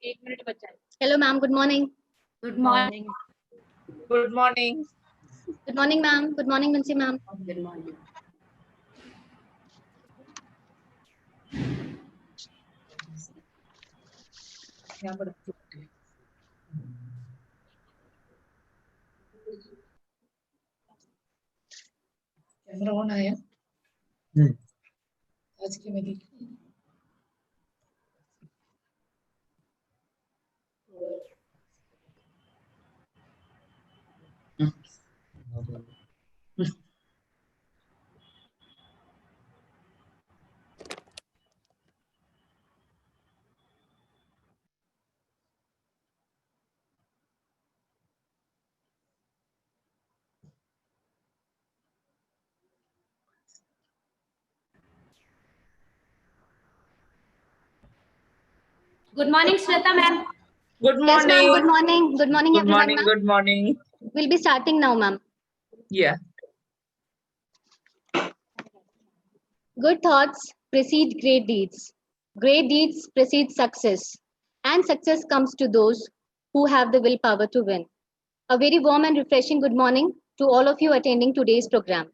एक मिनट बचा है. Hello ma'am, good morning. Good morning. Good morning. Good morning ma'am. Good morning Vinci ma'am. Good morning. यहाँ पर camera on है. आज की मेरी Good morning, Shweta ma'am. Good Yes ma'am, morning. good morning. Good morning Good everyone morning. ma'am. Good morning. We'll be starting now ma'am. Yeah. Good thoughts precede great deeds. Great deeds precede success. And success comes to those who have the willpower to win. A very warm and refreshing good morning to all of you attending today's program.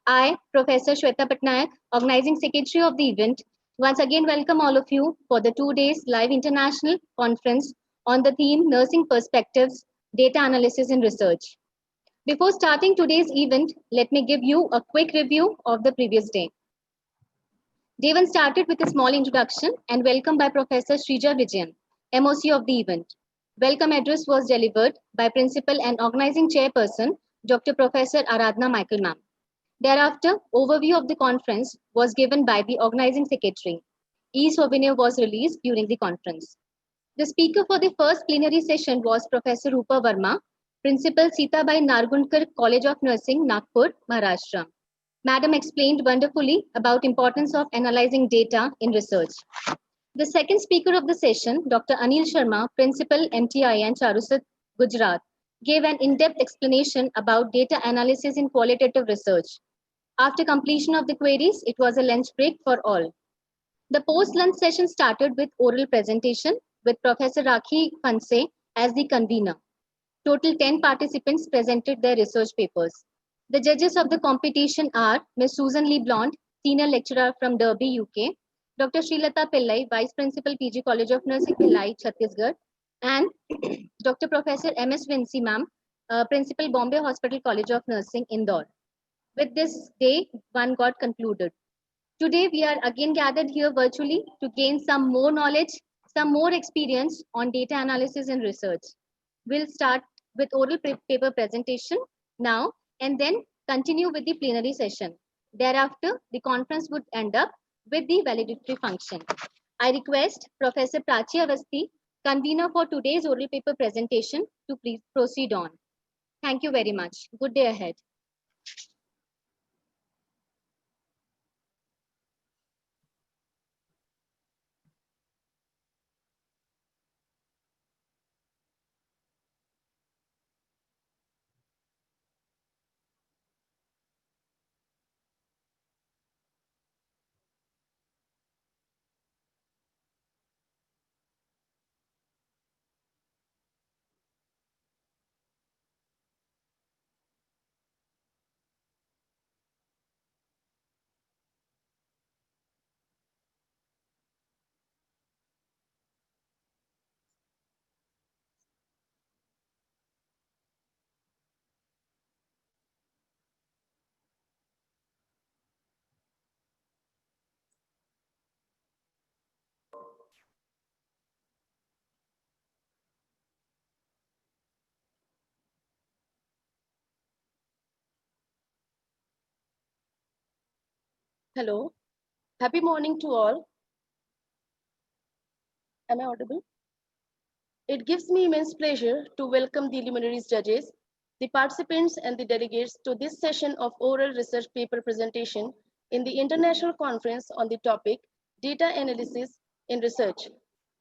I, Professor Shweta Patnaik, Organizing Secretary of the event, once again welcome all of you for the 2 days live international conference on the theme Nursing Perspectives, Data Analysis and Research. Before starting today's event, let me give you a quick review of the previous day. Day 1 started with a small introduction and welcome by Professor Srija Vijayan, MOC of the event. Welcome address was delivered by Principal and Organizing Chairperson, Dr. Professor Aradhna Michael Ma'am. Thereafter, overview of the conference was given by the organizing secretary. E-souvenir was released during the conference. The speaker for the first plenary session was Professor Rupa Verma, Principal Sitabai Nargundkar College of Nursing, Nagpur, Maharashtra. Madam explained wonderfully about importance of analyzing data in research. The second speaker of the session, Dr. Anil Sharma, Principal MTIN Charusat, Gujarat, gave an in-depth explanation about data analysis in qualitative research. After completion of the queries, it was a lunch break for all. The post-lunch session started with oral presentation with Professor Rakhi Panse as the convener. Total 10 participants presented their research papers. The judges of the competition are Ms. Susan Lee Blonde, Senior Lecturer from Derby, UK, Dr. Srilata Pillai, Vice Principal, PG College of Nursing, Bhilai, Chhattisgarh, and Dr. Professor M.S. Vinci Ma'am, Principal, Bombay Hospital College of Nursing, Indore. With this, day 1 got concluded. Today, we are again gathered here virtually to gain some more knowledge, some more experience on data analysis and research. We'll start with oral paper presentation now and then continue with the plenary session. Thereafter, the conference would end up with the valedictory function. I request Professor Prachi Avasti, convener for today's oral paper presentation, to please proceed on. Thank you very much. Good day ahead. Hello, happy morning to all. Am I audible? It gives me immense pleasure to welcome the luminaries judges, the participants and the delegates to this session of oral research paper presentation in the International Conference on the topic Data Analysis in Research.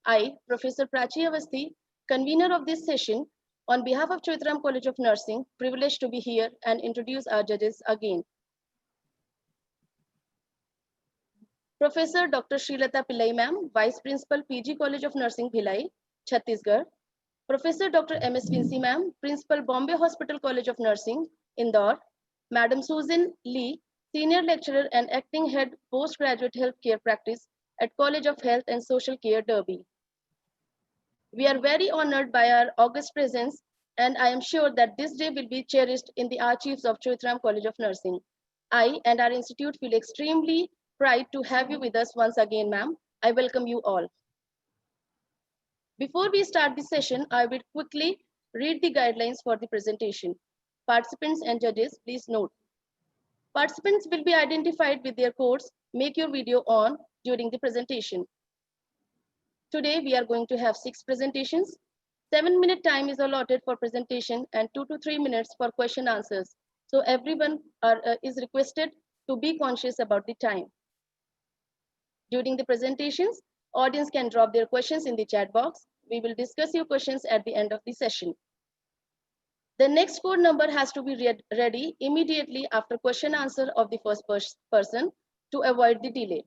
I, Professor Prachi Avasti, convener of this session, on behalf of Chaitram College of Nursing, privileged to be here and introduce our judges again. Professor Dr. Srilata Pillai Ma'am, Vice Principal, PG College of Nursing, Bhilai, Chhattisgarh. Professor Dr. M.S. Vinci ma'am, Principal Bombay Hospital College of Nursing, Indore. Madam Susan Lee, Senior Lecturer and Acting Head Postgraduate Healthcare Practice at College of Health and Social Care, Derby. We are very honored by our august presence, and I am sure that this day will be cherished in the archives of Choitram College of Nursing. I and our institute feel extremely pride to have you with us once again, ma'am. I welcome you all. Before we start the session, I will quickly read the guidelines for the presentation. Participants and judges, please note. Participants will be identified with their codes. Make your video on during the presentation. Today, we are going to have 6 presentations. 7-minute time is allotted for presentation and 2 to 3 minutes for question answers. So everyone is requested to be conscious about the time. During the presentations, audience can drop their questions in the chat box. We will discuss your questions at the end of the session. The next code number has to be ready immediately after question answer of the first person to avoid the delay.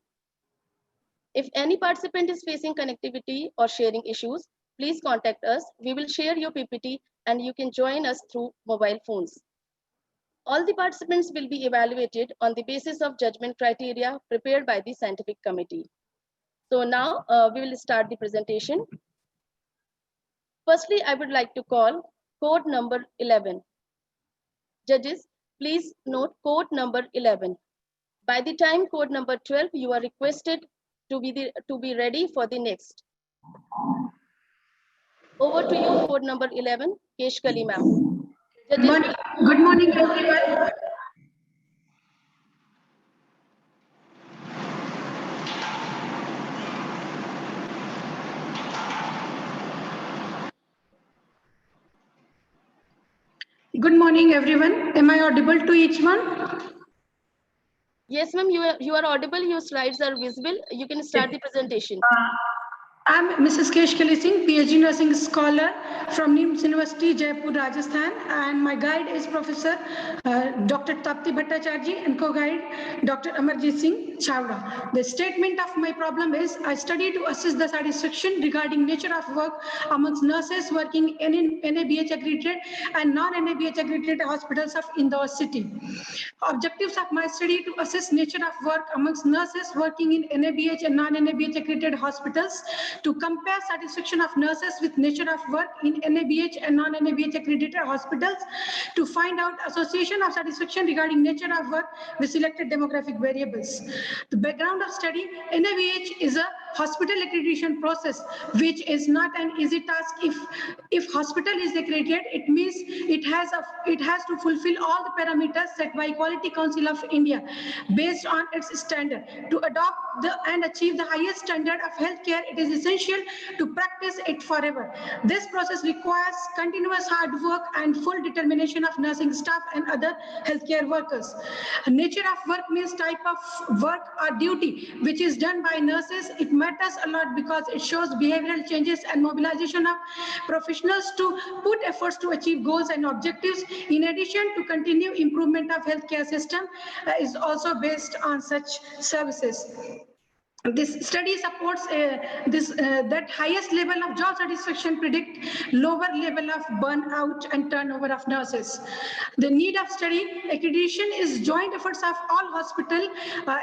If any participant is facing connectivity or sharing issues, please contact us. We will share your PPT and you can join us through mobile phones. All the participants will be evaluated on the basis of judgment criteria prepared by the scientific committee. So now we will start the presentation. Firstly, I would like to call code number 11. Judges, please note code number 11. By the time code number 12, you are requested to be ready for the next. Over to you, code number 11, Keshkali ma'am. Good morning, everyone. Good morning, everyone. Am I audible to each one? Yes, ma'am, you are audible. Your slides are visible. You can start the presentation. I'm Mrs. Keshkali Singh, PhD nursing scholar from NIMS University, Jaipur, Rajasthan, and my guide is Professor Dr. Tapti Bhattacharya and co-guide Dr. Amarjit Singh Chawda. The statement of my problem is I study to assess the satisfaction regarding nature of work amongst nurses working in NABH accredited and non-NABH accredited hospitals of Indore city. Objectives of my study to assess nature of work amongst nurses working in NABH and non-NABH accredited hospitals, to compare satisfaction of nurses with nature of work in NABH and non-NABH accredited hospitals, to find out association of satisfaction regarding nature of work with selected demographic variables. The background of study: NABH is a hospital accreditation process, which is not an easy task. If hospital is accredited, it means it has to fulfill all the parameters set by Quality Council of India based on its standard. To adopt and achieve the highest standard of healthcare, it is essential to practice it forever. This process requires continuous hard work and full determination of nursing staff and other healthcare workers. Nature of work means type of work or duty which is done by nurses. It matters a lot because it shows behavioral changes and mobilization of professionals to put efforts to achieve goals and objectives. In addition to continue improvement of healthcare system is also based on such services. This study supports that highest level of job satisfaction predict lower level of burnout and turnover of nurses. The need of study: accreditation is joint efforts of all hospital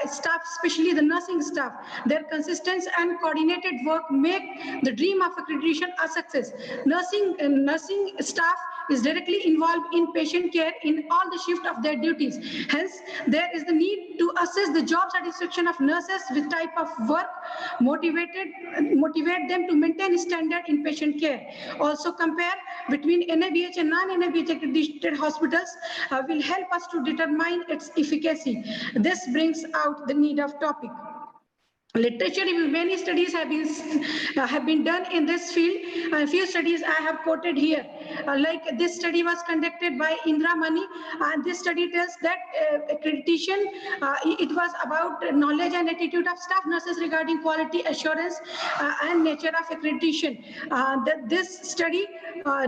staff, especially the nursing staff. Their consistent and coordinated work make the dream of accreditation a success. Nursing staff is directly involved in patient care in all the shift of their duties. Hence, there is the need to assess the job satisfaction of nurses with type of work, motivate them to maintain standard in patient care. Also, compare between NABH and non-NABH accredited hospitals will help us to determine its efficacy. This brings out the need of topic. Literature review: many studies have been done in this field. A few studies I have quoted here. Like this study was conducted by Indra Mani, and this study tells that accreditation, it was about knowledge and attitude of staff nurses regarding quality assurance and nature of accreditation. This study,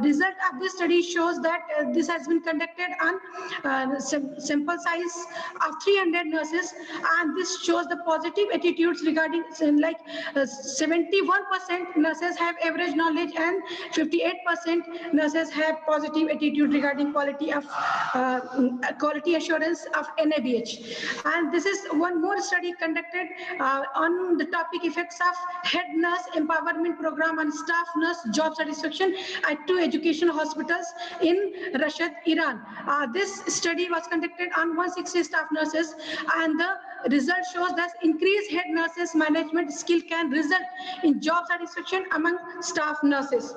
result of this study shows that this has been conducted on sample size of 300 nurses, and this shows the positive attitudes regarding 71% nurses have average knowledge and 58% nurses have positive attitude regarding quality assurance of NABH. And this is one more study conducted on the topic effects of head nurse empowerment program on staff nurse job satisfaction at 2 educational hospitals in Rashid, Iran. This study was conducted on 160 staff nurses, and the result shows that increased head nurses management skill can result in job satisfaction among staff nurses.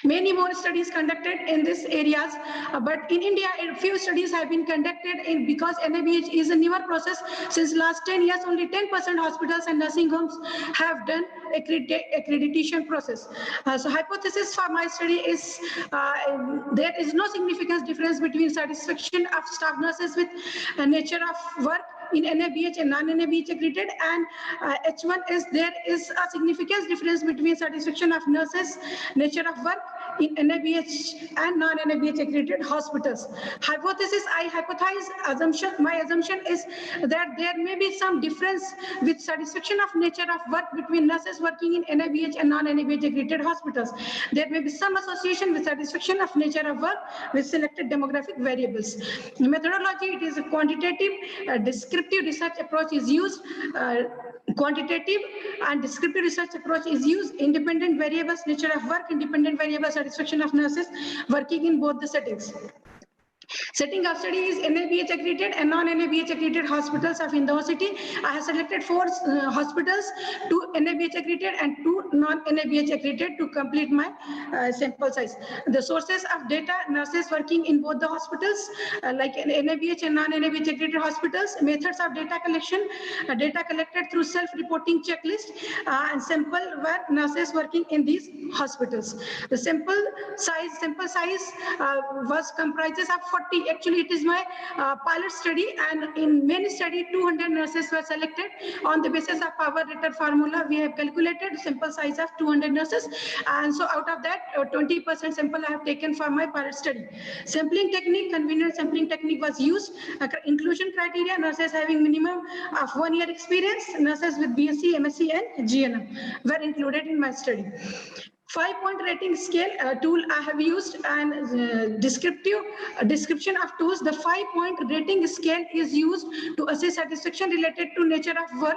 Many more studies conducted in these areas, but in India, a few studies have been conducted because NABH is a newer process. Since last 10 years, only 10% hospitals and nursing homes have done accreditation process. So hypothesis for my study is there is no significant difference between satisfaction of staff nurses with nature of work in NABH and non-NABH accredited, and H1 is there is a significant difference between satisfaction of nurses, nature of work in NABH and non-NABH accredited hospitals. Hypothesis, I hypothesize, my assumption is that there may be some difference with satisfaction of nature of work between nurses working in NABH and non-NABH accredited hospitals. There may be some association with satisfaction of nature of work with selected demographic variables. Methodology, it is a quantitative, descriptive research approach is used. Quantitative and descriptive research approach is used. Independent variables, nature of work, independent variables, satisfaction of nurses working in both the settings. Setting of study is NABH accredited and non-NABH accredited hospitals of Indore city. I have selected 4 hospitals, 2 NABH accredited and 2 non-NABH accredited to complete my sample size. The sources of data, nurses working in both the hospitals, like NABH and non-NABH accredited hospitals. Methods of data collection, data collected through self-reporting checklist, and sample were nurses working in these hospitals. The sample size was comprises of 40. Actually, it is my pilot study, and in many study 200 nurses were selected. On the basis of power rated formula, we have calculated sample size of 200 nurses, and so out of that 20% sample I have taken for my pilot study. Sampling technique, convenient sampling technique was used. Inclusion criteria, nurses having minimum of 1 year experience, nurses with BSc, MSc and GNM were included in my study. 5-point rating scale tool I have used, and description of tools. The 5-point rating scale is used to assess satisfaction related to nature of work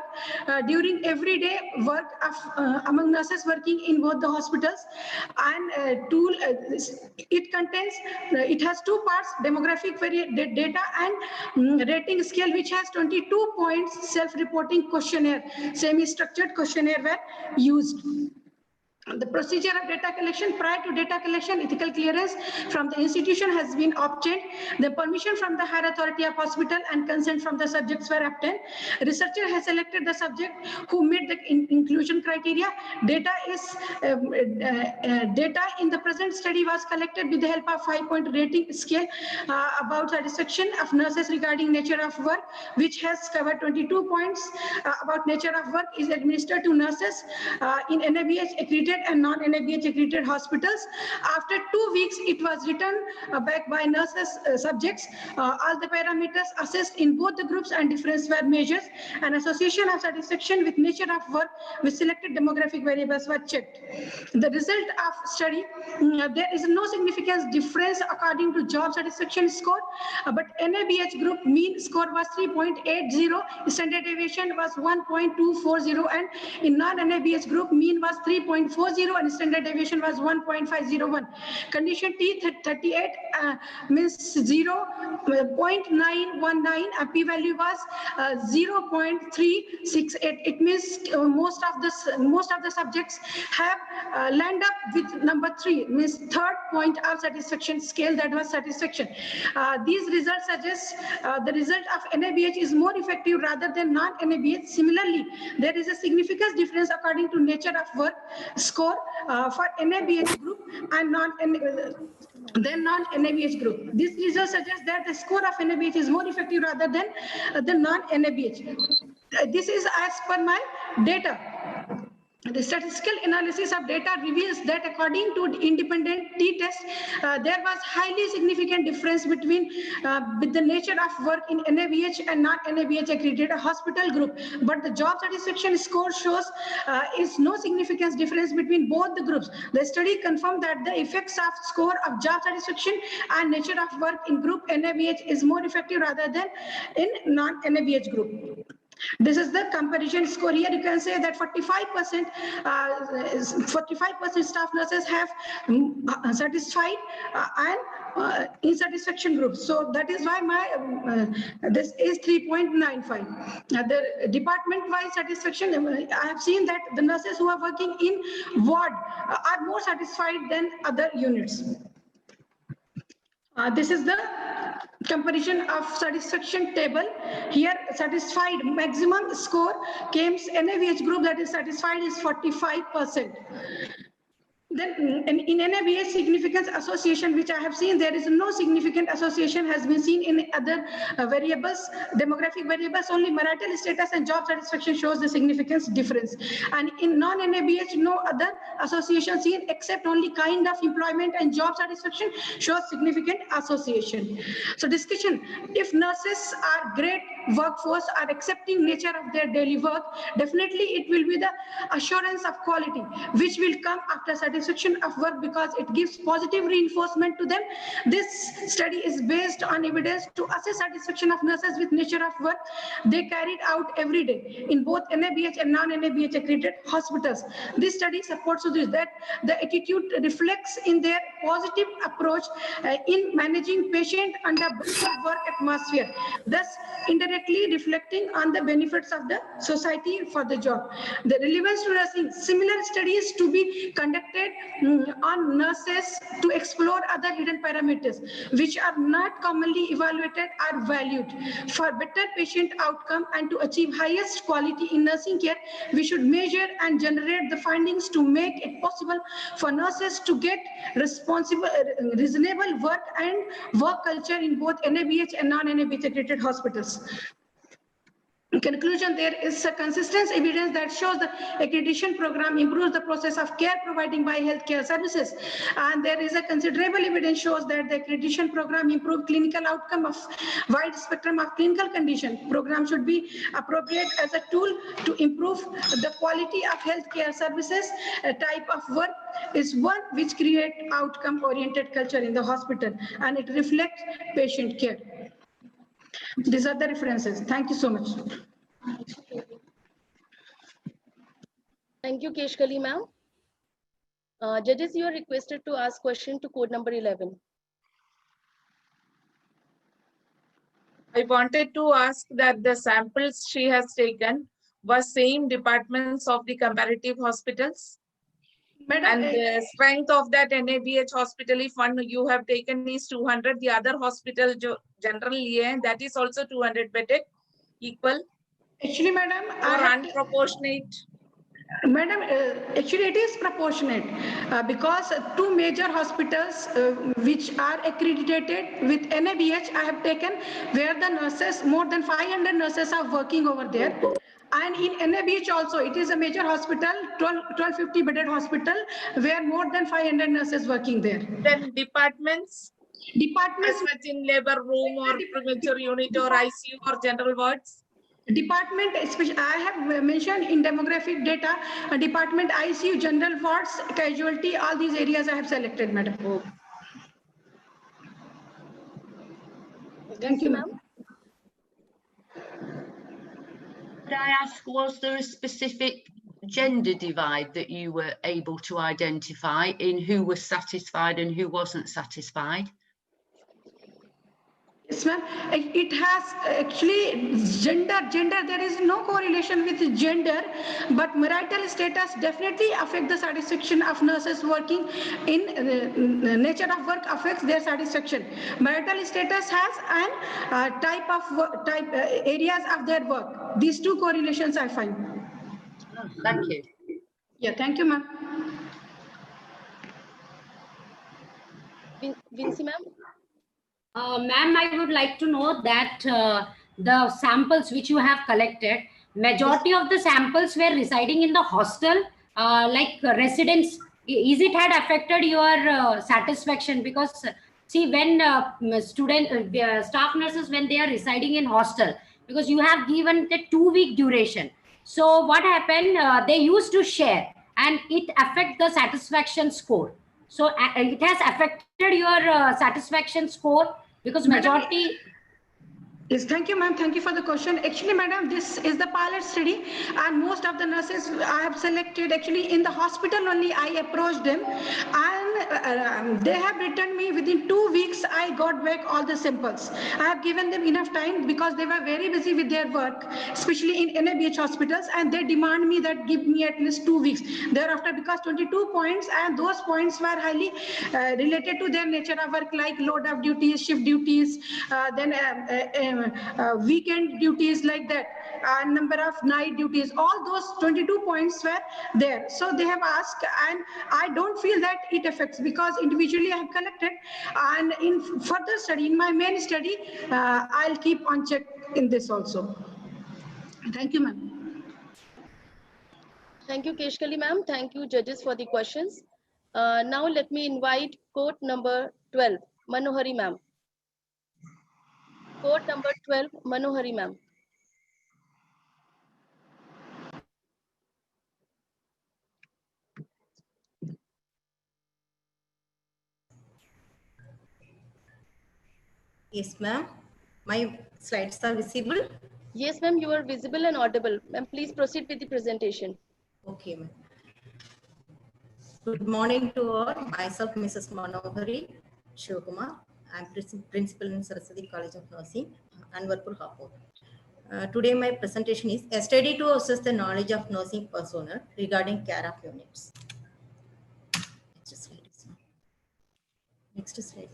during everyday work of among nurses working in both the hospitals. And tool it contains it has 2 parts: demographic data and rating scale, which has 22 points. Self-reporting questionnaire, semi-structured questionnaire were used. The procedure of data collection: prior to data collection, ethical clearance from the institution has been obtained. The permission from the higher authority of hospital and consent from the subjects were obtained. Researcher has selected the subject who meet the inclusion criteria. Data in the present study was collected with the help of 5-point rating scale about satisfaction of nurses regarding nature of work, which has covered 22 points. About nature of work is administered to nurses in NABH accredited and non-NABH accredited hospitals. After 2 weeks, it was returned back by nurses subjects. All the parameters assessed in both the groups and difference were measured. An association of satisfaction with nature of work with selected demographic variables were checked. The result of study: there is no significant difference according to job satisfaction score, but NABH group mean score was 3.80, standard deviation was 1.240, and in non-NABH group mean was 3.40 and standard deviation was 1.501. Condition T38 means 0.919, p-value was 0.368. It means most of the subjects have land up with number 3, means 3rd point of satisfaction scale, that was satisfaction. These results suggest the result of NABH is more effective rather than non-NABH. Similarly, there is a significant difference according to nature of work score for NABH group and non-NABH group. This result suggests that the score of NABH is more effective rather than the non-NABH. This is as per my data. The statistical analysis of data reveals that according to independent t-test, there was highly significant difference between with the nature of work in NABH and non-NABH accredited hospital group. But the job satisfaction score shows is no significant difference between both the groups. The study confirmed that the effects of score of job satisfaction and nature of work in group NABH is more effective rather than in non-NABH group. This is the comparison score. Here you can say that 45% staff nurses have satisfied and insatisfaction groups. So that is why my this is 3.95. The department-wise satisfaction, I have seen that the nurses who are working in ward are more satisfied than other units. This is the comparison of satisfaction table. Here satisfied maximum score came NABH group, that is satisfied is 45%. Then in NABH significance association, which I have seen, there is no significant association has been seen in other variables, demographic variables. Only marital status and job satisfaction shows the significance difference. And in non-NABH, no other association seen except only kind of employment and job satisfaction shows significant association. So discussion, if nurses are great workforce, are accepting nature of their daily work, definitely it will be the assurance of quality, which will come after satisfaction of work because it gives positive reinforcement to them. This study is based on evidence to assess satisfaction of nurses with nature of work they carried out every day in both NABH and non-NABH accredited hospitals. This study supports this, that the attitude reflects in their positive approach in managing patient under work atmosphere, thus indirectly reflecting on the benefits of the society for the job. The relevance to nursing, similar studies to be conducted on nurses to explore other hidden parameters which are not commonly evaluated are valued. For better patient outcome and to achieve highest quality in nursing care, we should measure and generate the findings to make it possible for nurses to get reasonable work and work culture in both NABH and non-NABH accredited hospitals. In conclusion, there is a consistent evidence that shows the accreditation program improves the process of care providing by healthcare services, and there is a considerable evidence shows that the accreditation program improves clinical outcome of wide spectrum of clinical condition. Program should be appropriate as a tool to improve the quality of healthcare services. A type of work is one which creates outcome-oriented culture in the hospital, and it reflects patient care. These are the references. Thank you so much. Thank you, Keshkali ma'am. Judges, you are requested to ask question to code number 11. I wanted to ask that the samples she has taken were same departments of the comparative hospitals. Madam, And the strength of that NABH hospital, if one you have taken is 200, the other hospital generally, that is also 200 bedded, equal actually, madam, or unproportionate? Madam, actually it is proportionate because two major hospitals which are accredited with NABH I have taken where the nurses, more than 500 nurses are working over there. And in NABH also, it is a major hospital, 1250 bedded hospital, where more than 500 nurses working there. Then departments? Departments, as much in labor room or premature unit or ICU or general wards? Department, especially I have mentioned in demographic data, department ICU, general wards, casualty, all these areas I have selected, madam. Thank you, ma'am. Could I ask, was there a specific gender divide that you were able to identify in who was satisfied and who wasn't satisfied? Yes, ma'am. It has actually gender, there is no correlation with gender, but marital status definitely affects the satisfaction of nurses working in nature of work affects their satisfaction. Marital status has an type of work, areas of their work. These two correlations I find. Oh, thank you. Yeah, thank you, ma'am. Vinci ma'am. Ma'am, I would like to know that the samples which you have collected, majority of the samples were residing in the hostel like residents, is it had affected your satisfaction? Because see, when staff nurses, when they are residing in hostel, because you have given the 2 week duration, so what happened, they used to share and it affect the satisfaction score. So it has affected your satisfaction score, because Madam, majority. Yes, thank you, ma'am. Thank you for the question. Actually, madam, this is the pilot study, and most of the nurses I have selected, actually in the hospital only, I approached them, and they have returned me within 2 weeks. I got back all the samples. I have given them enough time because they were very busy with their work, especially in NABH hospitals, and they demand me that give me at least 2 weeks. Thereafter, because 22 points, and those points were highly related to their nature of work, like load of duties, shift duties, weekend duties like that, number of night duties, all those 22 points were there. So they have asked, and I don't feel that it affects, because individually I have collected, and in further study, in my main study, I'll keep on check in this also. Thank you, ma'am. Thank you, Keshkali ma'am. Thank you, judges, for the questions. Now let me invite court number 12, Manohari ma'am. Court number 12, Manohari ma'am. Yes, ma'am. My slides are visible. Yes, ma'am, you are visible and audible. Ma'am, please proceed with the presentation. Okay, ma'am. Good morning to all. Myself, Mrs. Manohari Shivakumar. I'm principal in Saraswati College of Nursing, Anwarpur, Hapur. Today, my presentation is a study to assess the knowledge of nursing personnel regarding care of units. Next slide. Next slide.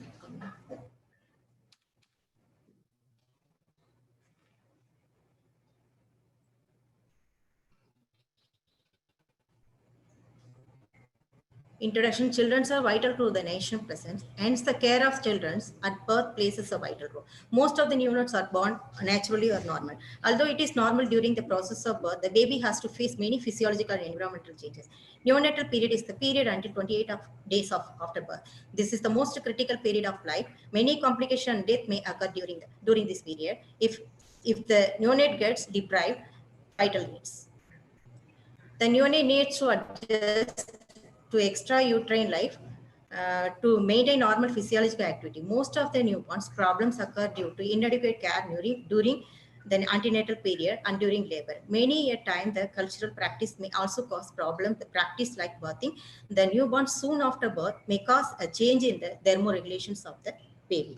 Introduction. Children are vital to the nation present. Hence, the care of children at birth plays a vital role. Most of the neonates are born naturally or normal. Although it is normal during the process of birth, the baby has to face many physiological and environmental changes. Neonatal period is the period until 28 days after birth. This is the most critical period of life. Many complications and death may occur during this period if the neonate gets deprived vital needs. The neonate needs to adjust to extrauterine life to maintain normal physiological activity. Most of the newborns problems occur due to inadequate care during the antenatal period and during labor. Many a time, the cultural practice may also cause problems. The practice like birthing, the newborn soon after birth may cause a change in the thermoregulations of the baby.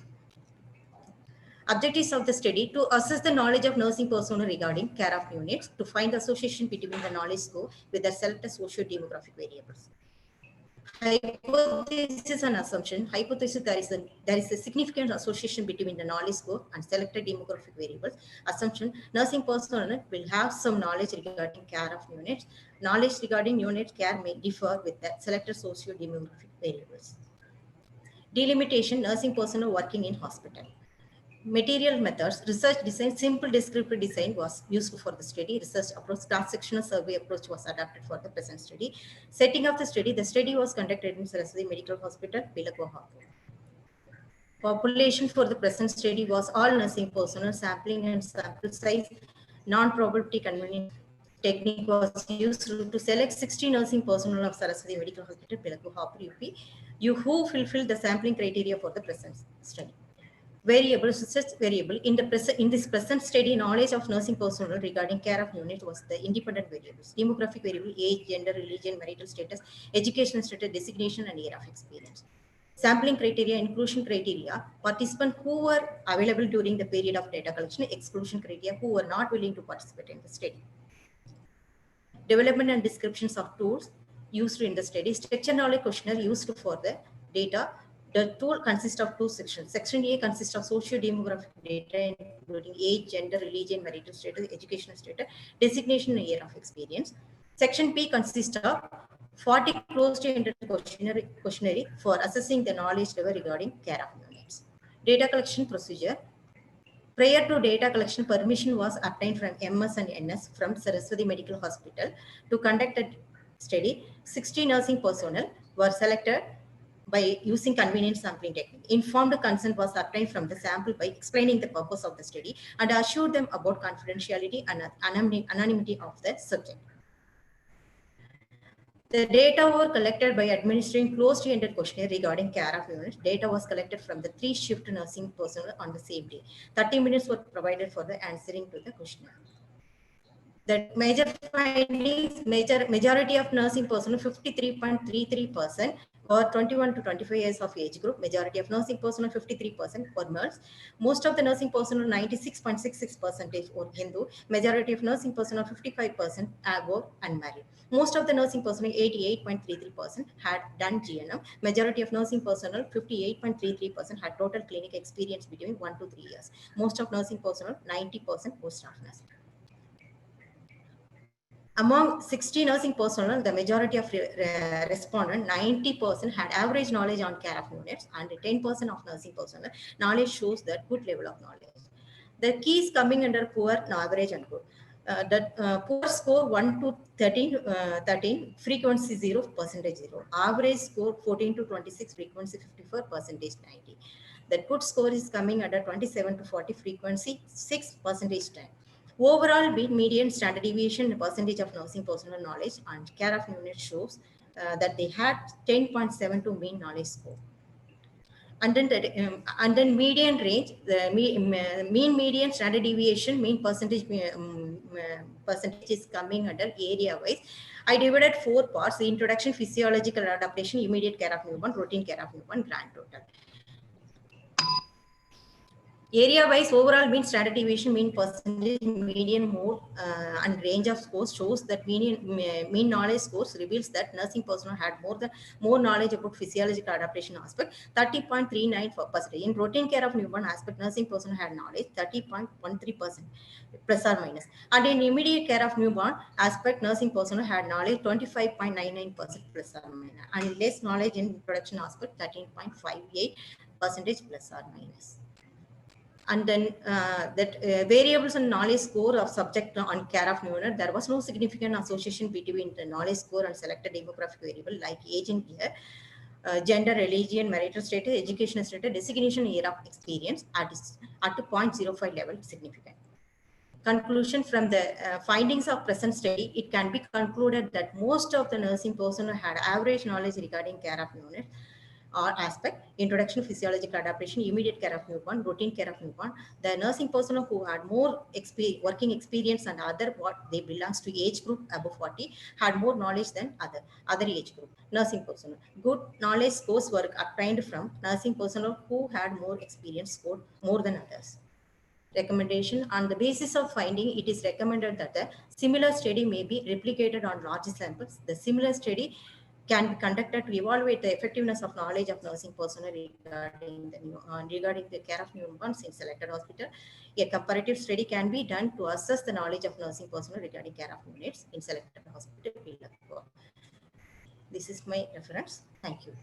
Objectives of the study: to assess the knowledge of nursing personnel regarding care of units, to find the association between the knowledge score with the selected socio-demographic variables. Hypothesis and assumption. Hypothesis: there is a significant association between the knowledge score and selected demographic variables. Assumption: nursing personnel will have some knowledge regarding care of units. Knowledge regarding unit care may differ with the selected socio-demographic variables. Delimitation: nursing personnel working in hospital. Material methods. Research design. Simple descriptive design was used for the study. Research approach. Cross-sectional survey approach was adapted for the present study. Setting of the study. The study was conducted in Saraswati Medical Hospital, Belagavi, Hapur. Population for the present study was all nursing personnel. Sampling and sample size. Non-probability convenience technique was used to select 60 nursing personnel of Saraswati Medical Hospital, Belagavi, Hapur, UP, who fulfilled the sampling criteria for the present study. Variable, research variable. In this present study, knowledge of nursing personnel regarding care of unit was the independent variables. Demographic variable: age, gender, religion, marital status, educational status, designation, and year of experience. Sampling criteria, inclusion criteria: participants who were available during the period of data collection. Exclusion criteria: who were not willing to participate in the study. Development and descriptions of tools used in the study. Structure knowledge questionnaire used for the data. The tool consists of two sections. Section A consists of socio-demographic data, including age, gender, religion, marital status, educational status, designation, and year of experience. Section B consists of 40 closed-ended questionnaire for assessing the knowledge level regarding care of units. Data collection procedure. Prior to data collection, permission was obtained from MS and NS from Saraswati Medical Hospital to conduct a study, 60 nursing personnel were selected by using convenient sampling technique. Informed consent was obtained from the sample by explaining the purpose of the study and assured them about confidentiality and anonymity of the subject. The data were collected by administering closely ended questionnaire regarding care of units. Data was collected from the 3 shift nursing personnel on the same day. 30 minutes were provided for the answering to the questionnaire. The major findings, majority of nursing personnel, 53.33%, or 21 to 25 years of age group. Majority of nursing personnel, 53% were males. Most of the nursing personnel, 96.66% were Hindu. Majority of nursing personnel, 55% were unmarried. Most of the nursing personnel, 88.33%, had done GNM. Majority of nursing personnel, 58.33%, had total clinic experience between 1 to 3 years. Most of nursing personnel, 90% were staff nurses. Among 60 nursing personnel, the majority of respondents, 90%, had average knowledge on care of units, and 10% of nursing personnel knowledge shows that good level of knowledge. The keys coming under poor, average, and good. Poor score 1 to 13, frequency 0%, 0. Average score 14 to 26, frequency 54%, 90. The good score is coming under 27 to 40, frequency 6%, 10. Overall, mean median standard deviation percentage of nursing personnel knowledge and care of unit shows that they had 10.72 mean knowledge score. And then median range, the mean median standard deviation, mean percentage percentage is coming under area wise. I divided 4 parts: the introduction, physiological adaptation, immediate care of newborn, routine care of newborn, grand total. Area-wise, overall mean standard deviation, mean percentage, median mode, and range of scores shows that mean knowledge scores reveals that nursing personnel had more knowledge about physiological adaptation aspect, 30.39%. In routine care of newborn aspect, nursing personnel had knowledge, 30.13%, plus or minus. And in immediate care of newborn aspect, nursing personnel had knowledge, 25.99%, plus or minus. And less knowledge in production aspect, 13.58%, plus or minus. And then variables and knowledge score of subject on care of newborn, there was no significant association between the knowledge score and selected demographic variable like age in year, gender, religion, marital status, educational status, designation, year of experience at 0.05 level significant. Conclusion from the findings of present study, it can be concluded that most of the nursing personnel had average knowledge regarding care of newborn or aspect, introduction, physiological adaptation, immediate care of newborn, routine care of newborn. The nursing personnel who had more working experience and other what they belongs to age group above 40 had more knowledge than other age group. Nursing personnel, good knowledge scores were obtained from nursing personnel who had more experience, scored more than others. Recommendation: on the basis of finding, it is recommended that the similar study may be replicated on large samples. The similar study can be conducted to evaluate the effectiveness of knowledge of nursing personnel regarding the care of newborns in selected hospital. A comparative study can be done to assess the knowledge of nursing personnel regarding care of units in selected hospital. This is my reference. Thank you.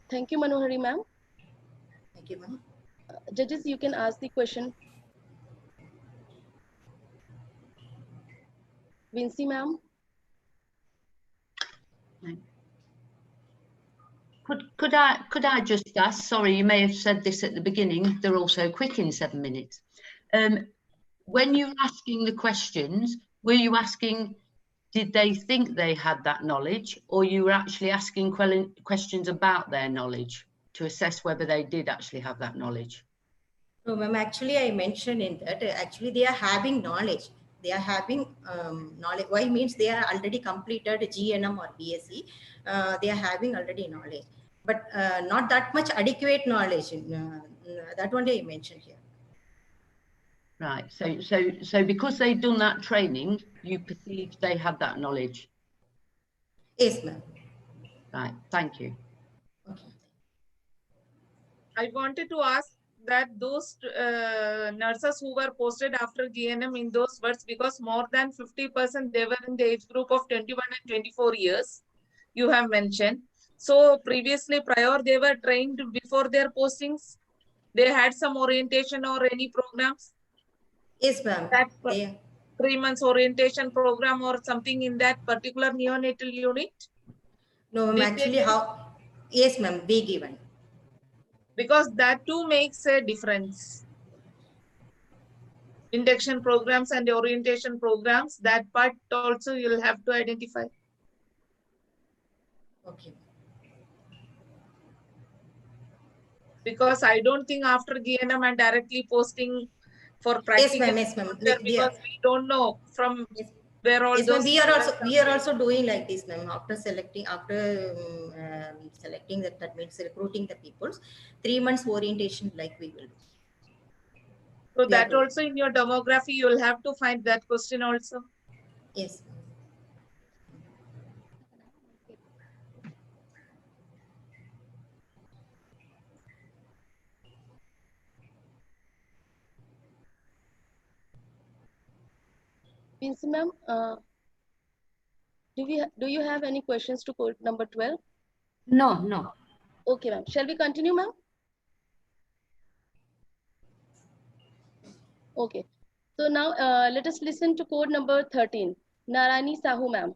Thank you, Manohari ma'am. Thank you, ma'am. Judges, you can ask the question. Vincy ma'am. Could I just ask, sorry, you may have said this at the beginning, they're all so quick in 7 minutes. When you're asking the questions, were you asking, did they think they had that knowledge, or you were actually asking questions about their knowledge to assess whether they did actually have that knowledge? No, ma'am, actually I mentioned in that, actually they are having knowledge. They are having knowledge. Why means they are already completed GNM or BSc. They are having already knowledge, but not that much adequate knowledge. That one day I mentioned here. Right. So because they've done that training, you perceive they had that knowledge. Yes, ma'am. Right. Thank you. Okay. I wanted to ask that those nurses who were posted after GNM in those words, because more than 50% they were in the age group of 21 and 24 years, you have mentioned. So previously, prior, they were trained before their postings? They had some orientation or any programs? Yes, ma'am. That They, 3 months orientation program or something in that particular neonatal unit? no, ma'am, Did they actually give? how, yes, ma'am, we given. Because that too makes a difference. Induction programs and orientation programs, that part also you'll have to identify. Okay. Because I don't think after GNM and directly posting for Yes, practical ma'am, yes, ma'am. because we don't know from Yes. where all Yes, ma'am. those We are also doing like this, ma'am. After selecting that means recruiting the peoples, 3 months orientation like we will do. so We are that doing. also in your demography you'll have to find that question also. Yes. Pincy ma'am, do you have any questions to code number 12? No, no. Okay, ma'am. Shall we continue, ma'am? Okay. So now let us listen to code number 13. Narani Sahu, ma'am.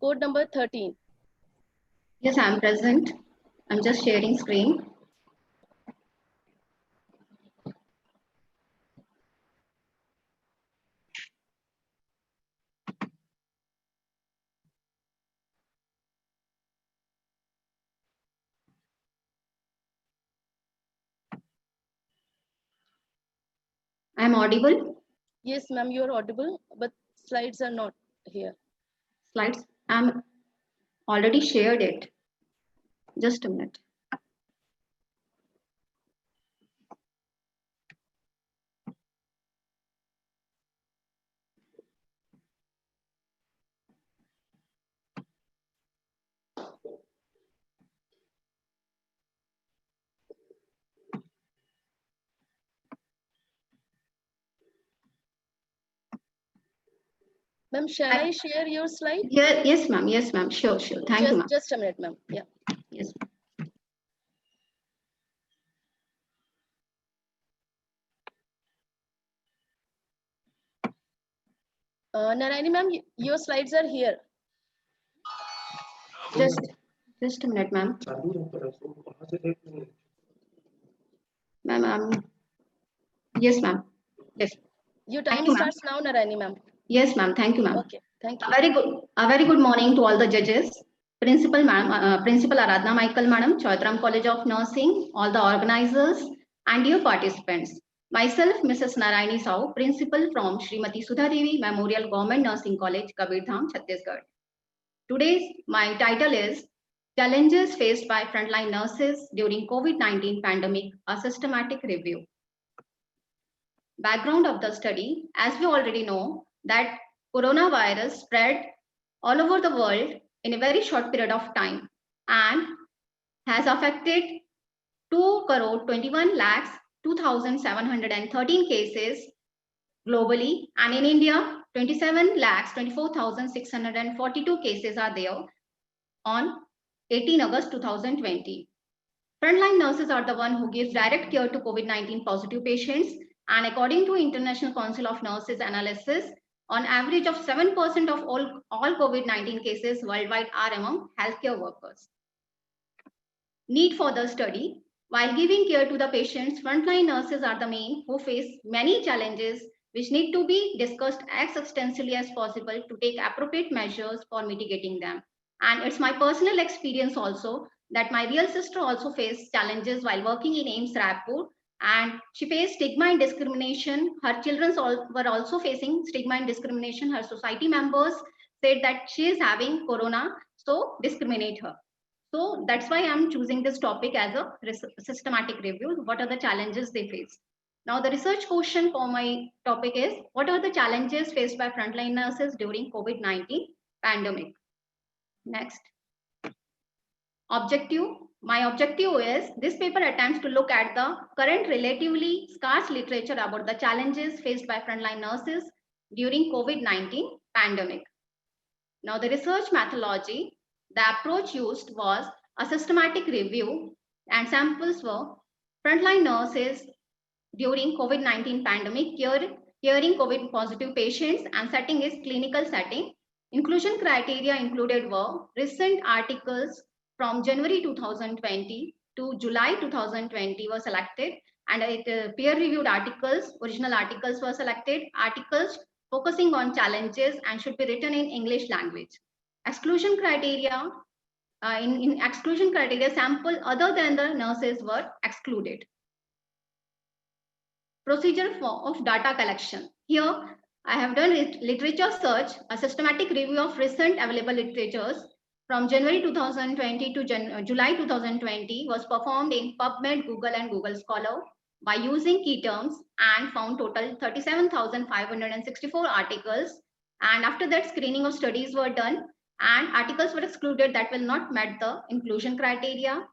Code number 13. Yes, I'm present. I'm just sharing screen. I'm audible. Yes, ma'am, you are audible, but slides are not here. Slides. I'm already shared it. Just a minute. Ma'am, shall I share your slide? Yeah, yes, ma'am. Yes, ma'am. Sure, sure. Thank you, ma'am. Just a minute, ma'am. Yeah. Yes. Narayani, ma'am, your slides are here. Just a minute, ma'am. Ma'am, yes, ma'am. Yes. Your time starts now, Narayani, ma'am. Yes, ma'am. Thank you, ma'am. Okay, thank you. A very good morning to all the judges, Principal ma'am, Principal Aradhna Michael madam, Chautram College of Nursing, all the organizers, and dear participants. Myself, Mrs. Narayani Sahu, Principal from Srimati Sudha Devi Memorial Government Nursing College, Kabirdham, Chhattisgarh. Today's my title is Challenges Faced by Frontline Nurses During COVID-19 Pandemic, a Systematic Review. Background of the study, as we already know, that coronavirus spread all over the world in a very short period of time and has affected 2,21,02,713 cases globally, and in India 27,24,642 cases are there on 18 August 2020. Frontline nurses are the one who gives direct care to COVID-19 positive patients, and according to International Council of Nurses analysis, on average of 7% of all COVID-19 cases worldwide are among healthcare workers. Need for the study. While giving care to the patients, frontline nurses are the main who face many challenges which need to be discussed as extensively as possible to take appropriate measures for mitigating them. And it's my personal experience also that my real sister also faced challenges while working in AIIMS Raipur, and she faced stigma and discrimination. Her children were also facing stigma and discrimination. Her society members said that she is having corona, so discriminate her. So that's why I'm choosing this topic as a systematic review. What are the challenges they face? Now, the research question for my topic is, what are the challenges faced by frontline nurses during COVID-19 pandemic? Next. Objective. My objective is, this paper attempts to look at the current relatively scarce literature about the challenges faced by frontline nurses during COVID-19 pandemic. Now, the research methodology. The approach used was a systematic review, and samples were frontline nurses during COVID-19 pandemic, caring COVID positive patients, and setting is clinical setting. Inclusion criteria included were recent articles from January 2020 to July 2020 were selected, and peer-reviewed articles, original articles were selected, articles focusing on challenges and should be written in English language. Exclusion criteria, in exclusion criteria, sample other than the nurses were excluded. Procedure of data collection. Here, I have done literature search, a systematic review of recent available literatures from January 2020 to July 2020 was performed in PubMed, Google, and Google Scholar by using key terms, and found total 37,564 articles. And after that, screening of studies were done, and articles were excluded that will not meet the inclusion criteria.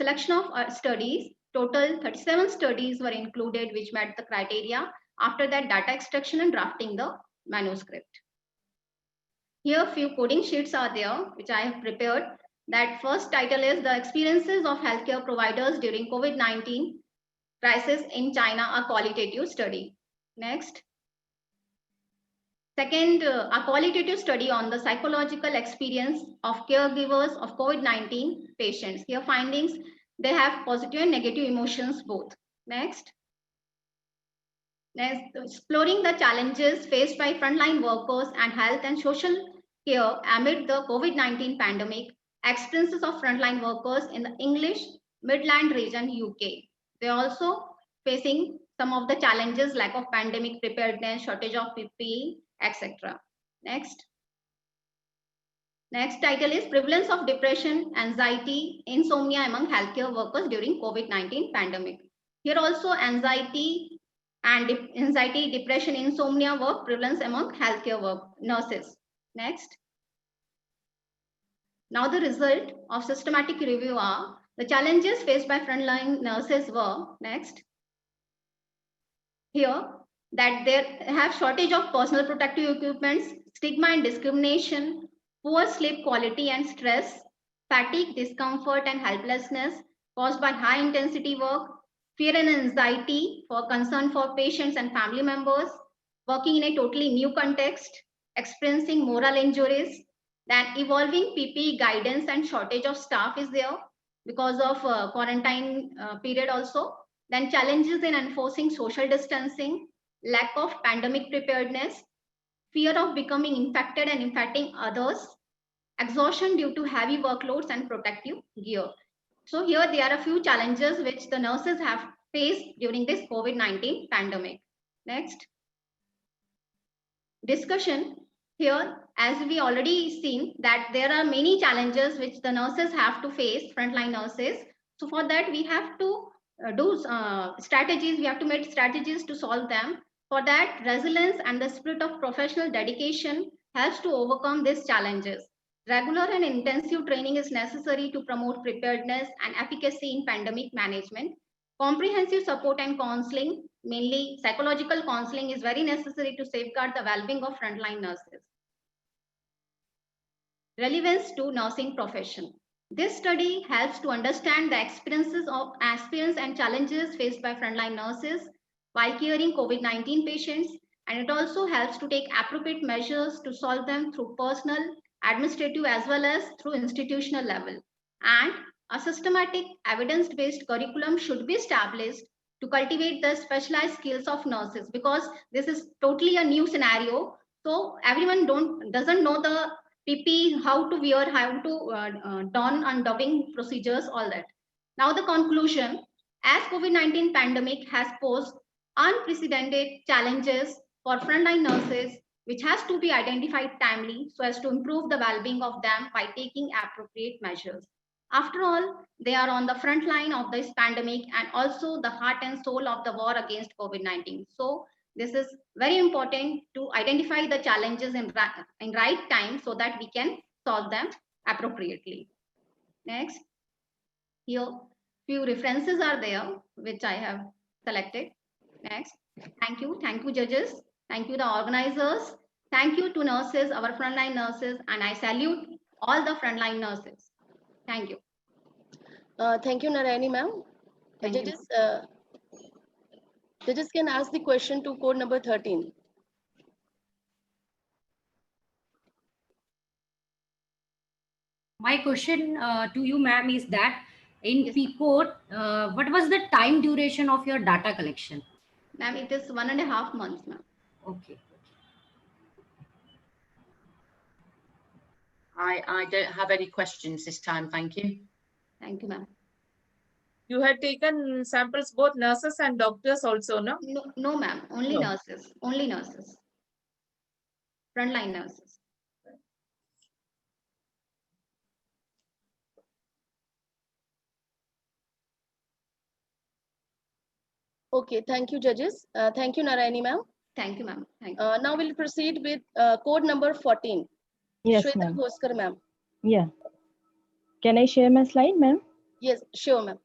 Selection of studies. Total 37 studies were included which met the criteria. After that, data extraction and drafting the manuscript. Here, few coding sheets are there, which I have prepared. That first title is the experiences of healthcare providers during COVID-19 crisis in China, a qualitative study. Next. Second, a qualitative study on the psychological experience of caregivers of COVID-19 patients. Here, findings, they have positive and negative emotions both. Next. Next, exploring the challenges faced by frontline workers and health and social care amid the COVID-19 pandemic, experiences of frontline workers in the English Midland region, UK. They are also facing some of the challenges, lack of pandemic preparedness, shortage of PPE, etc. Next. Next title is Prevalence of Depression, Anxiety, Insomnia among Healthcare Workers during COVID-19 pandemic. Here also anxiety, depression, insomnia were prevalence among healthcare nurses. Next. Now the result of systematic review are the challenges faced by frontline nurses were, next. Here, that they have shortage of personal protective equipments, stigma and discrimination, poor sleep quality and stress, fatigue, discomfort and helplessness caused by high intensity work, fear and anxiety for concern for patients and family members, working in a totally new context, experiencing moral injuries, then evolving PPE guidance and shortage of staff is there because of quarantine period also, then challenges in enforcing social distancing, lack of pandemic preparedness, fear of becoming infected and infecting others, exhaustion due to heavy workloads and protective gear. So here there are a few challenges which the nurses have faced during this COVID-19 pandemic. Next. Discussion. Here, as we already seen that there are many challenges which the nurses have to face, frontline nurses. So for that we have to do strategies, we have to make strategies to solve them. For that, resilience and the spirit of professional dedication helps to overcome these challenges. Regular and intensive training is necessary to promote preparedness and efficacy in pandemic management. Comprehensive support and counseling, mainly psychological counseling, is very necessary to safeguard the well-being of frontline nurses. Relevance to nursing profession. This study helps to understand the experience and challenges faced by frontline nurses while caring COVID-19 patients, and it also helps to take appropriate measures to solve them through personal, administrative, as well as through institutional level. And a systematic evidence-based curriculum should be established to cultivate the specialized skills of nurses, because this is totally a new scenario. So everyone doesn't know the PPE, how to wear, how to don and doffing procedures, all that. Now the conclusion, as COVID-19 pandemic has posed unprecedented challenges for frontline nurses, which has to be identified timely so as to improve the well-being of them by taking appropriate measures. After all, they are on the front line of this pandemic and also the heart and soul of the war against COVID-19. So this is very important to identify the challenges in right time so that we can solve them appropriately. Next, here few references are there which I have selected. Next, thank you judges, thank you the organizers, thank you to nurses, our frontline nurses, and I salute all the frontline nurses. Thank you. Thank you, Narayani ma'am. Thank you. Judges can ask the question to code number 13. My question to you, ma'am, is that in Yes. PCODE, what was the time duration of your data collection? Ma'am, it is 1.5 months, ma'am. Okay. I don't have any questions this time, thank you. Thank you, ma'am. You had taken samples, both nurses and doctors also, no? No, ma'am. Only No. nurses. Only nurses. Frontline nurses. Okay, thank you, judges. Thank you, Narayani ma'am. Thank you, ma'am. Thank you. Now we'll proceed with code number 14. Yes, Shweta ma'am. Bhoskar, ma'am. Yeah. Can I share my slide, ma'am? Yes, sure, ma'am.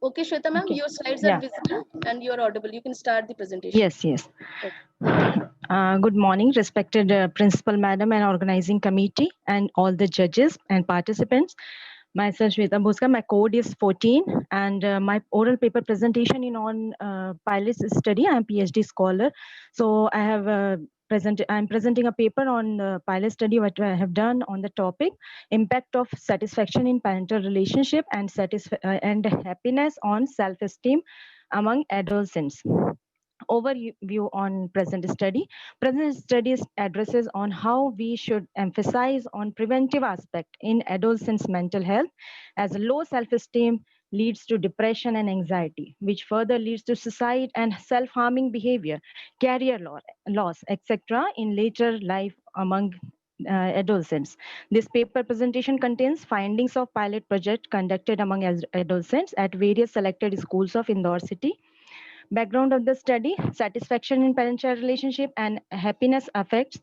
Okay, Shweta ma'am, Okay. your slides Yeah. are visible and you're audible. You can start the presentation. Yes, yes. Good morning, respected principal madam and organizing committee and all the judges and participants. Myself, Shweta Bhoskar, my code is 14 and my oral paper presentation in on pilot study. I'm PhD scholar. So I have I'm presenting a paper on pilot study, what I have done on the topic, impact of satisfaction in parental relationship and and happiness on self-esteem among adolescents. Overview on present study. Present studies addresses on how we should emphasize on preventive aspect in adolescents mental health, as low self-esteem leads to depression and anxiety, which further leads to suicide and self-harming behavior, career loss, etc. in later life among adolescents. This paper presentation contains findings of pilot project conducted among adolescents at various selected schools of Indore city. Background of the study: satisfaction in parent-child relationship and happiness affects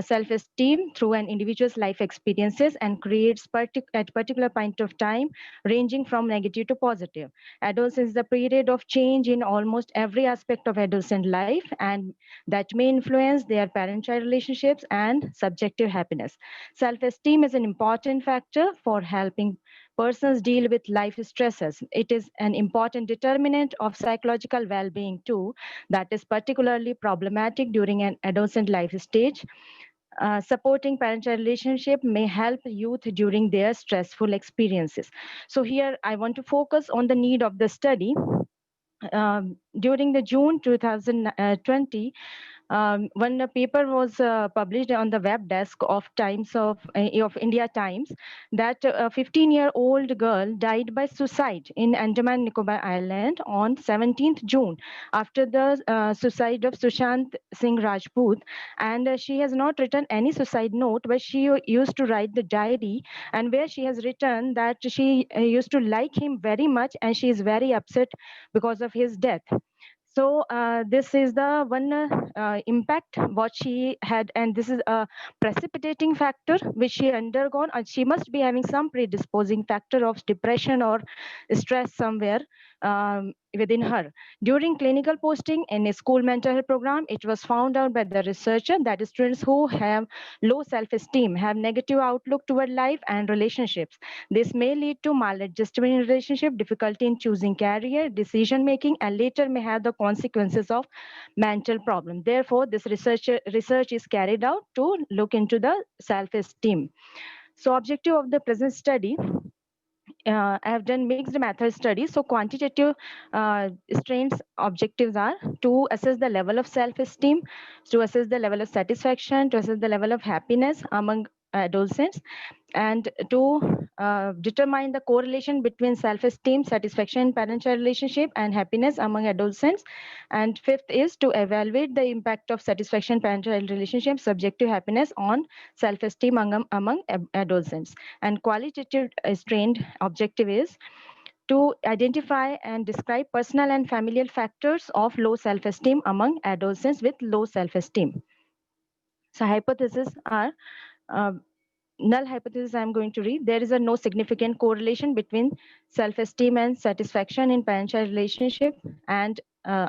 self-esteem through an individual's life experiences and creates at particular point of time ranging from negative to positive. Adolescence is the period of change in almost every aspect of adolescent life, and that may influence their parent-child relationships and subjective happiness. Self-esteem is an important factor for helping persons deal with life stresses. It is an important determinant of psychological well-being too, that is particularly problematic during an adolescent life stage. Supporting parent-child relationship may help youth during their stressful experiences. So here I want to focus on the need of the study. During the June 2020, when the paper was published on the web desk of of India Times, that a 15-year-old girl died by suicide in Andaman Nicobar Island on 17th June after the suicide of Sushant Singh Rajput. And she has not written any suicide note, but she used to write the diary, and where she has written that she used to like him very much and she is very upset because of his death. So this is the one impact what she had, and this is a precipitating factor which she undergone, and she must be having some predisposing factor of depression or stress somewhere within her. During clinical posting in a school mental health program, it was found out by the researcher that students who have low self-esteem have negative outlook toward life and relationships. This may lead to maladjustment in relationship, difficulty in choosing career, decision making, and later may have the consequences of mental problem. Therefore, this research is carried out to look into the self-esteem. So objective of the present study, I have done mixed method studies. So quantitative strengths objectives are to assess the level of self-esteem, to assess the level of satisfaction, to assess the level of happiness among adolescents, and to determine the correlation between self-esteem, satisfaction, parent-child relationship, and happiness among adolescents. And fifth is to evaluate the impact of satisfaction, parent-child relationship, subjective happiness on self-esteem among adolescents. And qualitative strained objective is to identify and describe personal and familial factors of low self-esteem among adolescents with low self-esteem. So hypotheses are null hypothesis I'm going to read. There is a no significant correlation between self-esteem and satisfaction in parent-child relationship and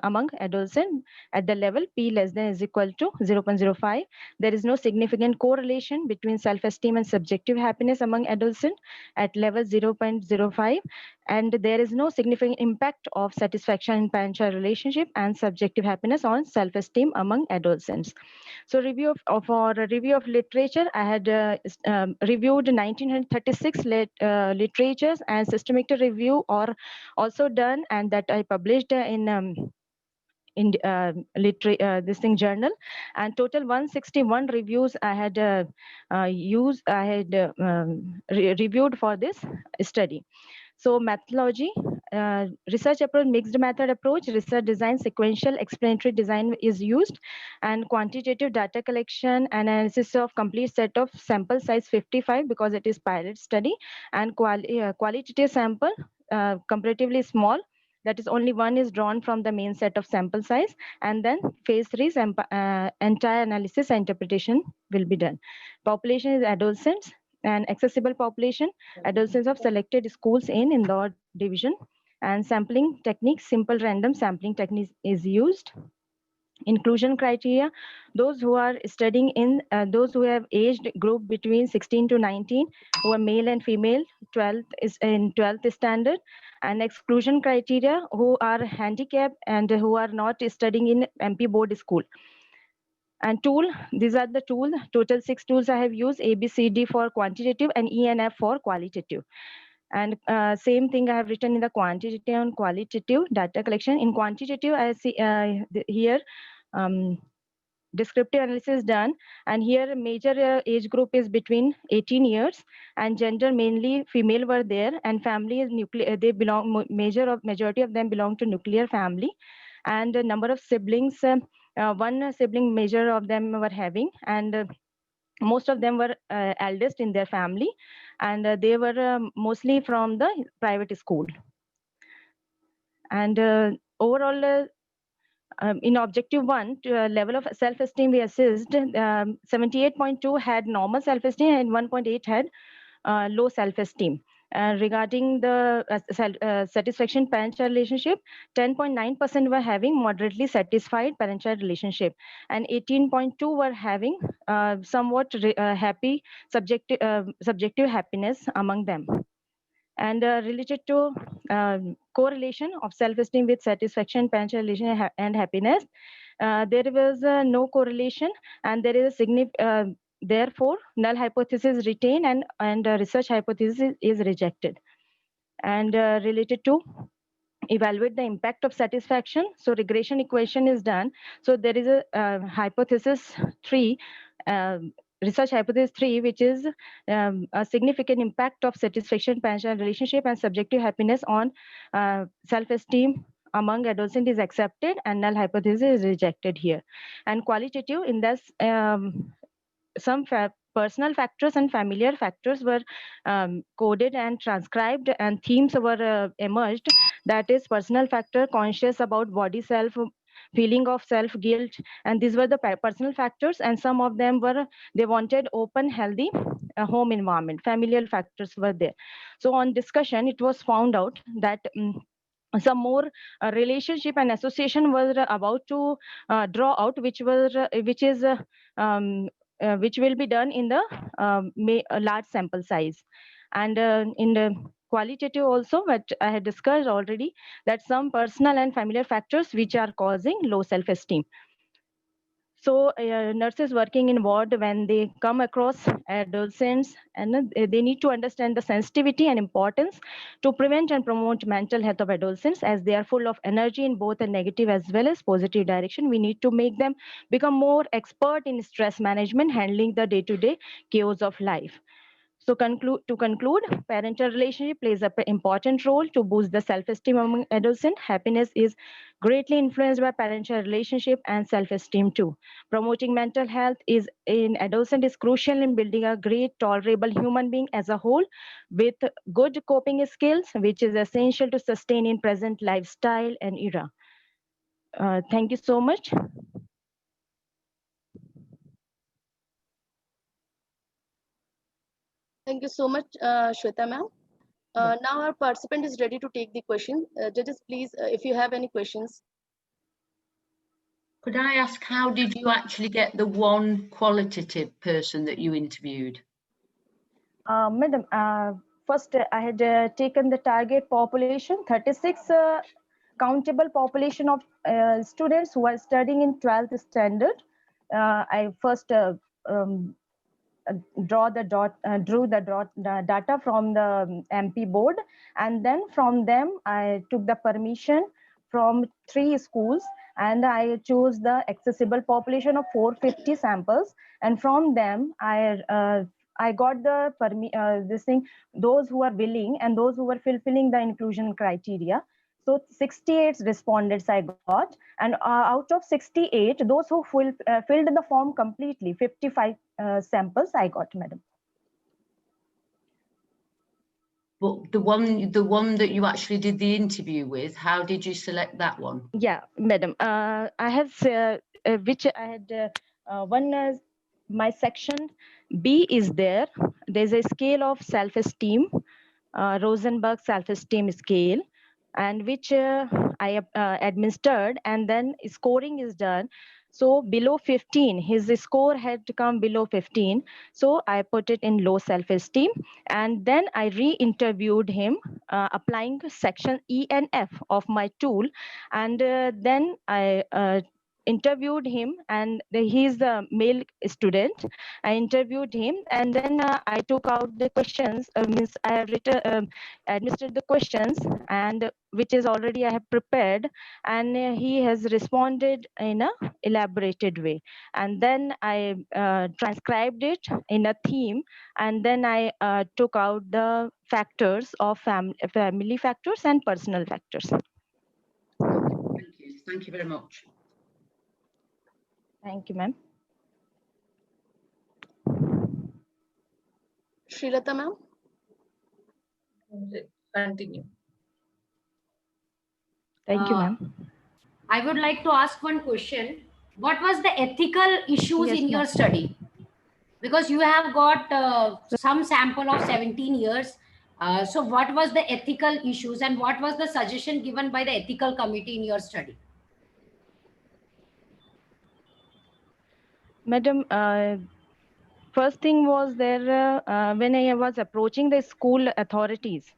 among adolescents at the level p less than is equal to 0.05. There is no significant correlation between self-esteem and subjective happiness among adolescents at level 0.05. And there is no significant impact of satisfaction in parent-child relationship and subjective happiness on self-esteem among adolescents. So for a review of literature, I had reviewed 1936 literatures, and systematic review are also done, and that I published in this thing journal, and total 161 reviews I had reviewed for this study. So methodology, research approach, mixed method approach, research design, sequential explanatory design is used, and quantitative data collection, analysis of complete set of sample size 55 because it is pilot study, and qualitative sample comparatively small, that is only one is drawn from the main set of sample size, and then phase 3 entire analysis and interpretation will be done. Population is adolescents and accessible population, adolescents of selected schools in Indore division, and sampling technique, simple random sampling technique is used. Inclusion criteria, those who are studying in those who have aged group between 16 to 19, who are male and female, 12th is in 12th standard, and exclusion criteria who are handicapped and who are not studying in MP board school. And tool, these are the tool, total 6 tools I have used, ABCD for quantitative and ENF for qualitative. And same thing I have written in the quantitative and qualitative data collection. In quantitative, I see here descriptive analysis done, and here major age group is between 18 years, and gender mainly female were there, and family is nuclear. They belong, majority of them belong to nuclear family, and the number of siblings, one sibling major of them were having, and most of them were eldest in their family, and they were mostly from the private school. And overall, in objective 1, level of self-esteem we assessed, 78.2 had normal self-esteem and 1.8 had low self-esteem. Regarding the satisfaction parent-child relationship, 10.9% were having moderately satisfied parent-child relationship, and 18.2 were having somewhat happy subjective happiness among them. And related to correlation of self-esteem with satisfaction, parent-child relationship, and happiness, there was no correlation, and there is a significant. Therefore, null hypothesis retained and research hypothesis is rejected. And related to evaluate the impact of satisfaction, so regression equation is done. So there is a hypothesis 3, research hypothesis 3, which is a significant impact of satisfaction, parent-child relationship, and subjective happiness on self-esteem among adolescents is accepted, and null hypothesis is rejected here. And qualitative, in this some personal factors and familiar factors were coded and transcribed, and themes were emerged. That is personal factor, conscious about body self, feeling of self guilt, and these were the personal factors, and some of them were they wanted open healthy home environment. Familiar factors were there. So on discussion, it was found out that some more relationship and association were about to draw out, which will be done in the large sample size. And in the qualitative also, what I had discussed already, that some personal and familiar factors which are causing low self-esteem. So nurses working in ward, when they come across adolescents, and they need to understand the sensitivity and importance to prevent and promote mental health of adolescents, as they are full of energy in both a negative as well as positive direction. We need to make them become more expert in stress management, handling the day-to-day chaos of life. So to conclude, parental relationship plays an important role to boost the self-esteem among adolescents. Happiness is greatly influenced by parental relationship and self-esteem too. Promoting mental health in adolescent is crucial in building a great, tolerable human being as a whole, with good coping skills, which is essential to sustain in present lifestyle and era. Thank you so much. Thank you so much, Shweta ma'am. Now our participant is ready to take the question. Judges, please, if you have any questions. Could I ask, how did you actually get the one qualitative person that you interviewed? Madam, first I had taken the target population, 36 countable population of students who are studying in 12th standard. I first drew the data from the MP board, and then from them I took the permission from 3 schools, and I chose the accessible population of 450 samples, and from them I got the those who are willing and those who were fulfilling the inclusion criteria. So 68 respondents I got, and out of 68, those who filled the form completely, 55 samples I got, madam. But the one that you actually did the interview with, how did you select that one? Yeah, madam. I have which I had one. My section B is there. There's a scale of self-esteem, Rosenberg self-esteem scale, and which I administered, and then scoring is done. So below 15, his score had to come below 15. So I put it in low self-esteem, and then I re-interviewed him, applying section E and F of my tool, and then I interviewed him, and he's a male student. I interviewed him, and then I took out the questions, means I have written, administered the questions, and which is already I have prepared, and he has responded in a elaborated way. And then I transcribed it in a theme, and then I took out the factors of family factors and personal factors. Thank you very much. Thank you, ma'am. Srilata ma'am. Continue. Thank you, ma'am. I would like to ask one question. What was the ethical issues in your study? Because you have got some sample of 17 years. So what was the ethical issues, and what was the suggestion given by the ethical committee in your study? Madam, first thing was there when I was approaching the school authorities.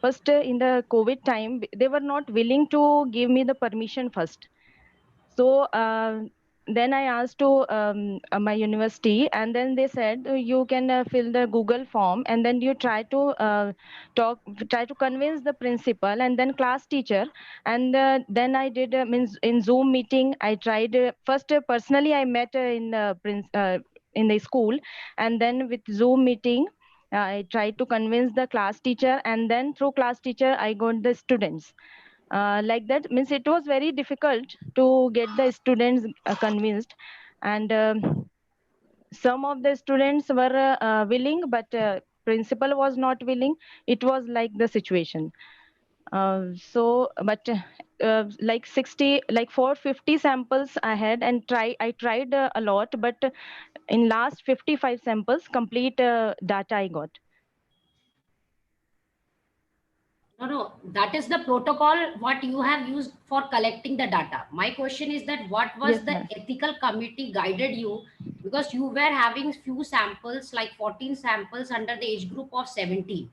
First, in the COVID time, they were not willing to give me the permission first. So then I asked to my university, and then they said you can fill the Google form, and then you try to convince the principal and then class teacher. And then I did means in Zoom meeting. I tried first personally. I met in the school, and then with Zoom meeting, I tried to convince the class teacher, and then through class teacher, I got the students. Like that means it was very difficult to get the students convinced, and some of the students were willing, but principal was not willing. It was like the situation. So but like 450 samples I had, and I tried a lot, but in last 55 samples complete data I got. No, that is the protocol what you have used for collecting the data. My question is that what was Yes, the ma'am. ethical committee guided you, because you were having few samples, like 14 samples under the age group of 17.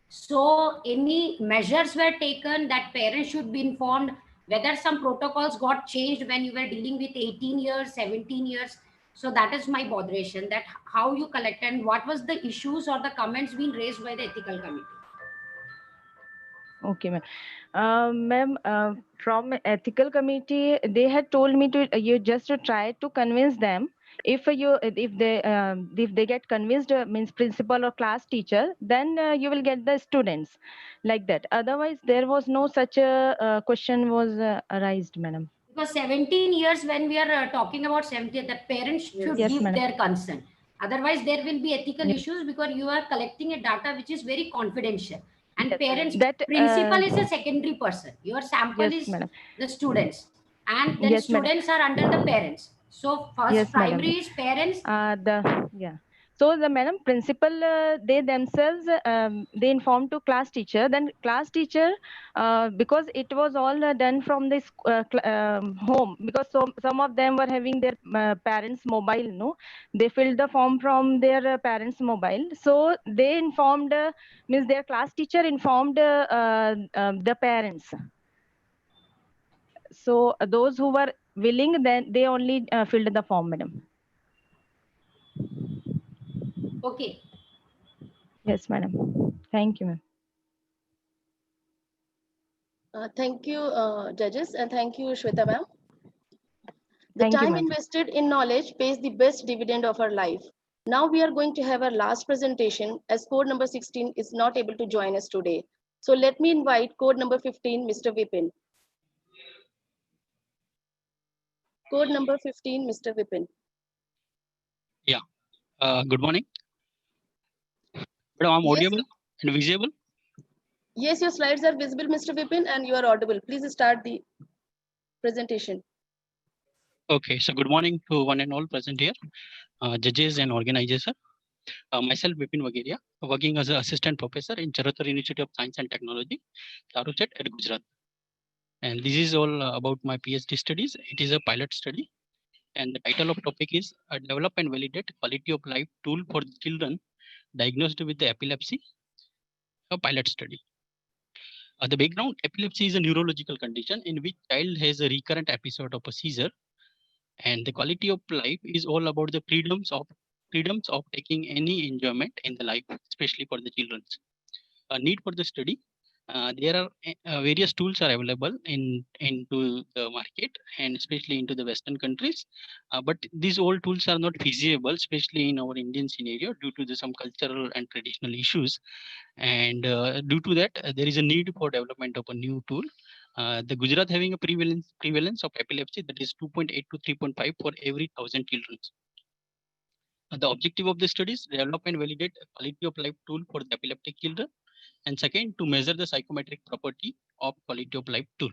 So any measures were taken that parents should be informed, whether some protocols got changed when you were dealing with 18 years, 17 years. So that is my botheration, that how you collect and what was the issues or the comments being raised by the ethical committee. Okay, ma'am. Ma'am, from ethical committee, they had told me to you just to try to convince them. If they get convinced, means principal or class teacher, then you will get the students, like that. Otherwise, there was no such a question was raised, madam. Because 17 years, when we are talking about 70, the parents should Yes, give madam. their consent. Otherwise, there will be ethical issues, because you are collecting a data which is very confidential. And Yes, parents, that, principal is a secondary person. Your sample yes, is madam. the students. And then Yes, madam. students are under the parents. So first Yes, madam. primary is parents. So the madam principal, they themselves, they informed to class teacher. Then class teacher, because it was all done from this home, because some of them were having their parents' mobile. No, they filled the form from their parents' mobile. So they informed, means their class teacher informed the parents. So those who were willing, then they only filled the form, madam. Okay. Yes, madam. Thank you, ma'am. Thank you, judges, and thank you, Shweta ma'am. The Thank you, time ma'am. invested in knowledge pays the best dividend of our life. Now we are going to have our last presentation as code number 16 is not able to join us today. So let me invite code number 15, Mr. Vipin. Code number 15, Mr. Vipin. Yeah. Good morning. Madam, I'm Yes. audible and visible. Yes, your slides are visible, Mr. Vipin, and you are audible. Please start the presentation. Okay. So good morning to one and all present here, judges and organizers. Myself, Vipin Wagaria, working as an assistant professor in Charatar Institute of Science and Technology, Charochet at Gujarat. And this is all about my PhD studies. It is a pilot study. And the title of topic is Develop and Validate Quality of Life Tool for Children Diagnosed with the Epilepsy, a pilot study. The background, epilepsy is a neurological condition in which child has a recurrent episode of a seizure, and the quality of life is all about the freedoms of taking any enjoyment in the life, especially for the children. A need for the study. There are various tools are available into the market and especially into the Western countries, but these old tools are not feasible, especially in our Indian scenario due to some cultural and traditional issues. And due to that, there is a need for development of a new tool. The Gujarat having a prevalence of epilepsy that is 2.8 to 3.5 for every 1,000 children. The objective of the study is develop and validate a quality of life tool for the epileptic children. And second, to measure the psychometric property of quality of life tool.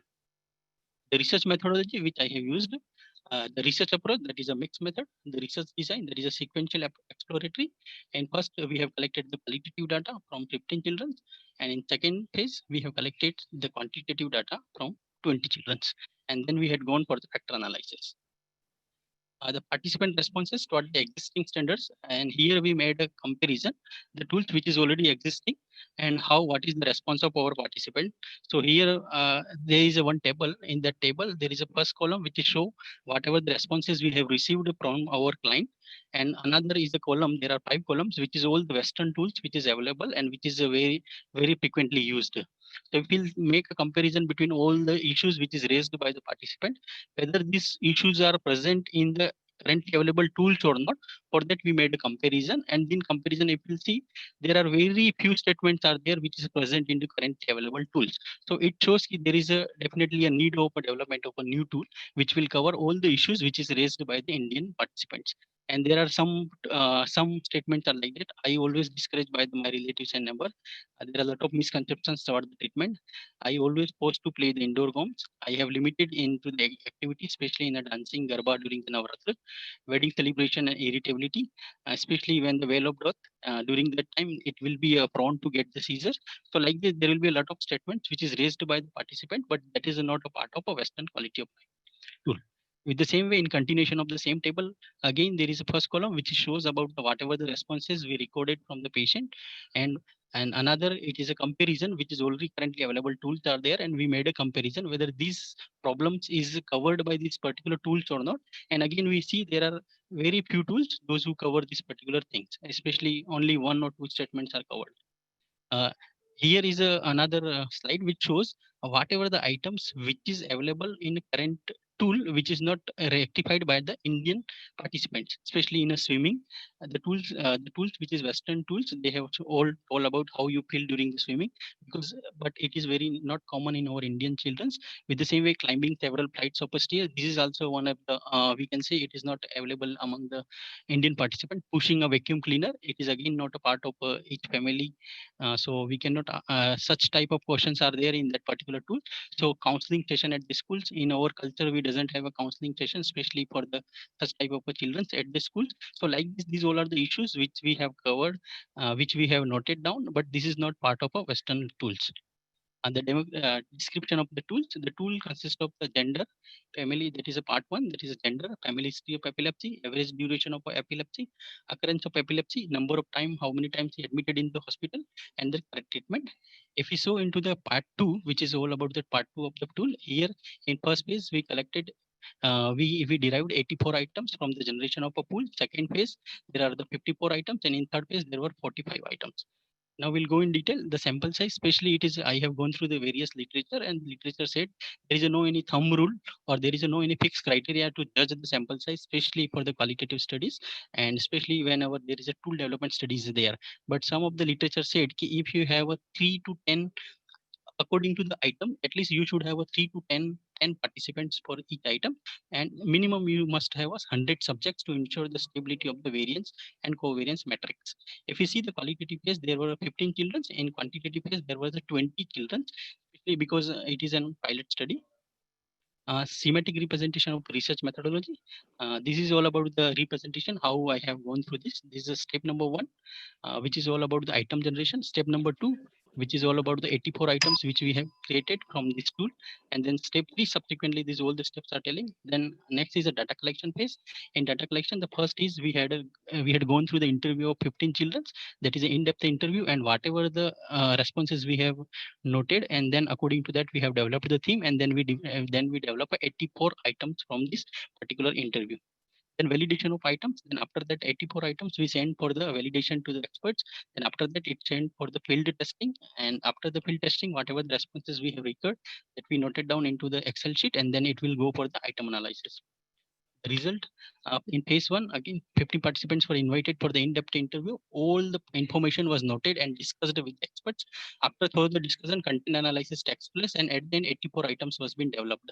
The research methodology which I have used, the research approach, that is a mixed method. The research design, that is a sequential exploratory. And first, we have collected the qualitative data from 15 children. And in second phase, we have collected the quantitative data from 20 children. And then we had gone for the factor analysis. The participant responses toward the existing standards, and here we made a comparison the tools which is already existing and what is the response of our participant. So here there is one table. In that table there is a first column which is show whatever the responses we have received from our client, and another is the column. There are 5 columns which is all the Western tools which is available and which is very frequently used. So if we'll make a comparison between all the issues which is raised by the participant, whether these issues are present in the currently available tools or not, for that we made a comparison. And in comparison, if you see, there are very few statements are there which is present in the currently available tools. So it shows that there is definitely a need of a development of a new tool which will cover all the issues which is raised by the Indian participants. And there are some statements are like that. I always discouraged by my relatives and neighbor. There are a lot of misconceptions about the treatment. I always post to play the indoor games. I have limited into the activity, especially in the dancing garba during the Navaratri, wedding celebration and irritability, especially when the veil of death. During that time, it will be prone to get the seizures. So like this, there will be a lot of statements which is raised by the participant, but that is not a part of a Western quality of life tool. With the same way, in continuation of the same table, again, there is a first column which shows about whatever the responses we recorded from the patient, and another, it is a comparison which is already currently available tools are there, and we made a comparison whether these problems is covered by these particular tools or not. And again, we see there are very few tools, those who cover these particular things, especially only 1 or 2 statements are covered. Here is another slide which shows whatever the items which is available in current tool which is not rectified by the Indian participants, especially in a swimming. The tools which is Western tools, they have all about how you feel during the swimming, but it is very not common in our Indian children's. With the same way, climbing several flights of a stair, this is also one of the we can say it is not available among the Indian participant. Pushing a vacuum cleaner, it is again not a part of each family. So we cannot such type of questions are there in that particular tool. So counseling session at the schools, in our culture we doesn't have a counseling session, especially for the such type of children at the schools. So like this, these all are the issues which we have covered, which we have noted down, but this is not part of our Western tools. And the description of the tools, the tool consists of the gender, family, that is a part one, that is a gender, family history of epilepsy, average duration of epilepsy, occurrence of epilepsy, number of time, how many times he admitted in the hospital, and the correct treatment. If we go into the part two, which is all about the part two of the tool, here in first phase, we collected we derived 84 items from the generation of a pool. Second phase, there are the 54 items, and in third phase, there were 45 items. Now we'll go in detail. The sample size, especially it is, I have gone through the various literature, and literature said there is no any thumb rule, or there is no any fixed criteria to judge the sample size, especially for the qualitative studies, and especially whenever there is a tool development studies there. But some of the literature said ki if you have a 3 to 10, according to the item, at least you should have a 3 to 10 participants for each item, and minimum you must have 100 subjects to ensure the stability of the variance and covariance metrics. If you see the qualitative phase, there were 15 children. In quantitative phase, there was a 20 children, especially because it is a pilot study. Schematic representation of research methodology. This is all about the representation, how I have gone through this. This is step number one, which is all about the item generation. Step number two, which is all about the 84 items which we have created from this tool. And then step three, subsequently, these all the steps are telling. Then next is a data collection phase. In data collection, the first is we had gone through the interview of 15 children. That is an in-depth interview, and whatever the responses we have noted, and then according to that we have developed the theme, and then we develop 84 items from this particular interview. Then validation of items. Then after that 84 items we send for the validation to the experts. Then after that it sent for the field testing. And after the field testing, whatever the responses we have recorded, that we noted down into the Excel sheet, and then it will go for the item analysis. The result in phase one, again 50 participants were invited for the in-depth interview. All the information was noted and discussed with the experts. After further discussion, content analysis takes place, and at the end 84 items was being developed.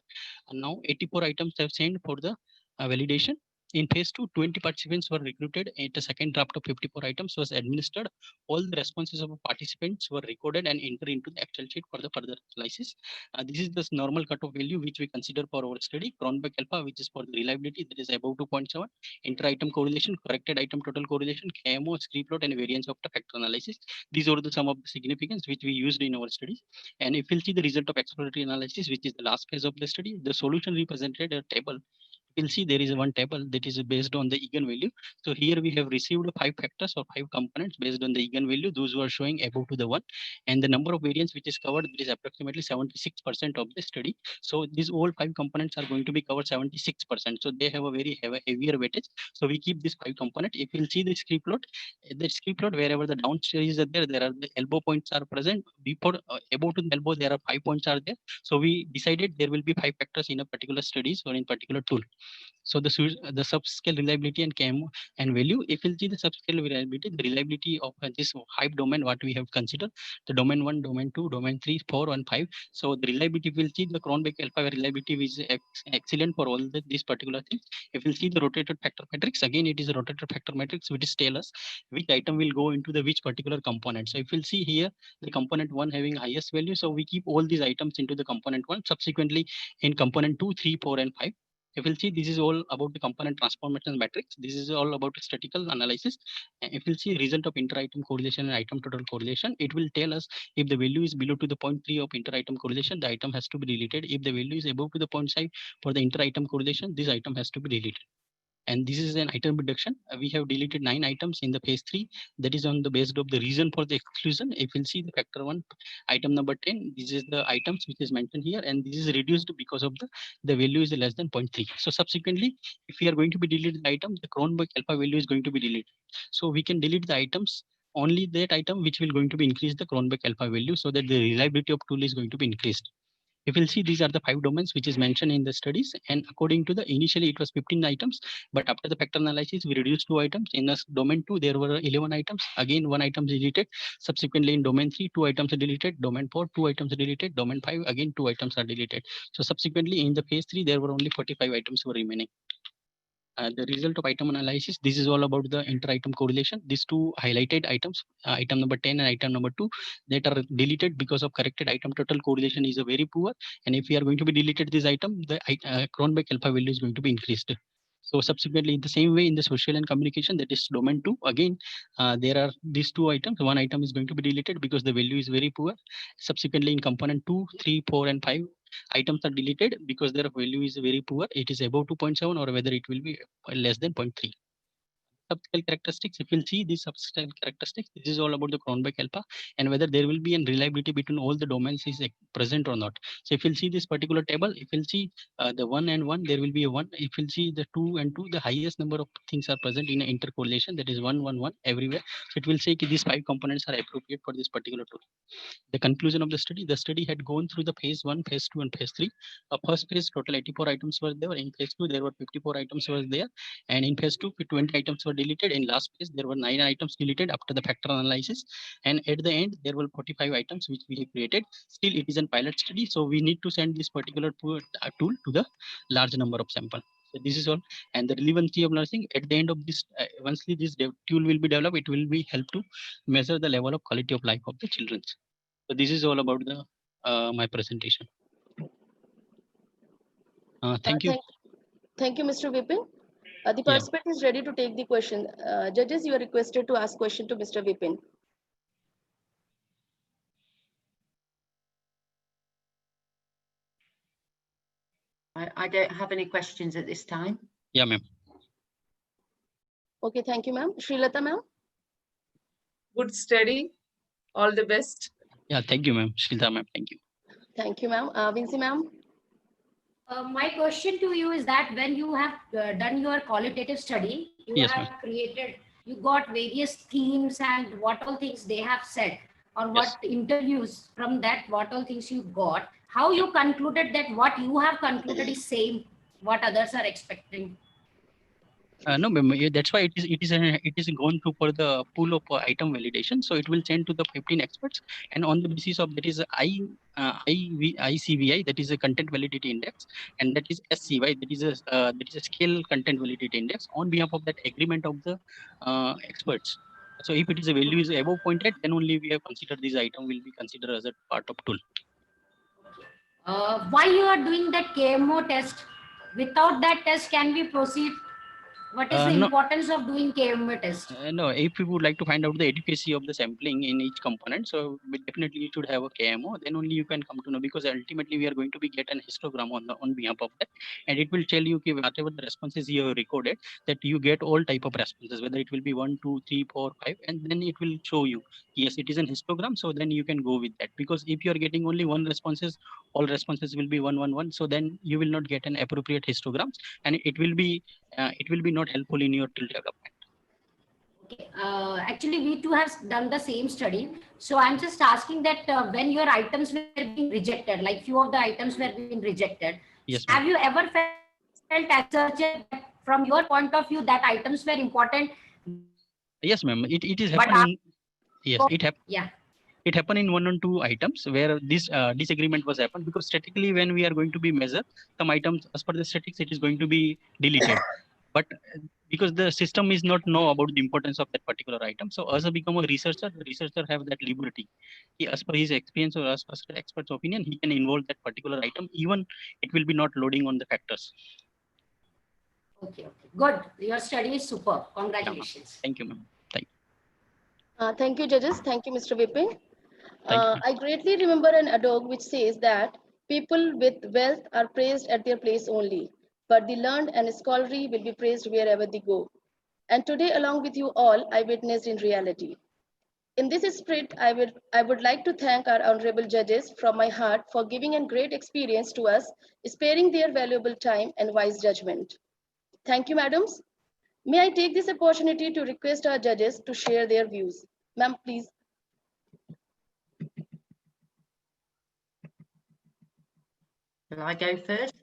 And now 84 items have sent for the validation. In phase two, 20 participants were recruited. The second draft of 54 items was administered. All the responses of participants were recorded and entered into the Excel sheet for the further analysis. This is the normal cutoff value which we consider for our study. Cronbach alpha, which is for the reliability, that is above 2.7. Inter-item correlation, corrected item total correlation, KMO, scree plot, and variance of the factor analysis. These are the some of the significance which we used in our studies. And if we'll see the result of exploratory analysis, which is the last phase of the study, the solution represented a table. You'll see there is one table that is based on the eigenvalue. So here we have received 5 factors or 5 components based on the eigenvalue, those who are showing above to the 1. And the number of variance which is covered is approximately 76% of the study. So these all 5 components are going to be covered 76%. So they have a very heavier weightage. So we keep this 5 component. If you'll see the scree plot, wherever the downstairs are there are the elbow points are present. Before above to the elbow, there are 5 points are there. So we decided there will be 5 factors in a particular studies or in particular tool. So the subscale reliability and KMO and value, if you'll see the subscale reliability, the reliability of this HYPE domain, what we have considered, the domain 1, domain 2, domain 3, 4, and 5. So the reliability, we'll see the Cronbach alpha reliability is excellent for all these particular things. If you'll see the rotated factor matrix, again, it is a rotated factor matrix which tell us which item will go into the which particular component. So if you'll see here, the component 1 having highest value, so we keep all these items into the component 1, subsequently in component 2, 3, 4, and 5. If you'll see, this is all about the component transformation matrix. This is all about statistical analysis. If you'll see result of inter-item correlation and item total correlation, it will tell us if the value is below to the 0.3 of inter-item correlation, the item has to be deleted. If the value is above to the 0.5 for the inter-item correlation, this item has to be deleted. And this is an item reduction. We have deleted 9 items in the phase 3. That is on the basis of the reason for the exclusion. If you'll see the factor 1, item number 10, this is the items which is mentioned here, and this is reduced because of the value is less than 0.3. So subsequently, if we are going to be deleted the item, the Cronbach alpha value is going to be deleted. So we can delete the items, only that item which will going to be increase the Cronbach alpha value, so that the reliability of tool is going to be increased. If you'll see, these are the 5 domains which is mentioned in the studies, and according to the initially it was 15 items, but after the factor analysis we reduced 2 items. In the domain 2 there were 11 items, again 1 item is deleted. Subsequently in domain 3 2 items are deleted, domain 4 2 items are deleted, domain 5 again 2 items are deleted. So subsequently in the phase 3 there were only 45 items were remaining. The result of item analysis, this is all about the inter-item correlation. These two highlighted items, item number 10 and item number 2, that are deleted because of corrected item total correlation is a very poor. And if we are going to be deleted this item, the Cronbach alpha value is going to be increased. So subsequently, in the same way in the social and communication, that is domain 2, again, there are these two items. One item is going to be deleted because the value is very poor. Subsequently, in component 2, 3, 4, and 5, items are deleted because their value is very poor. It is above 2.7 or whether it will be less than 0.3. Subscale characteristics, if you'll see these subscale characteristics, this is all about the Cronbach alpha and whether there will be a reliability between all the domains is present or not. So if you'll see this particular table, if you'll see the 1 and 1, there will be a 1. If you'll see the 2 and 2, the highest number of things are present in an intercorrelation, that is 1, 1, 1 everywhere. So it will say that these 5 components are appropriate for this particular tool. The conclusion of the study had gone through the phase 1, phase 2, and phase 3. First phase, total 84 items were there. In phase 2, there were 54 items were there. And in phase 2, 20 items were deleted. In last phase, there were 9 items deleted after the factor analysis. And at the end, there were 45 items which we have created. Still, it is a pilot study. So we need to send this particular tool to the large number of samples. So this is all. And the relevancy of nursing at the end of this, once this tool will be developed, it will be help to measure the level of quality of life of the children. So this is all about the my presentation. Thank you. Thank you, Mr. Vipin. The participant is ready to take the question. Judges, you are requested to ask question to Mr. Vipin. I don't have any questions at this time. Yeah, ma'am. Okay, thank you, ma'am. Srilata, ma'am. Good study. All the best. Yeah, thank you, ma'am. Srilata, ma'am. Thank you. Thank you, ma'am. Vincy, ma'am. My question to you is that when you have done your qualitative study, you have created, you got various themes and what all things they have said, or what interviews from that, what all things you got, how you concluded that what you have concluded is same, what others are expecting? No, ma'am. That's why it is going to for the pool of item validation. So it will send to the 15 experts, and on the basis of that is ICVI, that is a content validity index, and that is SCY, that is a scale content validity index. On behalf of that agreement of the experts. So if it is a value is above 0.8, then only we have considered this item will be considered as a part of tool. Why you are doing that KMO test? Without that test, can we proceed? What is the importance of doing KMO test? No, if we would like to find out the efficacy of the sampling in each component, so we definitely should have a KMO. Then only you can come to know, because ultimately we are going to be get an histogram on behalf of that, and it will tell you whatever the responses you have recorded, that you get all type of responses, whether it will be 1, 2, 3, 4, 5, and then it will show you yes, it is an histogram. So then you can go with that, because if you are getting only one responses, all responses will be 1, 1, 1. So then you will not get an appropriate histograms, and it will be not helpful in your tool development. Okay. Actually, we too have done the same study. So I'm just asking that when your items were being rejected, like few of the items were being rejected, yes, have you ever felt as such that from your point of view that items were important? Yes, ma'am. It is happening. Yes, it happened. Yeah. It happened in 1 or 2 items where this disagreement was happened, because statically when we are going to be measure some items as per the statics, it is going to be deleted. But because the system is not know about the importance of that particular item, so as a become a researcher, the researcher have that liberty. He, as per his experience or as per the expert's opinion, he can involve that particular item, even it will be not loading on the factors. Okay, okay, good. Your study is super. Congratulations. Thank you, ma'am. Thank you, judges. Thank you, Mr. Vipin. I greatly remember an adage which says that people with wealth are praised at their place only, but the learned and scholarly will be praised wherever they go. And today, along with you all, I witnessed in reality. In this spirit, I would like to thank our honorable judges from my heart for giving a great experience to us, sparing their valuable time and wise judgment. Thank you, madams. May I take this opportunity to request our judges to share their views. Ma'am, please. Shall I go first?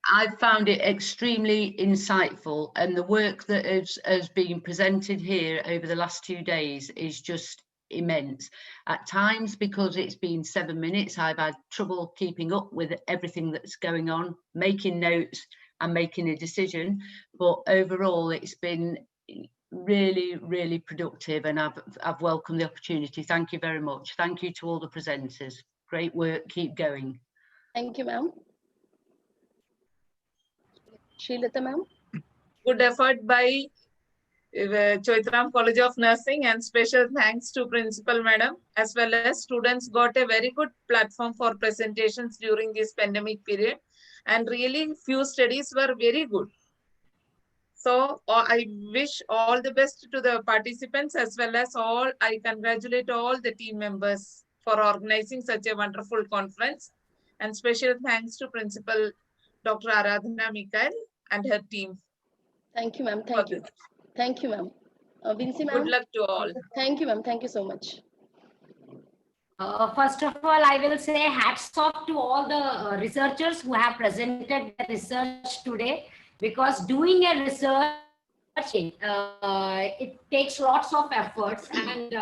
I found it extremely insightful, and the work that has been presented here over the last 2 days is just immense. At times, because it's been 7 minutes, I've had trouble keeping up with everything that's going on, making notes, and making a decision. But overall, it's been really, really productive, and I've welcomed the opportunity. Thank you very much. Thank you to all the presenters. Great work. Keep going. Thank you, ma'am. Srilata, ma'am. Good effort by Chaitram College of Nursing, and special thanks to Principal Madam, as well as students got a very good platform for presentations during this pandemic period, and really few studies were very good. So I wish all the best to the participants, as well as I congratulate all the team members for organizing such a wonderful conference, and special thanks to Principal Dr. Aradhana Mikael and her team. Thank you, ma'am. Thank you. Thank you, ma'am. Vincy, ma'am. Good luck to all. Thank you, ma'am. Thank you so much. First of all, I will say hats off to all the researchers who have presented their research today, because doing a research, it takes lots of efforts, and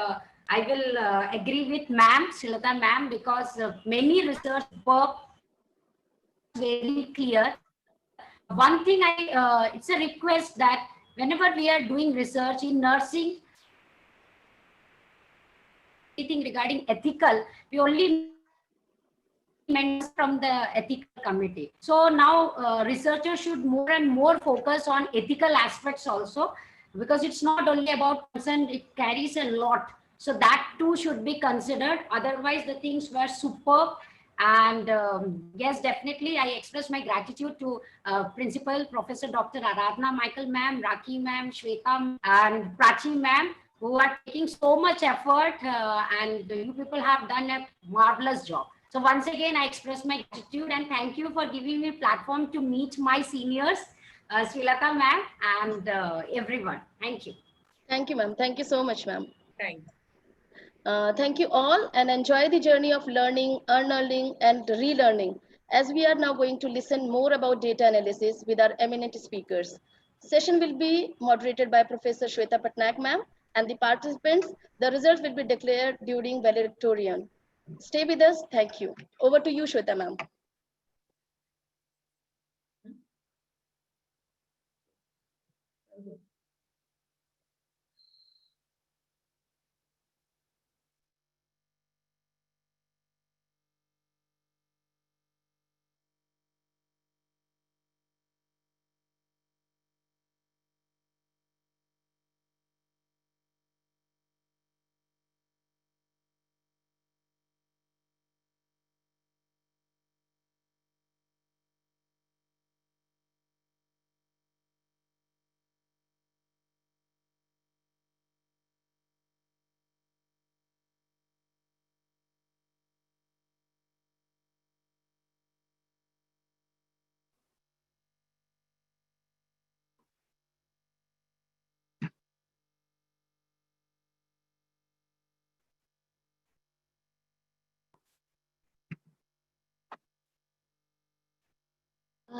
I will agree with ma'am, Srilata ma'am, because many research work very clear. One thing it's a request that whenever we are doing research in nursing, anything regarding ethical, we only mention from the ethical committee. So now researchers should more and more focus on ethical aspects also, because it's not only about consent, it carries a lot. So that too should be considered. Otherwise, the things were superb. And yes, definitely, I express my gratitude to Principal Professor Dr. Aradhana Michael ma'am, Rakhi ma'am, Shweta and Prachi ma'am, who are taking so much effort, and you people have done a marvelous job. So once again, I express my gratitude and thank you for giving me a platform to meet my seniors, Srilata ma'am and everyone. Thank you. Thank you, ma'am. Thank you so much, ma'am. Thank you. Thank you all, and enjoy the journey of learning, unlearning, and relearning, as we are now going to listen more about data analysis with our eminent speakers. Session will be moderated by Professor Shweta Patnaik ma'am, and the participants, the results will be declared during valedictorian. Stay with us. Thank you. Over to you, Shweta ma'am.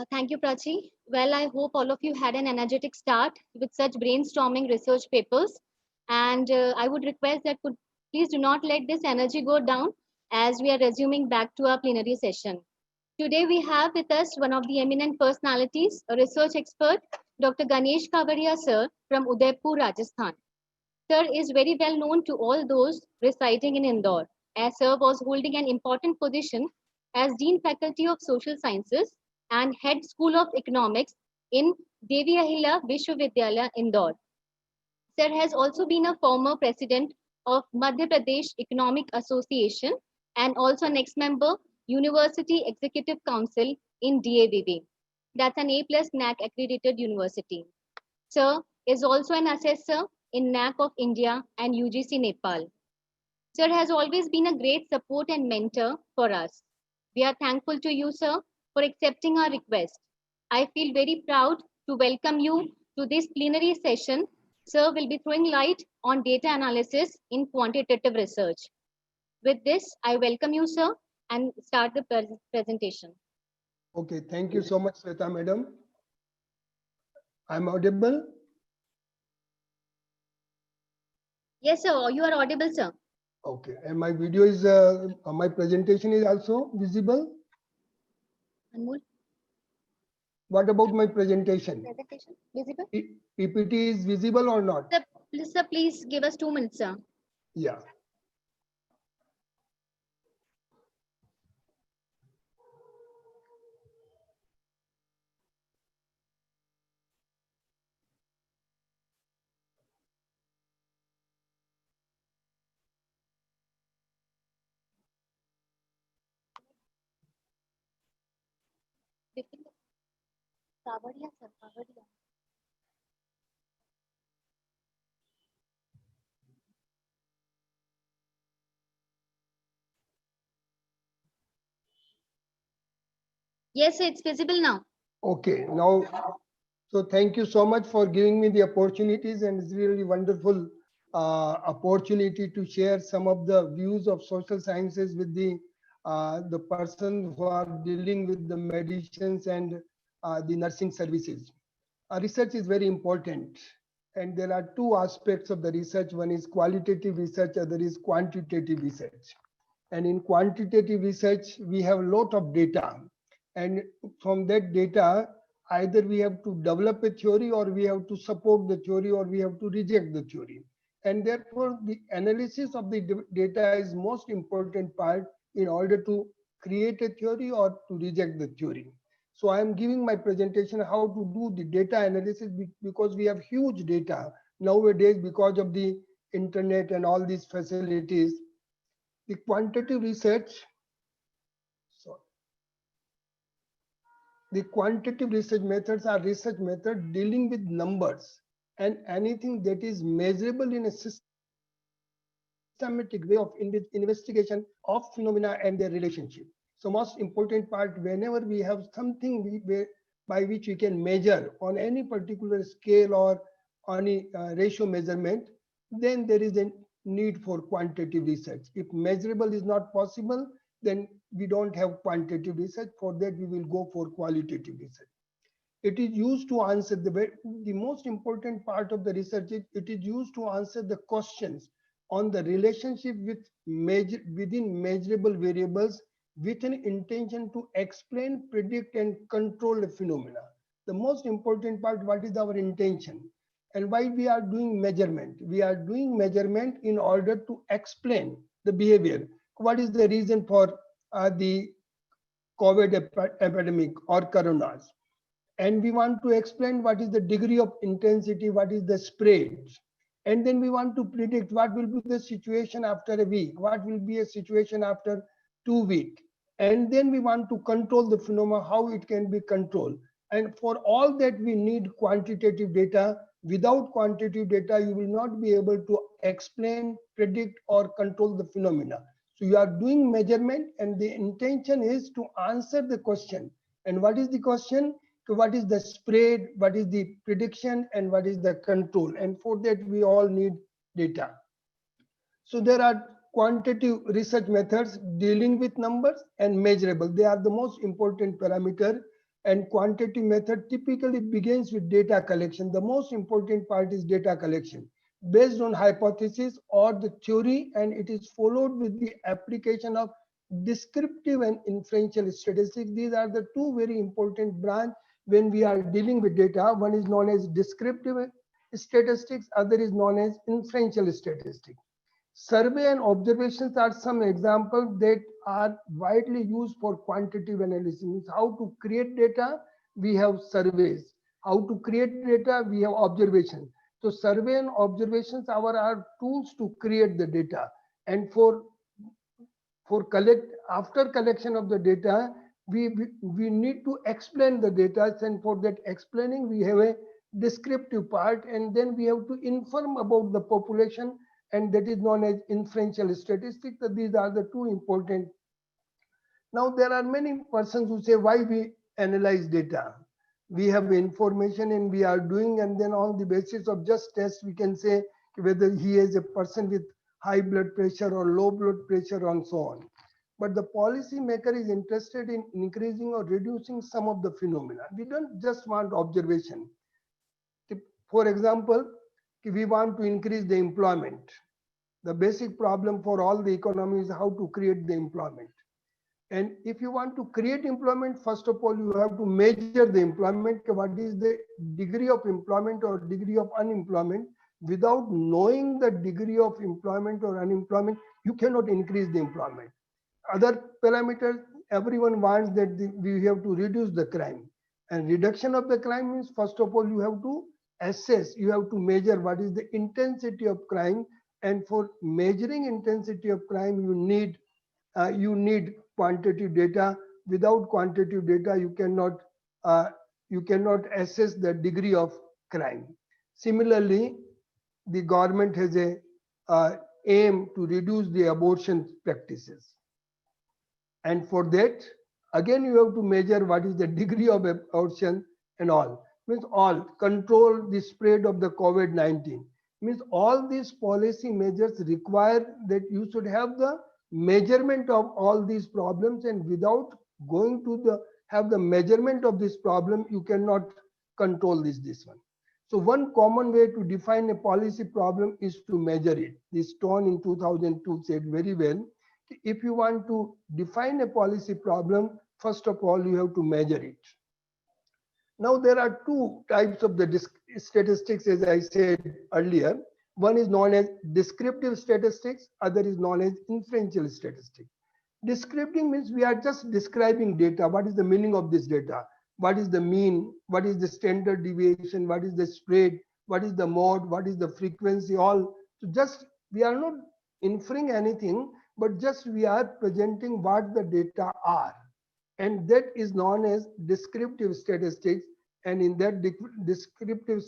Thank you, Prachi. Well, I hope all of you had an energetic start with such brainstorming research papers. And I would request that please do not let this energy go down as we are resuming back to our plenary session. Today, we have with us one of the eminent personalities, a research expert, Dr. Ganesh Kavadia, sir, from Udaipur, Rajasthan. Sir is very well known to all those residing in Indore, as sir was holding an important position as Dean Faculty of Social Sciences and Head School of Economics in Devi Ahilya Vishwavidyalaya, Indore. Sir has also been a former president of Madhya Pradesh Economic Association and also an ex-member University Executive Council in DAVV. That's an A+ NAC accredited university. Sir is also an assessor in NAC of India and UGC Nepal. Sir has always been a great support and mentor for us. We are thankful to you, sir, for accepting our request. I feel very proud to welcome you to this plenary session. Sir will be throwing light on data analysis in quantitative research. With this, I welcome you, sir, and start the presentation. Okay, thank you so much, Shweta madam. I'm audible? Yes, sir, you are audible, sir. Okay, and my video is, my presentation is also visible? Anmol? What about my presentation? Presentation visible? PPT is visible or not? Sir, please give us 2 minutes, sir. Yeah. Kavadia, sir, Kavadia. Yes, it's visible now. Okay, now, so thank you so much for giving me the opportunities, and it's really wonderful opportunity to share some of the views of social sciences with the person who are dealing with the medicines and the nursing services. Research is very important, and there are two aspects of the research. One is qualitative research, other is quantitative research. And in quantitative research, we have a lot of data. And from that data, either we have to develop a theory, or we have to support the theory, or we have to reject the theory. And therefore, the analysis of the data is most important part in order to create a theory or to reject the theory. So I am giving my presentation how to do the data analysis, because we have huge data nowadays because of the internet and all these facilities. The quantitative research, the quantitative research methods are research methods dealing with numbers and anything that is measurable in a systematic way of investigation of phenomena and their relationship. So most important part, whenever we have something by which we can measure on any particular scale or any ratio measurement, then there is a need for quantitative research. If measurable is not possible, then we don't have quantitative research. For that, we will go for qualitative research. It is used to answer the most important part of the research. It is used to answer the questions on the relationship within measurable variables with an intention to explain, predict, and control a phenomena. The most important part, what is our intention? And why we are doing measurement? We are doing measurement in order to explain the behavior. What is the reason for the COVID epidemic or coronas? And we want to explain what is the degree of intensity, what is the spread. And then we want to predict what will be the situation after a week, what will be a situation after 2 weeks. And then we want to control the phenomena, how it can be controlled. And for all that, we need quantitative data. Without quantitative data, you will not be able to explain, predict, or control the phenomena. So you are doing measurement, and the intention is to answer the question. And what is the question? So what is the spread, what is the prediction, and what is the control? And for that, we all need data. So there are quantitative research methods dealing with numbers and measurable. They are the most important parameter. And quantitative method typically begins with data collection. The most important part is data collection based on hypothesis or the theory, and it is followed with the application of descriptive and inferential statistics. These are the two very important branches when we are dealing with data. One is known as descriptive statistics, other is known as inferential statistics. Survey and observations are some examples that are widely used for quantitative analysis. How to create data, we have surveys. How to create data, we have observations. So survey and observations are tools to create the data. And after collection of the data, we need to explain the data, and for that explaining, we have a descriptive part, and then we have to inform about the population, and that is known as inferential statistics. So these are the two important. Now there are many persons who say, why we analyze data? We have information and we are doing, and then on the basis of just tests, we can say whether he is a person with high blood pressure or low blood pressure and so on. But the policy maker is interested in increasing or reducing some of the phenomena. We don't just want observation. For example, we want to increase the employment. The basic problem for all the economy is how to create the employment. And if you want to create employment, first of all, you have to measure the employment. What is the degree of employment or degree of unemployment? Without knowing the degree of employment or unemployment, you cannot increase the employment. Other parameters, everyone wants that we have to reduce the crime. And reduction of the crime means, first of all, you have to assess, you have to measure what is the intensity of crime. And for measuring intensity of crime, you need quantitative data. Without quantitative data, you cannot assess the degree of crime. Similarly, the government has a aim to reduce the abortion practices, and for that, again, you have to measure what is the degree of abortion and all. Means all control the spread of the COVID-19. Means all these policy measures require that you should have the measurement of all these problems, and without going to have the measurement of this problem, you cannot control this one. So one common way to define a policy problem is to measure it. This Stone in 2002 said very well, if you want to define a policy problem, first of all, you have to measure it. Now, there are two types of the statistics, as I said earlier. One is known as descriptive statistics, other is known as inferential statistics. Descriptive means we are just describing data. What is the meaning of this data? What is the mean? What is the standard deviation? What is the spread? What is the mode? What is the frequency? All. So just, we are not inferring anything, but just we are presenting what the data are. And that is known as descriptive statistics. And in that descriptive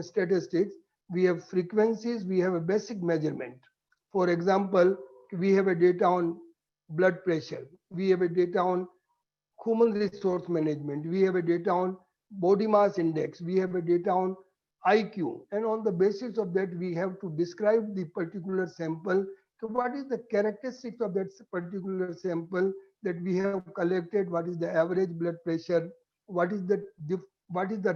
statistics, we have frequencies, we have a basic measurement. For example, we have a data on blood pressure, we have a data on human resource management, we have a data on body mass index, we have a data on IQ. And on the basis of that, we have to describe the particular sample. So what is the characteristics of that particular sample that we have collected? What is the average blood pressure? What is the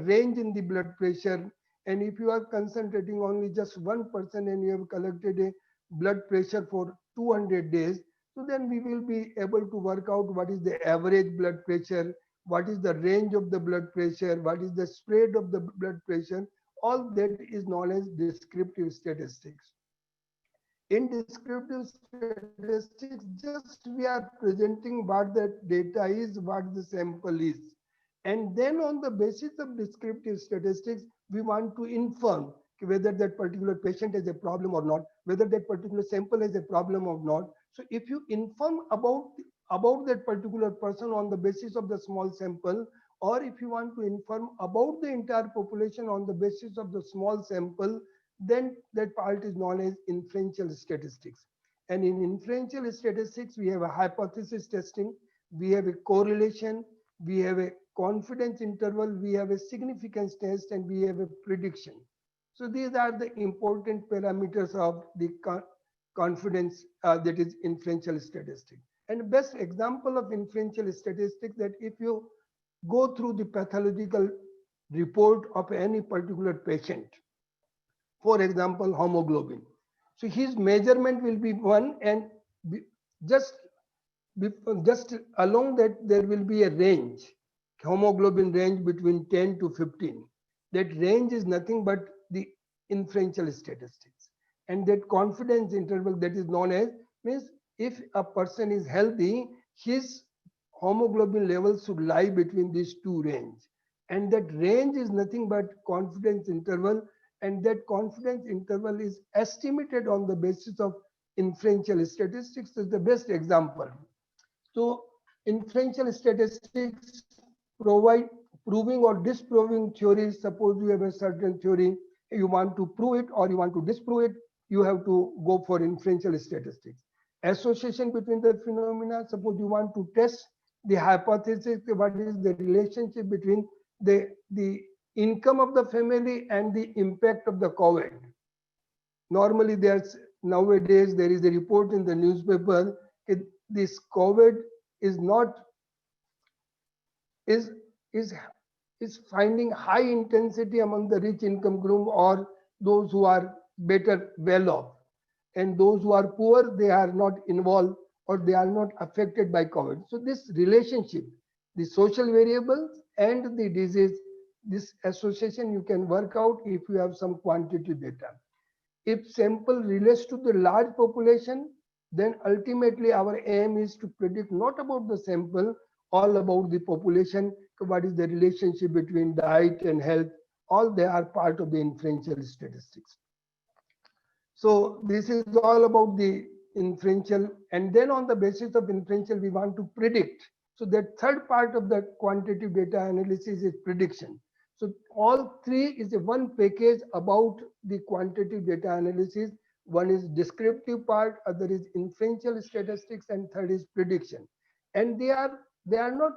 range in the blood pressure? And if you are concentrating only just 1% and you have collected a blood pressure for 200 days, so then we will be able to work out what is the average blood pressure, what is the range of the blood pressure, what is the spread of the blood pressure. All that is known as descriptive statistics. In descriptive statistics, just we are presenting what that data is, what the sample is. And then on the basis of descriptive statistics, we want to inform whether that particular patient has a problem or not, whether that particular sample has a problem or not. So if you inform about that particular person on the basis of the small sample, or if you want to inform about the entire population on the basis of the small sample, then that part is known as inferential statistics. And in inferential statistics, we have a hypothesis testing, we have a correlation, we have a confidence interval, we have a significance test, and we have a prediction. So these are the important parameters of the confidence, that is inferential statistics. And the best example of inferential statistics, that if you go through the pathological report of any particular patient, for example, hemoglobin. So his measurement will be one, and just along that there will be a range, hemoglobin range between 10 to 15. That range is nothing but the inferential statistics. And that confidence interval, that is known as, means if a person is healthy, his hemoglobin levels should lie between these two ranges. And that range is nothing but confidence interval. And that confidence interval is estimated on the basis of inferential statistics. Is the best example. So inferential statistics provide proving or disproving theories. Suppose you have a certain theory, you want to prove it or you want to disprove it, you have to go for inferential statistics. Association between the phenomena, suppose you want to test the hypothesis, what is the relationship between the income of the family and the impact of the COVID. Normally nowadays there is a report in the newspaper that this COVID is finding high intensity among the rich income group or those who are better well off, and those who are poor, they are not involved or they are not affected by COVID. So this relationship, the social variables and the disease, this association you can work out if you have some quantitative data. If sample relates to the large population, then ultimately our aim is to predict not about the sample, all about the population, what is the relationship between diet and health, all they are part of the inferential statistics. So this is all about the inferential, and then on the basis of inferential, we want to predict. So that third part of the quantitative data analysis is prediction. So all three is a one package about the quantitative data analysis. One is descriptive part, other is inferential statistics, and third is prediction. And they are not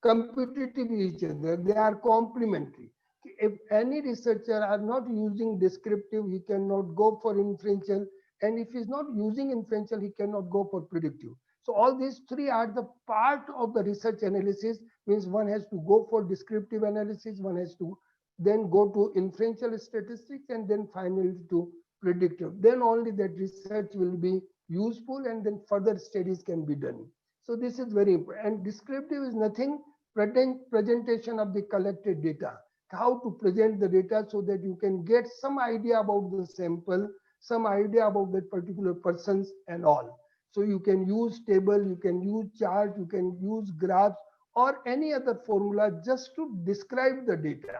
competitive each other, they are complementary. If any researcher are not using descriptive, he cannot go for inferential, and if he's not using inferential, he cannot go for predictive. So all these three are the part of the research analysis, means one has to go for descriptive analysis, one has to then go to inferential statistics, and then finally to predictive. Then only that research will be useful, and then further studies can be done. So this is very important. And descriptive is nothing, presentation of the collected data, how to present the data so that you can get some idea about the sample, some idea about that particular persons and all. So you can use table, you can use chart, you can use graphs or any other formula just to describe the data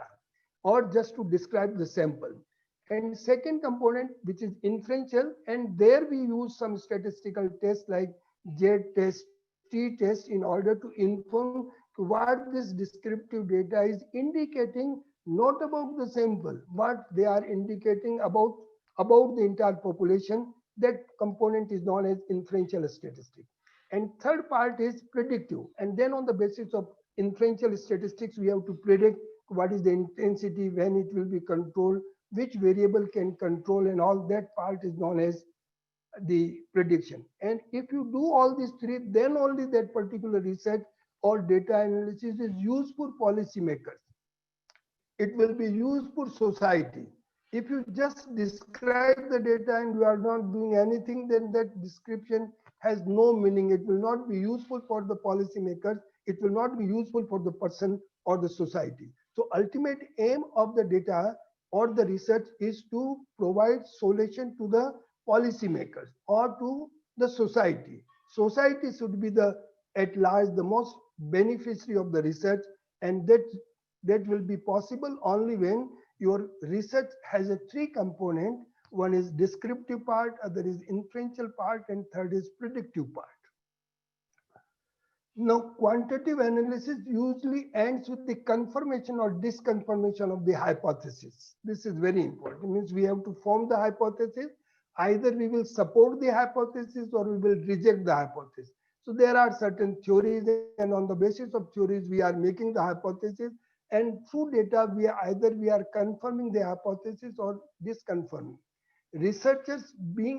or just to describe the sample. And second component, which is inferential, and there we use some statistical tests like Z-test, T-test in order to inform what this descriptive data is indicating, not about the sample, what they are indicating about the entire population. That component is known as inferential statistics. And third part is predictive. And then on the basis of inferential statistics, we have to predict what is the intensity, when it will be controlled, which variable can control, and all that part is known as the prediction. And if you do all these three, then only that particular research or data analysis is used for policymakers. It will be used for society. If you just describe the data and you are not doing anything, then that description has no meaning. It will not be useful for the policymakers. It will not be useful for the person or the society. So ultimate aim of the data or the research is to provide solution to the policymakers or to the society. Society should be the at large the most beneficiary of the research, and that will be possible only when your research has a three component. One is descriptive part, other is inferential part, and third is predictive part. Now, quantitative analysis usually ends with the confirmation or disconfirmation of the hypothesis. This is very important. It means we have to form the hypothesis. Either we will support the hypothesis or we will reject the hypothesis. So there are certain theories, and on the basis of theories, we are making the hypothesis. And through data, we are confirming the hypothesis or disconfirming. Researchers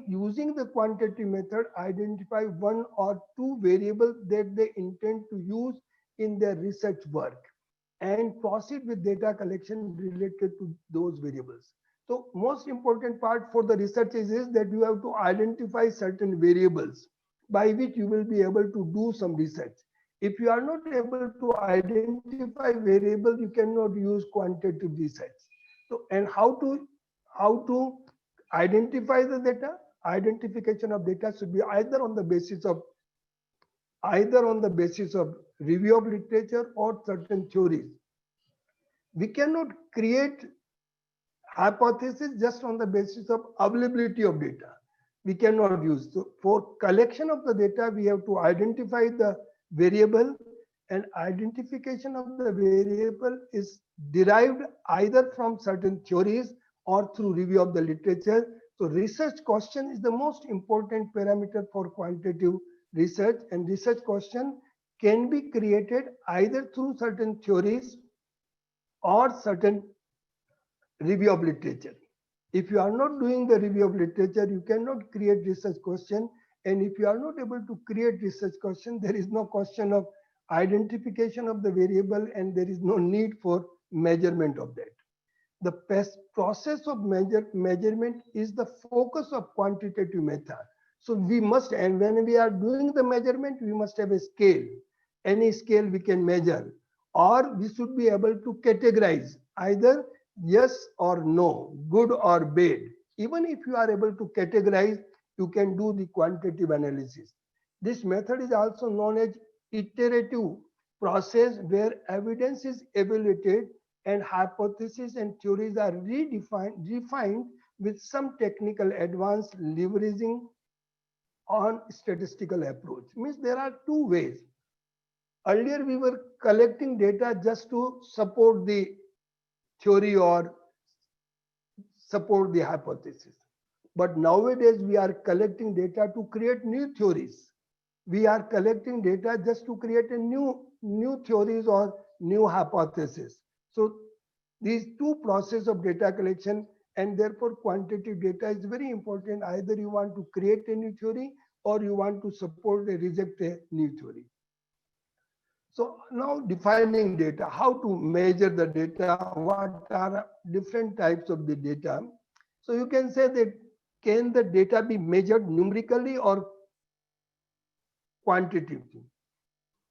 using the quantitative method identify one or two variables that they intend to use in their research work and proceed with data collection related to those variables. So most important part for the researchers is that you have to identify certain variables by which you will be able to do some research. If you are not able to identify variable, you cannot use quantitative research. So, and how to identify the data? Identification of data should be either on the basis of review of literature or certain theories. We cannot create hypothesis just on the basis of availability of data. We cannot use. So for collection of the data, we have to identify the variable, and identification of the variable is derived either from certain theories or through review of the literature. So research question is the most important parameter for quantitative research, and research question can be created either through certain theories or certain review of literature. If you are not doing the review of literature, you cannot create research question. And if you are not able to create research question, there is no question of identification of the variable, and there is no need for measurement of that. The process of measurement is the focus of quantitative method. So we must, and when we are doing the measurement, we must have a scale. Any scale we can measure, or we should be able to categorize either yes or no, good or bad. Even if you are able to categorize, you can do the quantitative analysis. This method is also known as iterative process, where evidence is evaluated and hypotheses and theories are refined with some technical advance leveraging on statistical approach. Means there are two ways. Earlier we were collecting data just to support the theory or support the hypothesis. But nowadays we are collecting data to create new theories. We are collecting data just to create a new theories or new hypothesis. So these two processes of data collection, and therefore quantitative data is very important. Either you want to create a new theory or you want to support or reject a new theory. So now defining data, how to measure the data, what are different types of the data. So you can say that, can the data be measured numerically or quantitatively?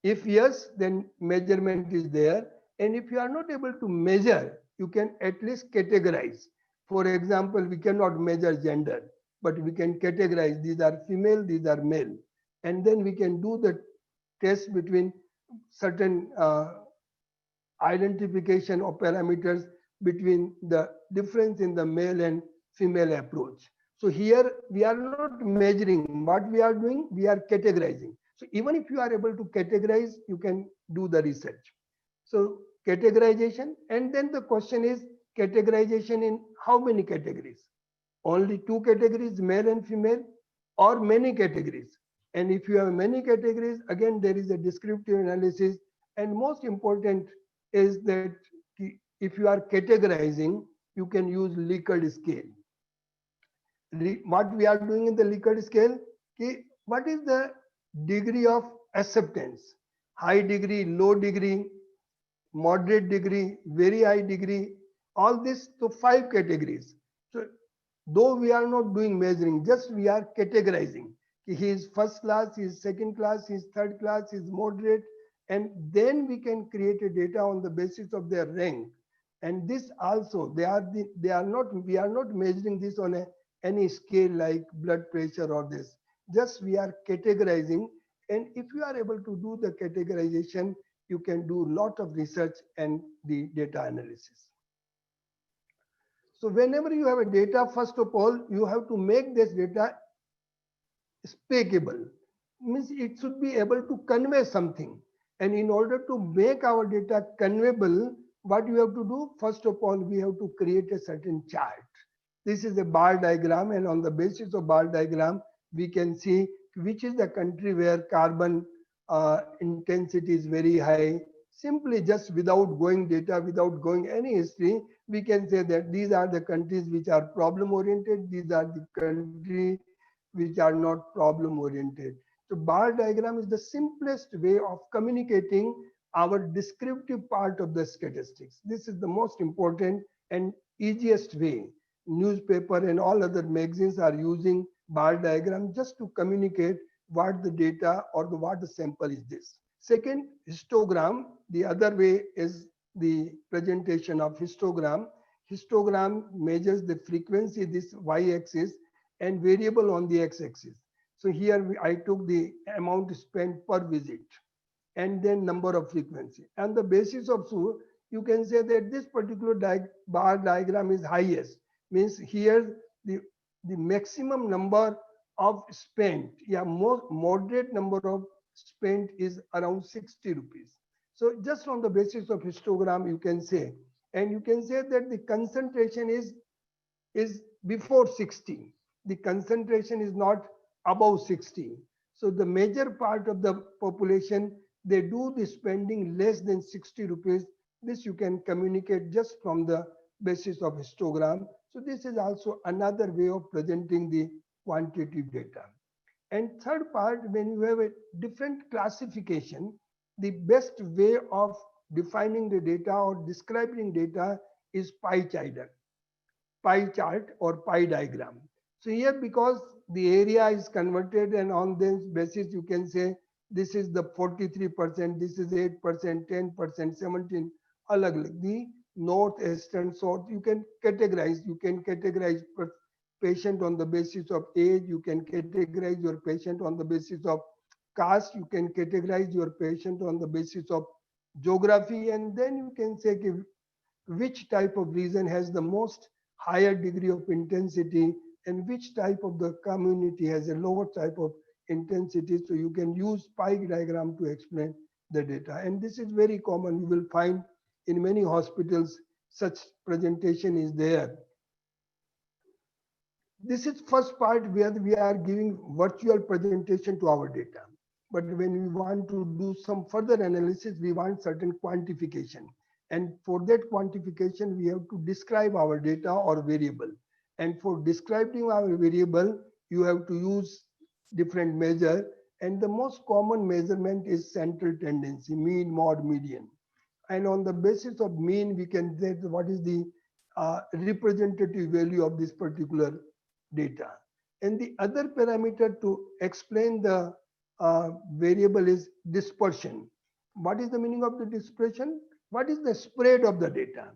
If yes, then measurement is there. And if you are not able to measure, you can at least categorize. For example, we cannot measure gender, but we can categorize. These are female, these are male. And then we can do the test between certain identification of parameters between the difference in the male and female approach. So here we are not measuring. What we are doing, we are categorizing. So even if you are able to categorize, you can do the research. So categorization, and then the question is categorization in how many categories? Only two categories, male and female, or many categories? And if you have many categories, again, there is a descriptive analysis. And most important is that if you are categorizing, you can use Likert scale. What we are doing in the Likert scale, what is the degree of acceptance? High degree, low degree, moderate degree, very high degree, all this to 5 categories. So though we are not doing measuring, just we are categorizing. He is first class, he is second class, he is third class, he is moderate, and then we can create a data on the basis of their rank. And this also, we are not measuring this on any scale like blood pressure or this. Just we are categorizing, and if you are able to do the categorization, you can do a lot of research and the data analysis. So whenever you have a data, first of all, you have to make this data speakable. Means it should be able to convey something. And in order to make our data conveyable, what you have to do, first of all, we have to create a certain chart. This is a bar diagram, and on the basis of bar diagram, we can see which is the country where carbon intensity is very high. Simply just without going data, without going any history, we can say that these are the countries which are problem oriented, these are the countries which are not problem oriented. So bar diagram is the simplest way of communicating our descriptive part of the statistics. This is the most important and easiest way. Newspaper and all other magazines are using bar diagram just to communicate what the data or what the sample is this. Second, histogram. The other way is the presentation of histogram. Histogram measures the frequency, this y-axis, and variable on the x-axis. So here I took the amount spent per visit and then number of frequency. And the basis of so you can say that this particular bar diagram is highest. Means here the maximum number of spent, most moderate number of spent is around 60 rupees. So just on the basis of histogram, you can say, and you can say that the concentration is before 60. The concentration is not above 60. So the major part of the population, they do the spending less than 60 rupees. This you can communicate just from the basis of histogram. So this is also another way of presenting the quantitative data. And third part, when you have a different classification, the best way of defining the data or describing data is pie chart or pie diagram. So here, because the area is converted, and on this basis you can say this is the 43%, this is 8%, 10%, 17, alag the northeastern south. You can categorize patient on the basis of age, you can categorize your patient on the basis of caste, you can categorize your patient on the basis of geography, and then you can say which type of region has the most higher degree of intensity and which type of the community has a lower type of intensity. So you can use pie diagram to explain the data. And this is very common. You will find in many hospitals such presentation is there. This is first part where we are giving virtual presentation to our data. But when we want to do some further analysis, we want certain quantification. And for that quantification, we have to describe our data or variable. And for describing our variable, you have to use different measure. And the most common measurement is central tendency, mean, mode, median. And on the basis of mean, we can say what is the representative value of this particular data. And the other parameter to explain the variable is dispersion. What is the meaning of the dispersion? What is the spread of the data?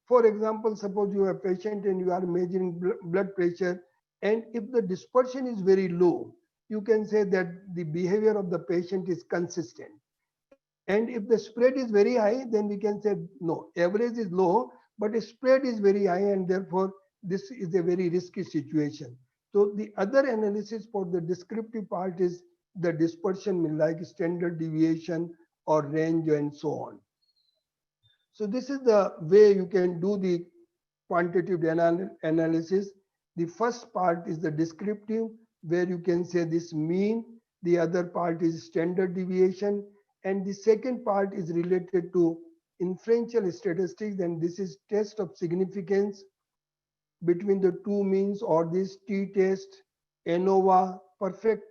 For example, suppose you have a patient and you are measuring blood pressure, and if the dispersion is very low, you can say that the behavior of the patient is consistent. And if the spread is very high, then we can say no, average is low, but the spread is very high, and therefore this is a very risky situation. So the other analysis for the descriptive part is the dispersion, like standard deviation or range and so on. So this is the way you can do the quantitative analysis. The first part is the descriptive, where you can say this mean. The other part is standard deviation. And the second part is related to inferential statistics, and this is test of significance between the two means, or this t-test, ANOVA, perfect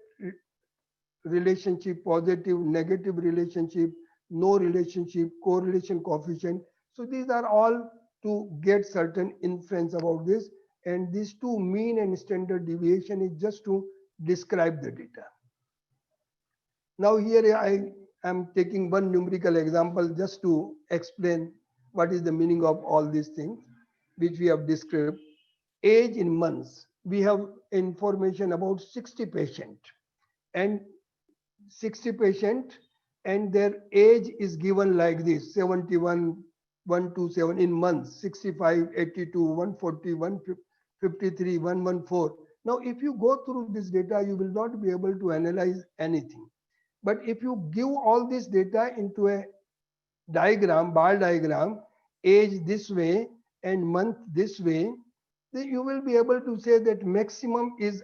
relationship, positive, negative relationship, no relationship, correlation coefficient. So these are all to get certain inference about this. And these two, mean and standard deviation, is just to describe the data. Now here I am taking one numerical example just to explain what is the meaning of all these things which we have described. Age in months, we have information about 60 patients, and 60 patients, and their age is given like this: 71, 127 in months, 65, 82, 140, 153, 114. Now, if you go through this data, you will not be able to analyze anything. But if you give all this data into a diagram, bar diagram, age this way and month this way, then you will be able to say that maximum is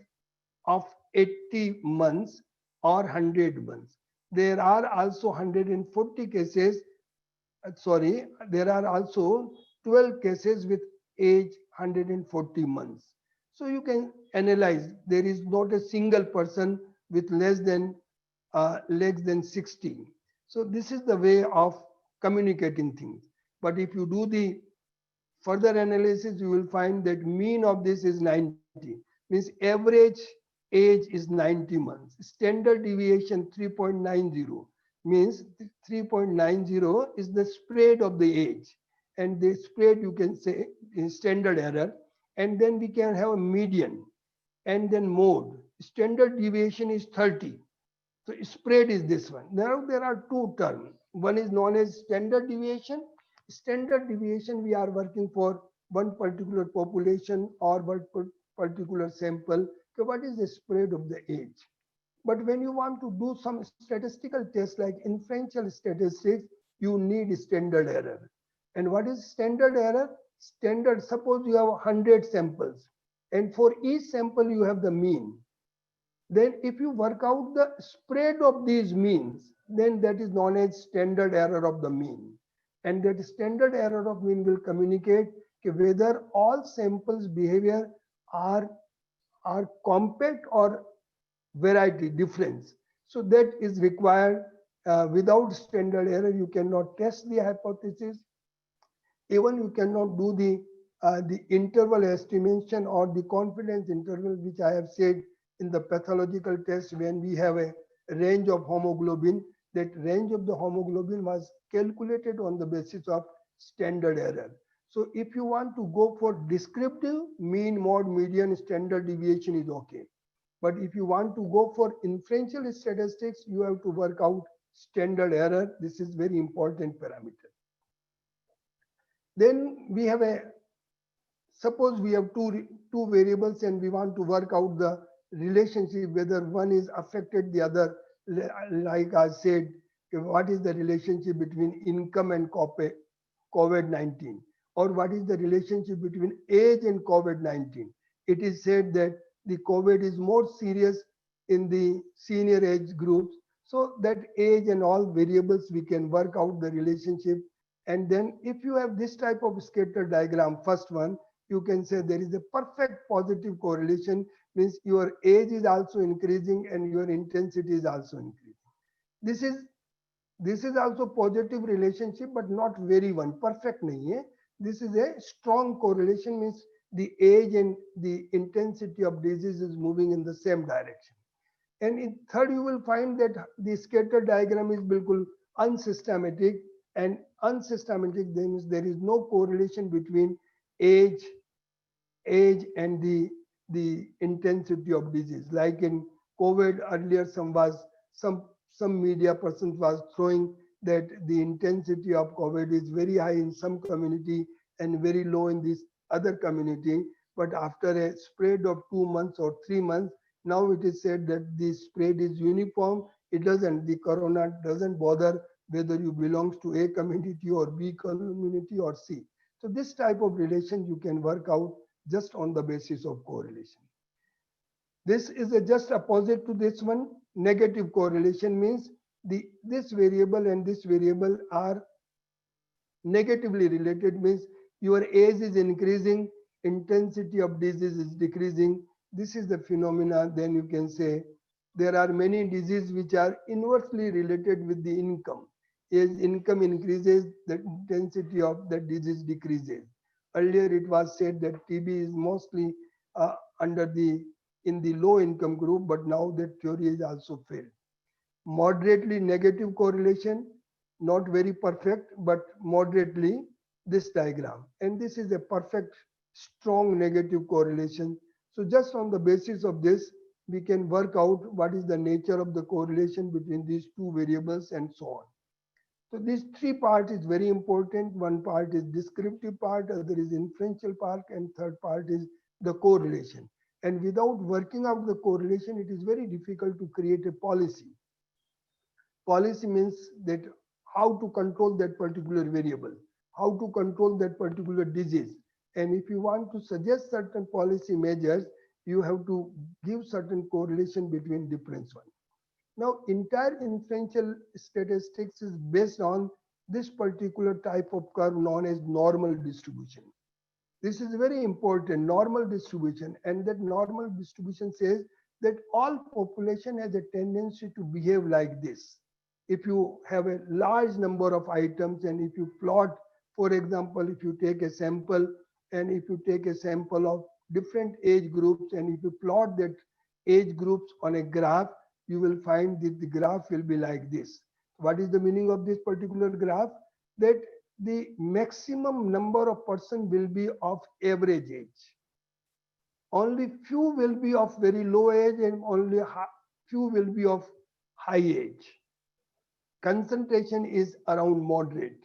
of 80 months or 100 months. There are also 140 cases, there are also 12 cases with age 140 months. So you can analyze, there is not a single person with less than 60. So this is the way of communicating things. But if you do the further analysis, you will find that mean of this is 90, means average age is 90 months. Standard deviation 3.90, means 3.90 is the spread of the age, and the spread you can say is standard error. And then we can have a median, and then mode. Standard deviation is 30. So spread is this one. Now there are two terms. One is known as standard deviation. Standard deviation, we are working for one particular population or one particular sample. So what is the spread of the age? But when you want to do some statistical test like inferential statistics, you need standard error. And what is standard error? Standard, suppose you have 100 samples, and for each sample you have the mean. Then if you work out the spread of these means, then that is known as standard error of the mean. And that standard error of mean will communicate whether all samples behavior are compact or variety difference. So that is required. Without standard error, you cannot test the hypothesis. Even you cannot do the the interval estimation or the confidence interval, which I have said in the pathological test when we have a range of hemoglobin, that range of the hemoglobin was calculated on the basis of standard error. So if you want to go for descriptive, mean, mode, median, standard deviation is okay. But if you want to go for inferential statistics, you have to work out standard error. This is very important parameter. Then we have suppose we have two variables and we want to work out the relationship, whether one is affected the other. Like I said, what is the relationship between income and COVID-19? Or what is the relationship between age and COVID-19? It is said that the COVID is more serious in the senior age groups. So that age and all variables, we can work out the relationship. And then if you have this type of scatter diagram, first one, you can say there is a perfect positive correlation, means your age is also increasing and your intensity is also increasing. This is also positive relationship, but not very one, perfect nahi hai. This is a strong correlation, means the age and the intensity of disease is moving in the same direction. And in third, you will find that the scatter diagram is bilkul unsystematic, and unsystematic means there is no correlation between age and the intensity of disease. Like in COVID earlier, some media persons was throwing that the intensity of COVID is very high in some community and very low in this other community. But after a spread of 2 months or 3 months, now it is said that the spread is uniform. The corona doesn't bother whether you belong to A community or B community or C. So this type of relation you can work out just on the basis of correlation. This is just opposite to this one. Negative correlation means this variable and this variable are negatively related, means your age is increasing, intensity of disease is decreasing. This is the phenomena. Then you can say there are many diseases which are inversely related with the income. As income increases, the intensity of the disease decreases. Earlier it was said that TB is mostly in the low income group, but now that theory is also failed. Moderately negative correlation, not very perfect, but moderately this diagram. And this is a perfect, strong negative correlation. So just on the basis of this, we can work out what is the nature of the correlation between these two variables and so on. So these three parts is very important. One part is descriptive part, other is inferential part, and third part is the correlation. And without working out the correlation, it is very difficult to create a policy. Policy means that how to control that particular variable, how to control that particular disease. And if you want to suggest certain policy measures, you have to give certain correlation between different ones. Now, entire inferential statistics is based on this particular type of curve known as normal distribution. This is very important, normal distribution. And that normal distribution says that all population has a tendency to behave like this. If you have a large number of items and if you plot, for example, if you take a sample and if you take a sample of different age groups and if you plot that age groups on a graph, you will find that the graph will be like this. What is the meaning of this particular graph? That the maximum number of person will be of average age. Only few will be of very low age and only few will be of high age. Concentration is around moderate.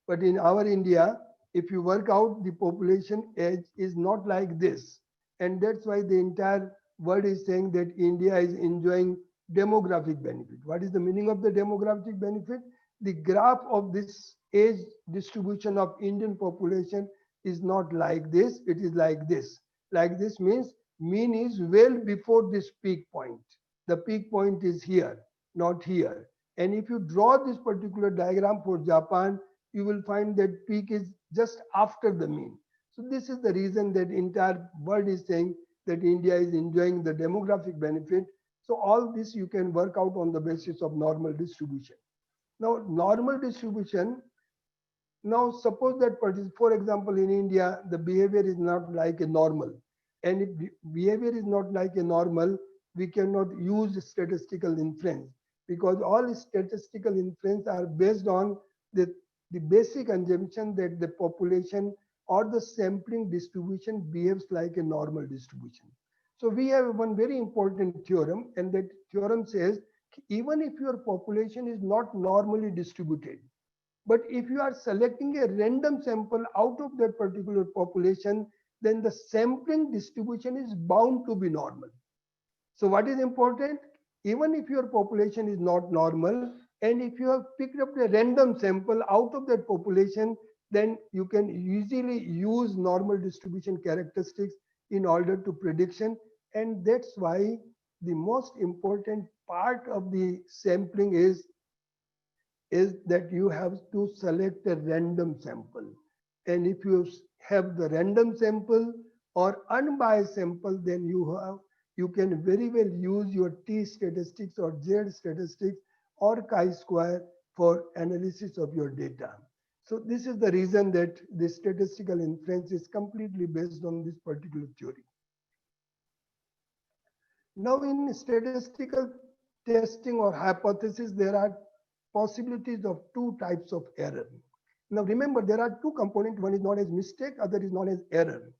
But in our India, if you work out the population age is not like this. And that's why the entire world is saying that India is enjoying demographic benefit. What is the meaning of the demographic benefit? The graph of this age distribution of Indian population is not like this, it is like this. Like this means mean is well before this peak point. The peak point is here, not here. And if you draw this particular diagram for Japan, you will find that peak is just after the mean. So this is the reason that entire world is saying that India is enjoying the demographic benefit. So all this you can work out on the basis of normal distribution. Now, normal distribution Now, suppose that, for example, in India, the behavior is not like a normal. And if behavior is not like a normal, we cannot use statistical inference, because all statistical inference are based on the basic assumption that the population or the sampling distribution behaves like a normal distribution. So we have one very important theorem, and that theorem says even if your population is not normally distributed, but if you are selecting a random sample out of that particular population, then the sampling distribution is bound to be normal. So what is important? Even if your population is not normal, and if you have picked up a random sample out of that population, then you can easily use normal distribution characteristics in order to prediction. And that's why the most important part of the sampling is that you have to select a random sample. And if you have the random sample or unbiased sample, then you can very well use your T statistics or Z statistics or chi-square for analysis of your data. So this is the reason that the statistical inference is completely based on this particular theory. Now, in statistical testing or hypothesis, there are possibilities of two types of error. Now remember, there are two components. One is known as mistake, other is known as error.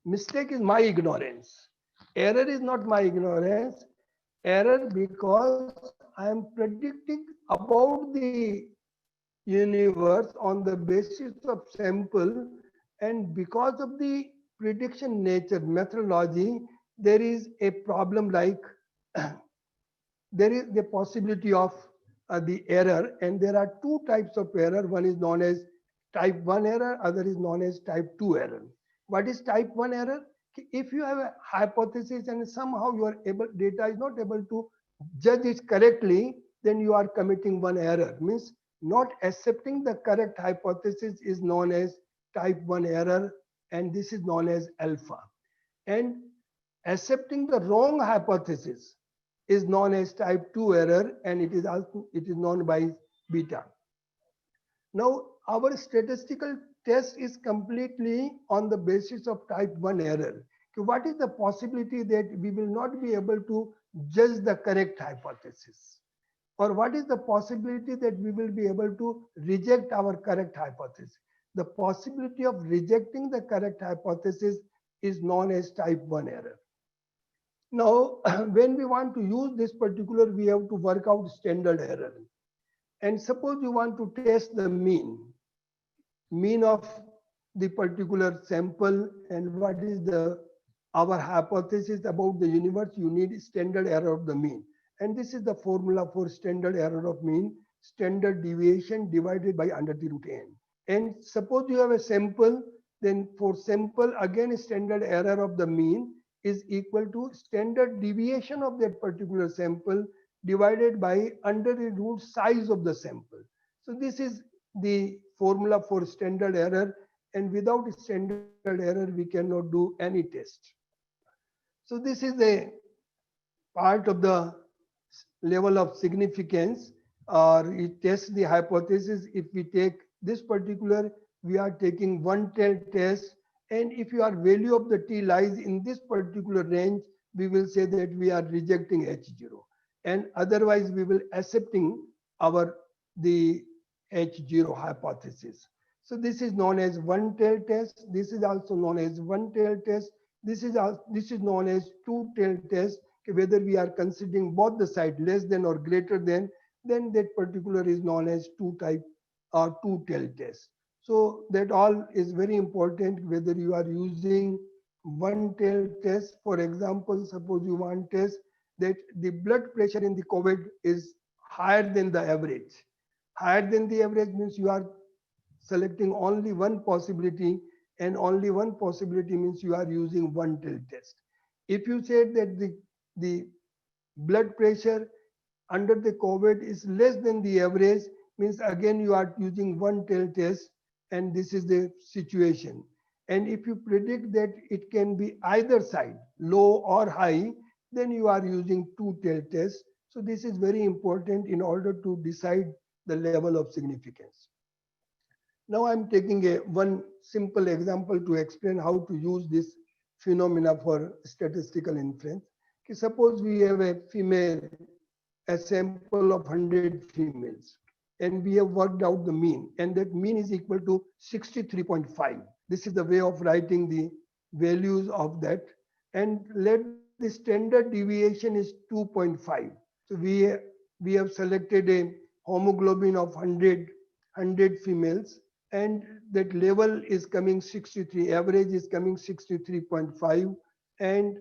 Mistake is my ignorance. Error is not my ignorance. Error because I am predicting about the universe on the basis of sample, and because of the prediction nature methodology, there is a problem like there is the possibility of the error, and there are two types of error. One is known as type 1 error, other is known as type 2 error. What is type 1 error? If you have a hypothesis and somehow your data is not able to judge it correctly, then you are committing one error. Means not accepting the correct hypothesis is known as type 1 error, and this is known as alpha. And accepting the wrong hypothesis is known as type 2 error, and it is known by beta. Now, our statistical test is completely on the basis of type 1 error. So what is the possibility that we will not be able to judge the correct hypothesis? Or what is the possibility that we will be able to reject our correct hypothesis? The possibility of rejecting the correct hypothesis is known as type 1 error. Now, when we want to use this particular, we have to work out standard error. And suppose you want to test the mean of the particular sample, and what is our hypothesis about the universe, you need standard error of the mean. And this is the formula for standard error of mean, standard deviation divided by under the root n. And suppose you have a sample, then for sample, again, standard error of the mean is equal to standard deviation of that particular sample divided by under the root size of the sample. So this is the formula for standard error, and without standard error, we cannot do any test. So this is a part of the level of significance, or it tests the hypothesis. If we take this particular, we are taking one-tailed test, and if your value of the t lies in this particular range, we will say that we are rejecting H0, and otherwise we will accepting the H0 hypothesis. So this is known as one-tailed test. This is also known as one-tailed test. This is known as two-tailed test. Whether we are considering both the side less than or greater than, then that particular is known as two-tailed test. So that all is very important, whether you are using one-tailed test. For example, suppose you want to test that the blood pressure in the COVID is higher than the average. Higher than the average means you are selecting only one possibility, and only one possibility means you are using one-tailed test. If you said that the blood pressure under the COVID is less than the average, means again you are using one-tailed test, and this is the situation. And if you predict that it can be either side, low or high, then you are using two-tailed test. So this is very important in order to decide the level of significance. Now I'm taking one simple example to explain how to use this phenomena for statistical inference. Okay, suppose we have a female, a sample of 100 females, and we have worked out the mean, and that mean is equal to 63.5. This is the way of writing the values of that. And let the standard deviation is 2.5. So we have selected a hemoglobin of 100 females, and that level is coming 63, average is coming 63.5, and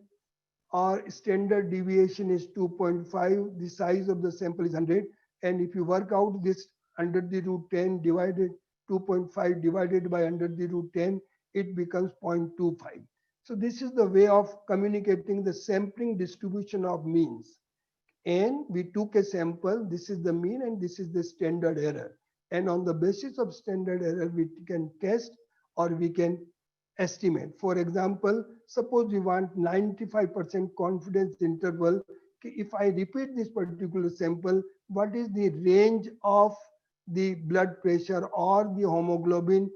our standard deviation is 2.5, the size of the sample is 100, and if you work out this under the root 10 divided 2.5 divided by under the root 10, it becomes 0.25. So this is the way of communicating the sampling distribution of means. And we took a sample, this is the mean and this is the standard error. And on the basis of standard error, we can test or we can estimate. For example, suppose we want 95% confidence interval. If I repeat this particular sample, what is the range of the blood pressure or the hemoglobin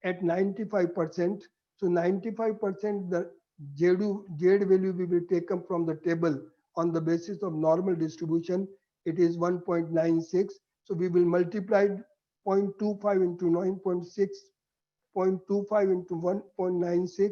at 95%? So 95%, the Z value we will take up from the table on the basis of normal distribution. It is 1.96. So we will multiply 0.25 into 9.6, 0.25 into 1.96.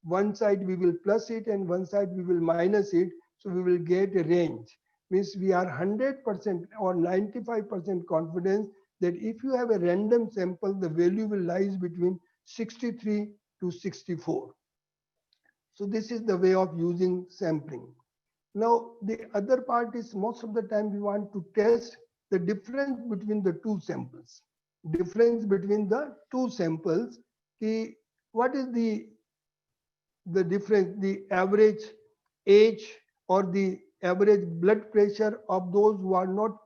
One side we will plus it and one side we will minus it. So we will get a range. Means we are 100% or 95% confidence that if you have a random sample, the value will lies between 63 to 64. So this is the way of using sampling. Now, the other part is most of the time we want to test the difference between the two samples. Difference between the two samples. What is the difference, the average age or the average blood pressure of those who are not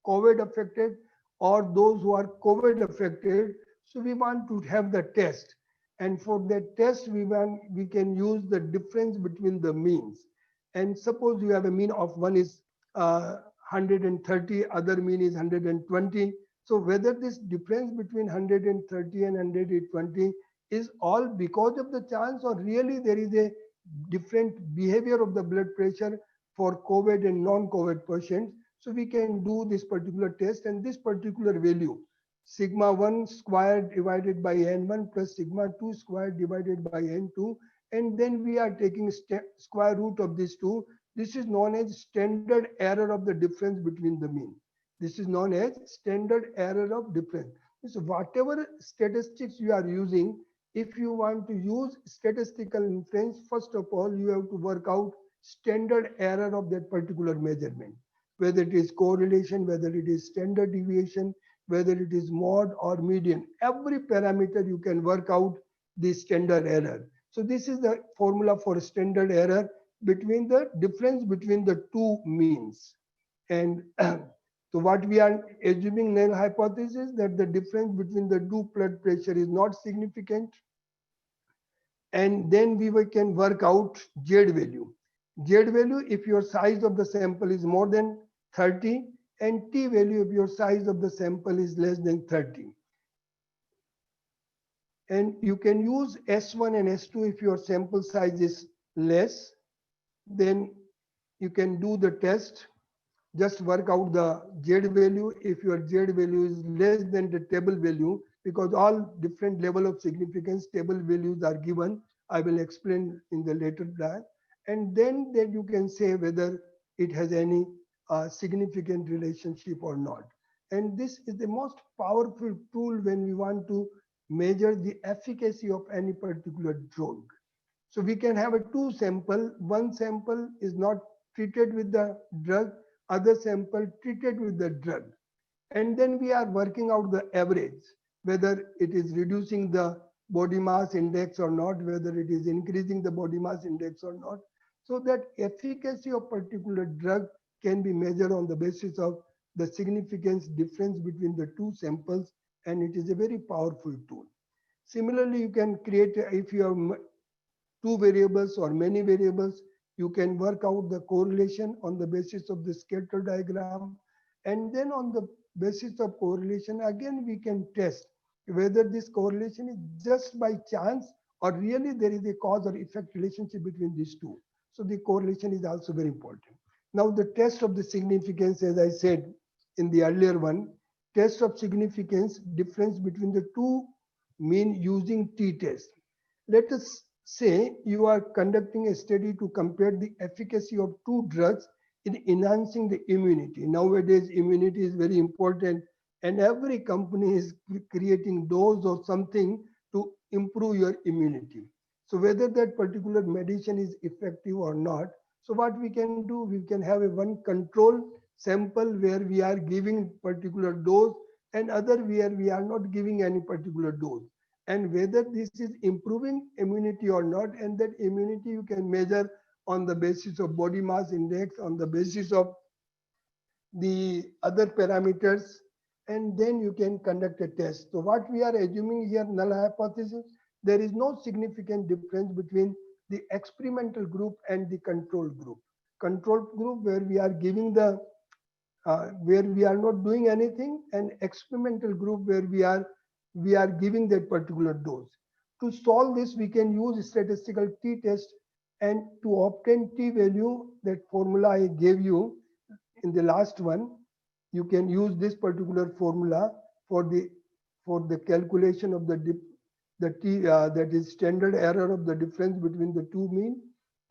COVID affected or those who are COVID affected. So we want to have the test. And for that test, we can use the difference between the means. And suppose you have a mean of one is 130, other mean is 120. So whether this difference between 130 and 120 is all because of the chance or really there is a different behavior of the blood pressure for COVID and non-COVID patients. So we can do this particular test and this particular value, sigma 1 squared divided by n1 plus sigma 2 squared divided by n2. And then we are taking square root of these two. This is known as standard error of the difference between the mean. This is known as standard error of difference. So whatever statistics you are using, if you want to use statistical inference, first of all, you have to work out standard error of that particular measurement, whether it is correlation, whether it is standard deviation, whether it is mode or median. Every parameter you can work out the standard error. So this is the formula for standard error between the difference between the two means. And so what we are assuming null hypothesis that the difference between the two blood pressure is not significant. And then we can work out Z value. Z value if your size of the sample is more than 30 and T value if your size of the sample is less than 30. And you can use S1 and S2 if your sample size is less. Then you can do the test. Just work out the Z value if your Z value is less than the table value, because all different level of significance table values are given. I will explain in the later diagram. And then you can say whether it has any significant relationship or not. And this is the most powerful tool when we want to measure the efficacy of any particular drug. So we can have a two sample. One sample is not treated with the drug, other sample treated with the drug. And then we are working out the average, whether it is reducing the body mass index or not, whether it is increasing the body mass index or not. So that efficacy of particular drug can be measured on the basis of the significance difference between the two samples, and it is a very powerful tool. Similarly, you can create, if you have two variables or many variables, you can work out the correlation on the basis of the scatter diagram. And then on the basis of correlation, again, we can test whether this correlation is just by chance or really there is a cause or effect relationship between these two. So the correlation is also very important. Now the test of the significance, as I said in the earlier one, test of significance, difference between the two mean using t-test. Let us say you are conducting a study to compare the efficacy of two drugs in enhancing the immunity. Nowadays, immunity is very important, and every company is creating dose or something to improve your immunity. So whether that particular medicine is effective or not, so what we can do, we can have a one control sample where we are giving particular dose and other where we are not giving any particular dose, and whether this is improving immunity or not. And that immunity you can measure on the basis of body mass index, on the basis of the other parameters, and then you can conduct a test. So what we are assuming here, null hypothesis, there is no significant difference between the experimental group and the control group. Control group where we are giving the, where we are not doing anything, and experimental group where we are giving that particular dose. To solve this, we can use statistical t-test, and to obtain t-value, that formula I gave you in the last one, you can use this particular formula for the calculation of the t that is standard error of the difference between the two mean,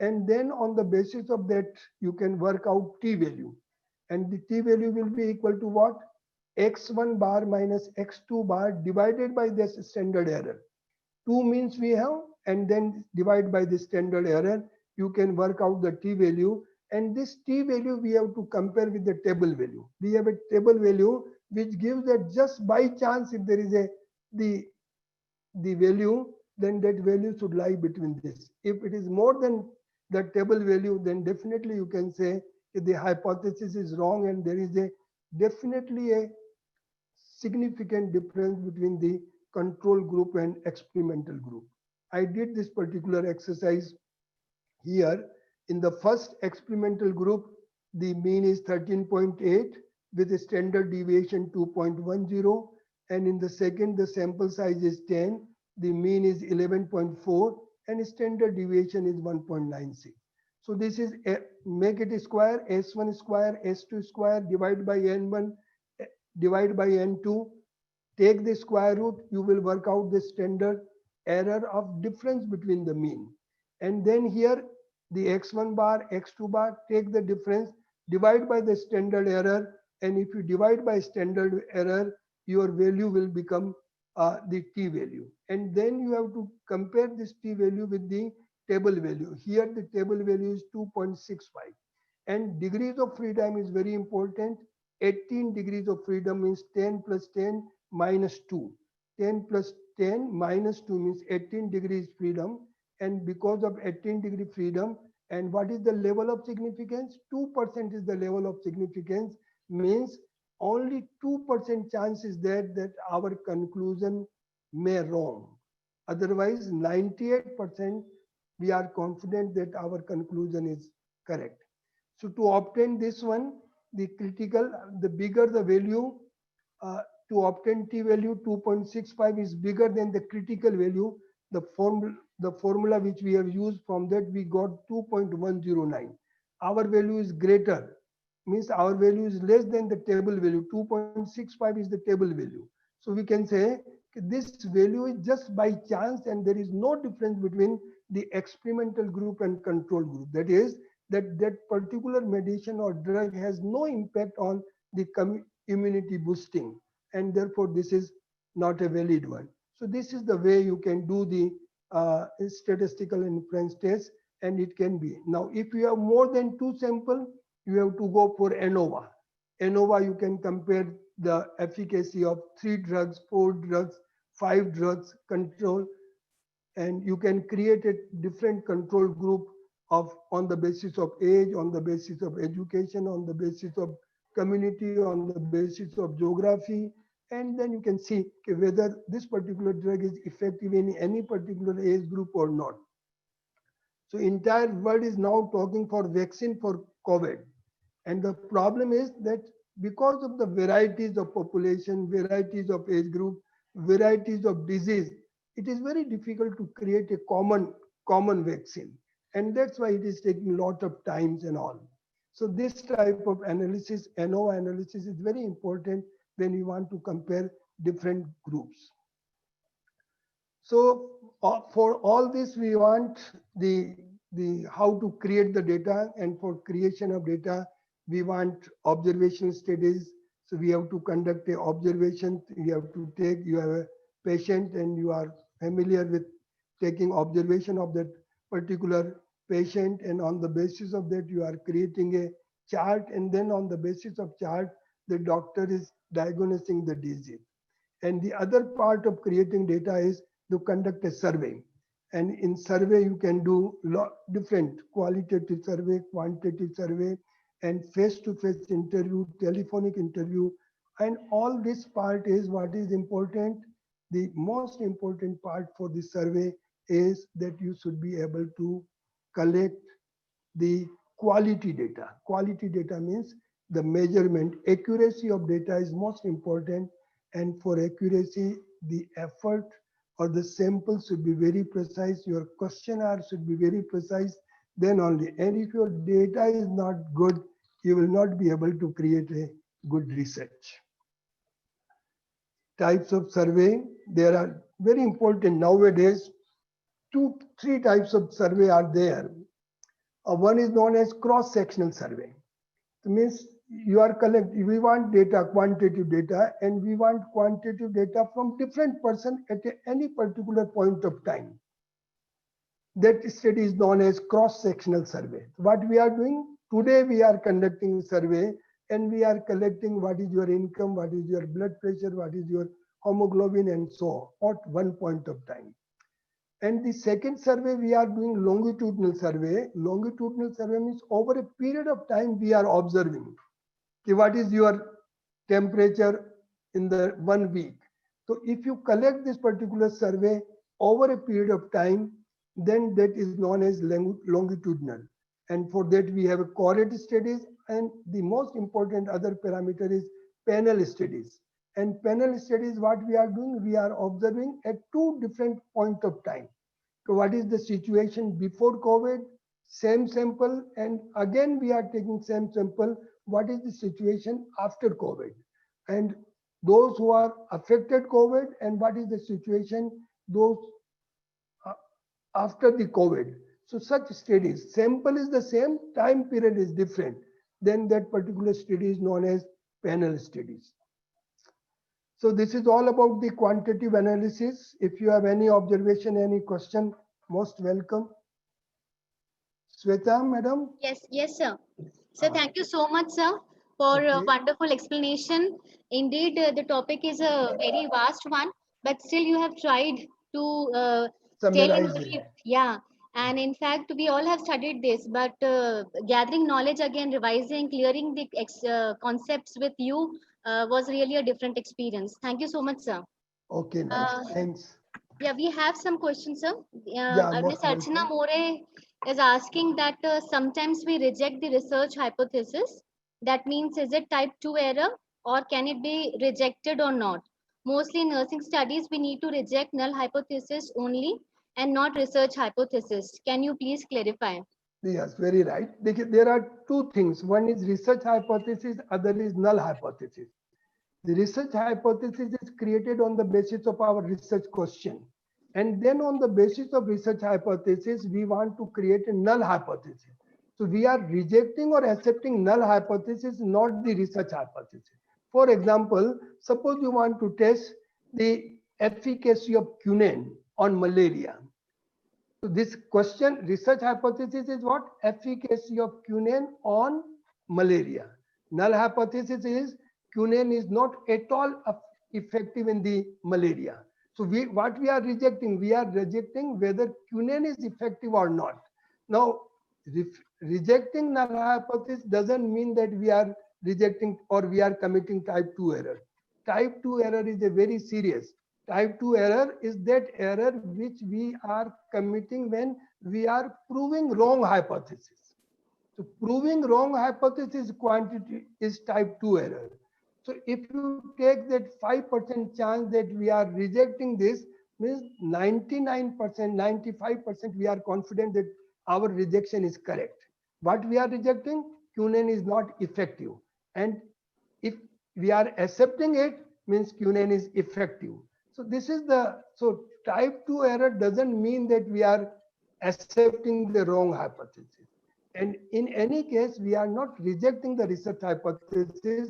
and then on the basis of that you can work out t-value, and the t-value will be equal to what? X1 bar minus X2 bar divided by this standard error. Two means we have, and then divide by the standard error, you can work out the t-value. And this t-value we have to compare with the table value. We have a table value which gives that just by chance if there is the value, then that value should lie between this. If it is more than the table value, then definitely you can say the hypothesis is wrong, and there is definitely a significant difference between the control group and experimental group. I did this particular exercise here. In the first experimental group, the mean is 13.8 with a standard deviation 2.10. And in the second, the sample size is 10. The mean is 11.4 and standard deviation is 1.96. So this is make it a square, S1 square, S2 square, divide by N1, divide by N2, take the square root, you will work out the standard error of difference between the mean. And then here, the X1 bar, X2 bar, take the difference, divide by the standard error, and if you divide by standard error, your value will become the t-value. And then you have to compare this t-value with the table value. Here the table value is 2.65. And degrees of freedom is very important. 18 degrees of freedom means 10 plus 10 minus 2. 10 plus 10 minus 2 means 18 degrees freedom. And because of 18 degree freedom, and what is the level of significance? 2% is the level of significance, means only 2% chance is there that our conclusion may wrong. Otherwise, 98% we are confident that our conclusion is correct. So to obtain this one, the critical, the bigger the value, to obtain t-value 2.65 is bigger than the critical value. The formula which we have used, from that we got 2.109. Our value is greater, means our value is less than the table value. 2.65 is the table value. So we can say this value is just by chance, and there is no difference between the experimental group and control group. That is, that particular medicine or drug has no impact on the immunity boosting, and therefore this is not a valid one. So this is the way you can do the statistical inference test, and it can be. Now, if you have more than 2 samples, you have to go for ANOVA. ANOVA, you can compare the efficacy of 3 drugs, 4 drugs, 5 drugs control, and you can create a different control group on the basis of age, on the basis of education, on the basis of community, on the basis of geography, and then you can see whether this particular drug is effective in any particular age group or not. So entire world is now talking for vaccine for COVID. And the problem is that because of the varieties of population, varieties of age group, varieties of disease, it is very difficult to create a common vaccine. And that's why it is taking a lot of times and all. So this type of analysis, ANOVA analysis, is very important when you want to compare different groups. So for all this, we want the how to create the data, and for creation of data, we want observation studies. So we have to conduct a observation. You have to take, you have a patient and you are familiar with taking observation of that particular patient, and on the basis of that, you are creating a chart, and then on the basis of chart, the doctor is diagnosing the disease. And the other part of creating data is to conduct a survey. And in survey, you can do different qualitative survey, quantitative survey, and face-to-face interview, telephonic interview. And all this part is what is important. The most important part for the survey is that you should be able to collect the quality data. Quality data means the measurement. Accuracy of data is most important. And for accuracy, the effort or the sample should be very precise. Your questionnaire should be very precise. Then only. And if your data is not good, you will not be able to create a good research. Types of survey, there are very important nowadays. 2-3 types of survey are there. One is known as cross-sectional survey. It means you are collecting, we want data, quantitative data, and we want quantitative data from different person at any particular point of time. That study is known as cross-sectional survey. What we are doing today, we are conducting survey, and we are collecting what is your income, what is your blood pressure, what is your hemoglobin, and so on at one point of time. And the second survey, we are doing longitudinal survey. Longitudinal survey means over a period of time, we are observing what is your temperature in the 1 week. So if you collect this particular survey over a period of time, then that is known as longitudinal. And for that, we have a cohort studies, and the most important other parameter is panel studies. And panel studies, what we are doing, we are observing at 2 different points of time. So what is the situation before COVID, same sample, and again we are taking same sample, what is the situation after COVID? And those who are affected COVID, and what is the situation those after the COVID. So such studies, sample is the same, time period is different, then that particular study is known as panel studies. So this is all about the quantitative analysis. If you have any observation, any question, most welcome. Sweta, madam? Yes, sir. So thank you so much, sir, for a wonderful explanation. Indeed, the topic is a very vast one, but still you have tried to tell in brief. Yeah. And in fact, we all have studied this, but gathering knowledge again, revising, clearing the concepts with you was really a different experience. Thank you so much, sir. Okay, nice. Thanks. Yeah, we have some questions, sir. Yeah, Miss Archana More is asking that sometimes we reject the research hypothesis. That means, is it type 2 error, or can it be rejected or not? Mostly in nursing studies, we need to reject null hypothesis only and not research hypothesis. Can you please clarify? Yes, very right. There are 2 things. One is research hypothesis, other is null hypothesis. The research hypothesis is created on the basis of our research question. And then on the basis of research hypothesis, we want to create a null hypothesis. So we are rejecting or accepting null hypothesis, not the research hypothesis. For example, suppose you want to test the efficacy of quinine on malaria. So this question, research hypothesis is what? Efficacy of quinine on malaria. Null hypothesis is quinine is not at all effective in the malaria. So what we are rejecting whether quinine is effective or not. Now, rejecting null hypothesis doesn't mean that we are rejecting or we are committing type 2 error. Type 2 error is a very serious. Type 2 error is that error which we are committing when we are proving wrong hypothesis. So proving wrong hypothesis quantity is type 2 error. So if you take that 5% chance that we are rejecting this, means 99%, 95% we are confident that our rejection is correct. What we are rejecting, Quinine is not effective. And if we are accepting it, means Quinine is effective. So this is the, so type 2 error doesn't mean that we are accepting the wrong hypothesis. And in any case, we are not rejecting the research hypothesis.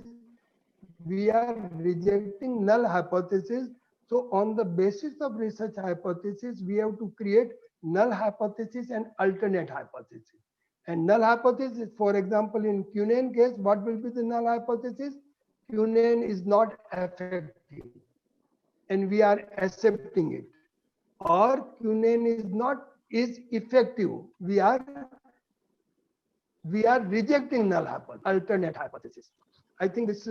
We are rejecting null hypothesis. So on the basis of research hypothesis, we have to create null hypothesis and alternate hypothesis. And null hypothesis, for example, in Quinine case, what will be the null hypothesis? Quinine is not effective and we are accepting it. Or Quinine is effective. We are rejecting null hypothesis, alternate hypothesis. I think this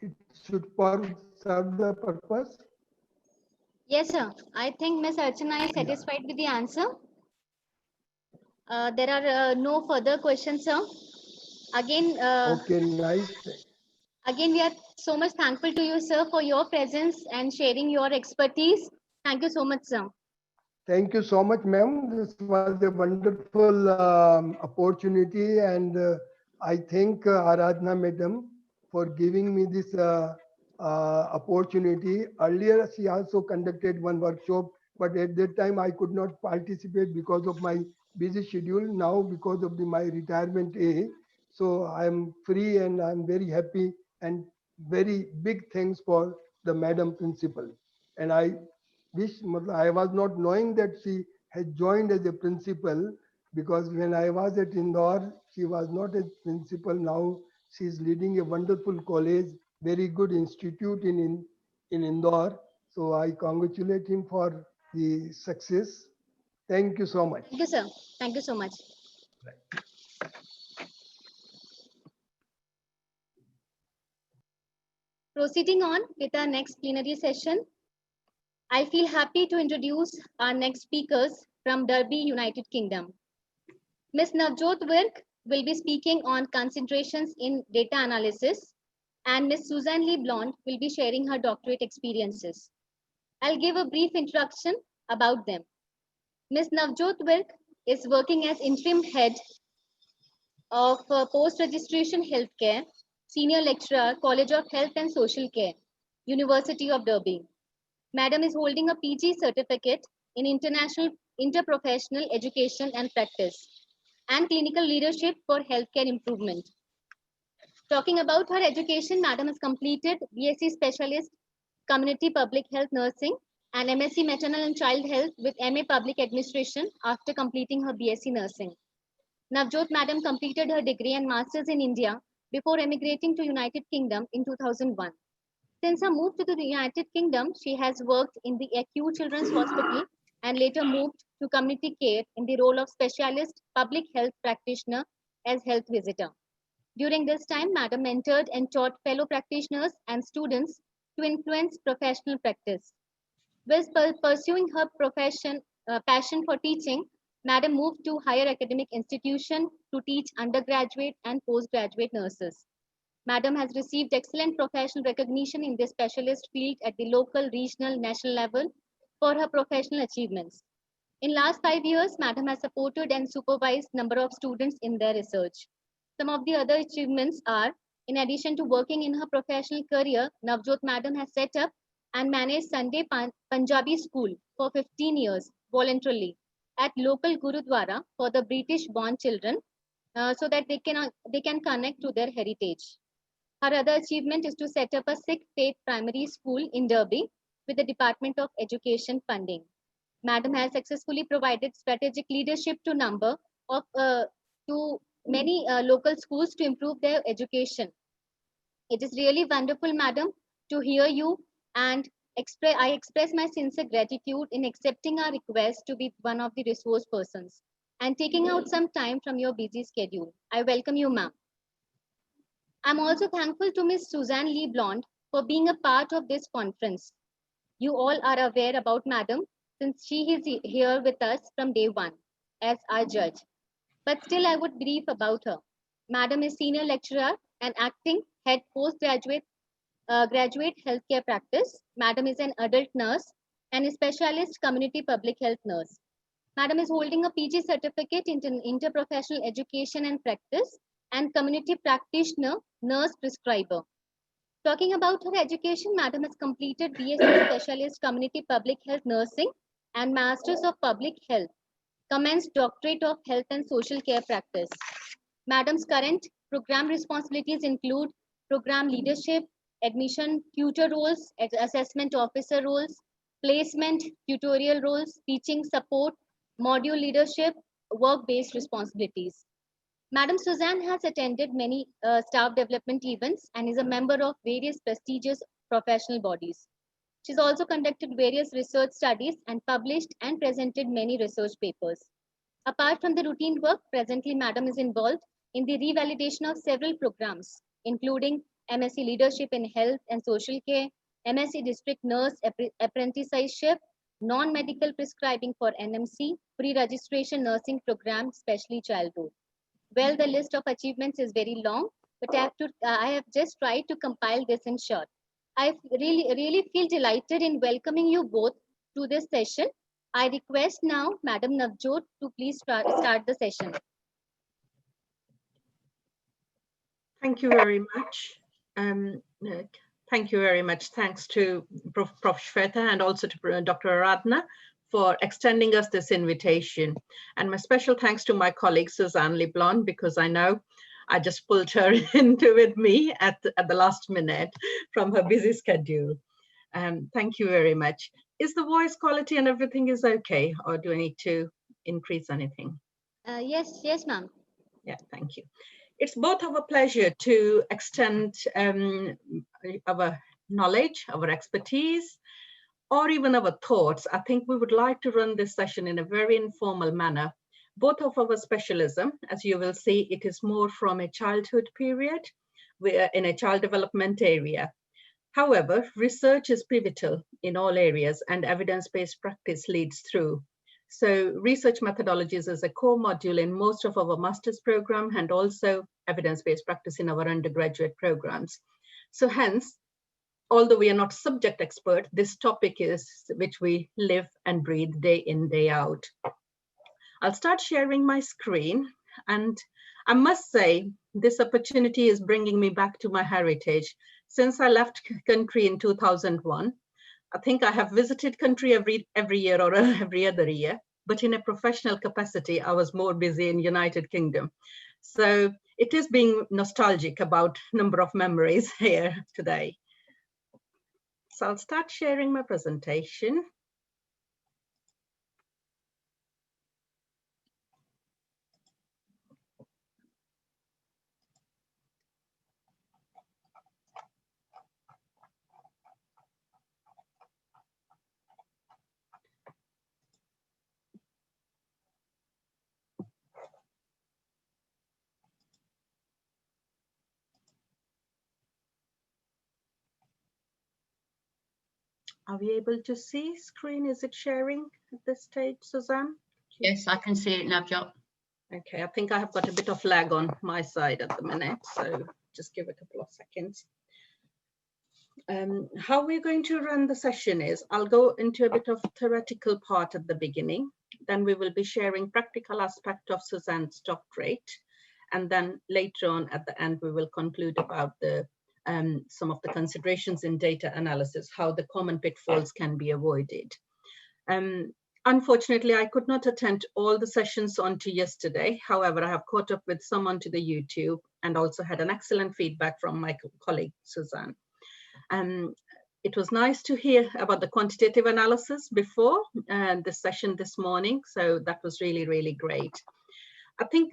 it should serve the purpose. Yes, sir. I think Ms. Archana is satisfied with the answer. There are no further questions, sir. Again, Okay, nice. again, we are so much thankful to you, sir, for your presence and sharing your expertise. Thank you so much, sir. Thank you so much, ma'am. This was a wonderful opportunity, and I thank Aradhana madam for giving me this opportunity. Earlier, she also conducted one workshop, but at that time I could not participate because of my busy schedule. Now, because of my retirement age, so I am free and I'm very happy, and very big thanks for the madam principal. And I was not knowing that she had joined as a principal, because when I was at Indore, she was not a principal. Now she is leading a wonderful college, very good institute in Indore. So I congratulate him for the success. Thank you so much. Thank you, sir. Thank you so much. Proceeding on with our next plenary session, I feel happy to introduce our next speakers from Derby, United Kingdom. Ms. Navjot Virk will be speaking on concentrations in data analysis, and Ms. Suzanne Lee Blonde will be sharing her doctorate experiences. I'll give a brief introduction about them. Ms. Navjot Virk is working as interim head of post-registration healthcare, senior lecturer, College of Health and Social Care, University of Derby. Madam is holding a PG certificate in international interprofessional education and practice and clinical leadership for healthcare improvement. Talking about her education, Madam has completed BSc Specialist Community Public Health Nursing and MSc Maternal and Child Health with MA Public Administration after completing her BSc Nursing. Navjot Madam completed her degree and masters in India before emigrating to United Kingdom in 2001. Since her move to the United Kingdom, she has worked in the Acute Children's Hospital and later moved to community care in the role of specialist public health practitioner as health visitor. During this time, Madam mentored and taught fellow practitioners and students to influence professional practice. Whilst pursuing her passion for teaching, Madam moved to higher academic institution to teach undergraduate and postgraduate nurses. Madam has received excellent professional recognition in this specialist field at the local, regional, national level for her professional achievements. In last 5 years, Madam has supported and supervised number of students in their research. Some of the other achievements are, in addition to working in her professional career, Navjot Madam has set up and managed Sunday Punjabi school for 15 years voluntarily at local Gurudwara for the British-born children so that they can connect to their heritage. Her other achievement is to set up a Sikh faith primary school in Derby with the Department of Education funding. Madam has successfully provided strategic leadership to many local schools to improve their education. It is really wonderful, Madam, to hear you, and I express my sincere gratitude in accepting our request to be one of the resource persons and taking out some time from your busy schedule. I welcome you, ma'am. I'm also thankful to Ms. Suzanne Lee Blonde for being a part of this conference. You all are aware about Madam since she is here with us from day one as our judge. But still I would brief about her. Madam is senior lecturer and acting head postgraduate graduate healthcare practice. Madam is an adult nurse and a specialist community public health nurse. Madam is holding a PG certificate in interprofessional education and practice and community practitioner, nurse prescriber. Talking about her education, Madam has completed BSc Specialist Community Public Health Nursing and Masters of Public Health, commenced Doctorate of Health and Social Care Practice. Madam's current program responsibilities include program leadership, admission tutor roles, assessment officer roles, placement tutorial roles, teaching support, module leadership, work-based responsibilities. Madam Suzanne has attended many staff development events and is a member of various prestigious professional bodies. She's also conducted various research studies and published and presented many research papers. Apart from the routine work, presently Madam is involved in the revalidation of several programs, including MSc Leadership in Health and Social Care, MSc District Nurse Apprenticeship, Non-Medical Prescribing for NMC, Pre-Registration Nursing Program, especially childhood. Well, the list of achievements is very long, but I have just tried to compile this in short. I really feel delighted in welcoming you both to this session. I request now Madam Navjot to please start the session. Thank you very much. Thank you very much. Thanks to Prof. Shweta and also to Dr. Aradhana for extending us this invitation. And my special thanks to my colleague, Suzanne Leblond, because I know I just pulled her into with me at the last minute from her busy schedule. Thank you very much. Is the voice quality and everything is okay, or do I need to increase anything? Yes, ma'am. Yeah, thank you. It's both our pleasure to extend our knowledge, our expertise, or even our thoughts. I think we would like to run this session in a very informal manner. Both of our specialism, as you will see, it is more from a childhood period, we're in a child development area. However, research is pivotal in all areas and evidence-based practice leads through. So research methodologies is a core module in most of our master's program and also evidence-based practice in our undergraduate programs. So hence, although we are not subject expert, this topic is which we live and breathe day in, day out. I'll start sharing my screen, and I must say this opportunity is bringing me back to my heritage. Since I left country in 2001, I think I have visited country every year or every other year, but in a professional capacity, I was more busy in United Kingdom. So it is being nostalgic about number of memories here today. So I'll start sharing my presentation. Are we able to see screen? Is it sharing at this stage, Suzanne? Yes, I can see it, Navjot. Okay, I think I have got a bit of lag on my side at the minute, so just give a couple of seconds. How we're going to run the session is, I'll go into a bit of theoretical part at the beginning, then we will be sharing practical aspect of Suzanne's doctorate, and then later on at the end, we will conclude about the some of the considerations in data analysis, how the common pitfalls can be avoided. Unfortunately, I could not attend all the sessions onto yesterday. However, I have caught up with some onto the YouTube and also had an excellent feedback from my colleague, Suzanne. It was nice to hear about the quantitative analysis before the session this morning. So that was really, really great. I think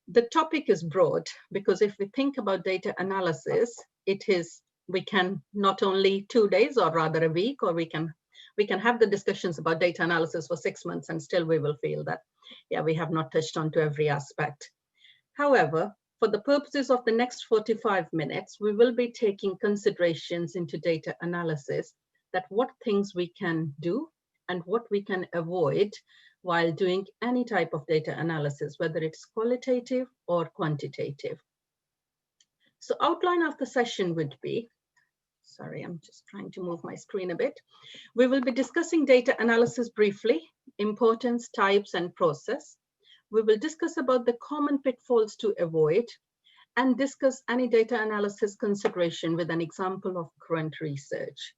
the topic is broad because if we think about data analysis, we can not only 2 days or rather a week, or we can have the discussions about data analysis for 6 months and still we will feel that, yeah, we have not touched on to every aspect. However, for the purposes of the next 45 minutes, we will be taking considerations into data analysis, that what things we can do and what we can avoid while doing any type of data analysis, whether it's qualitative or quantitative. So outline of the session would be, Sorry, I'm just trying to move my screen a bit. We will be discussing data analysis briefly, importance, types, and process. We will discuss about the common pitfalls to avoid and discuss any data analysis consideration with an example of current research.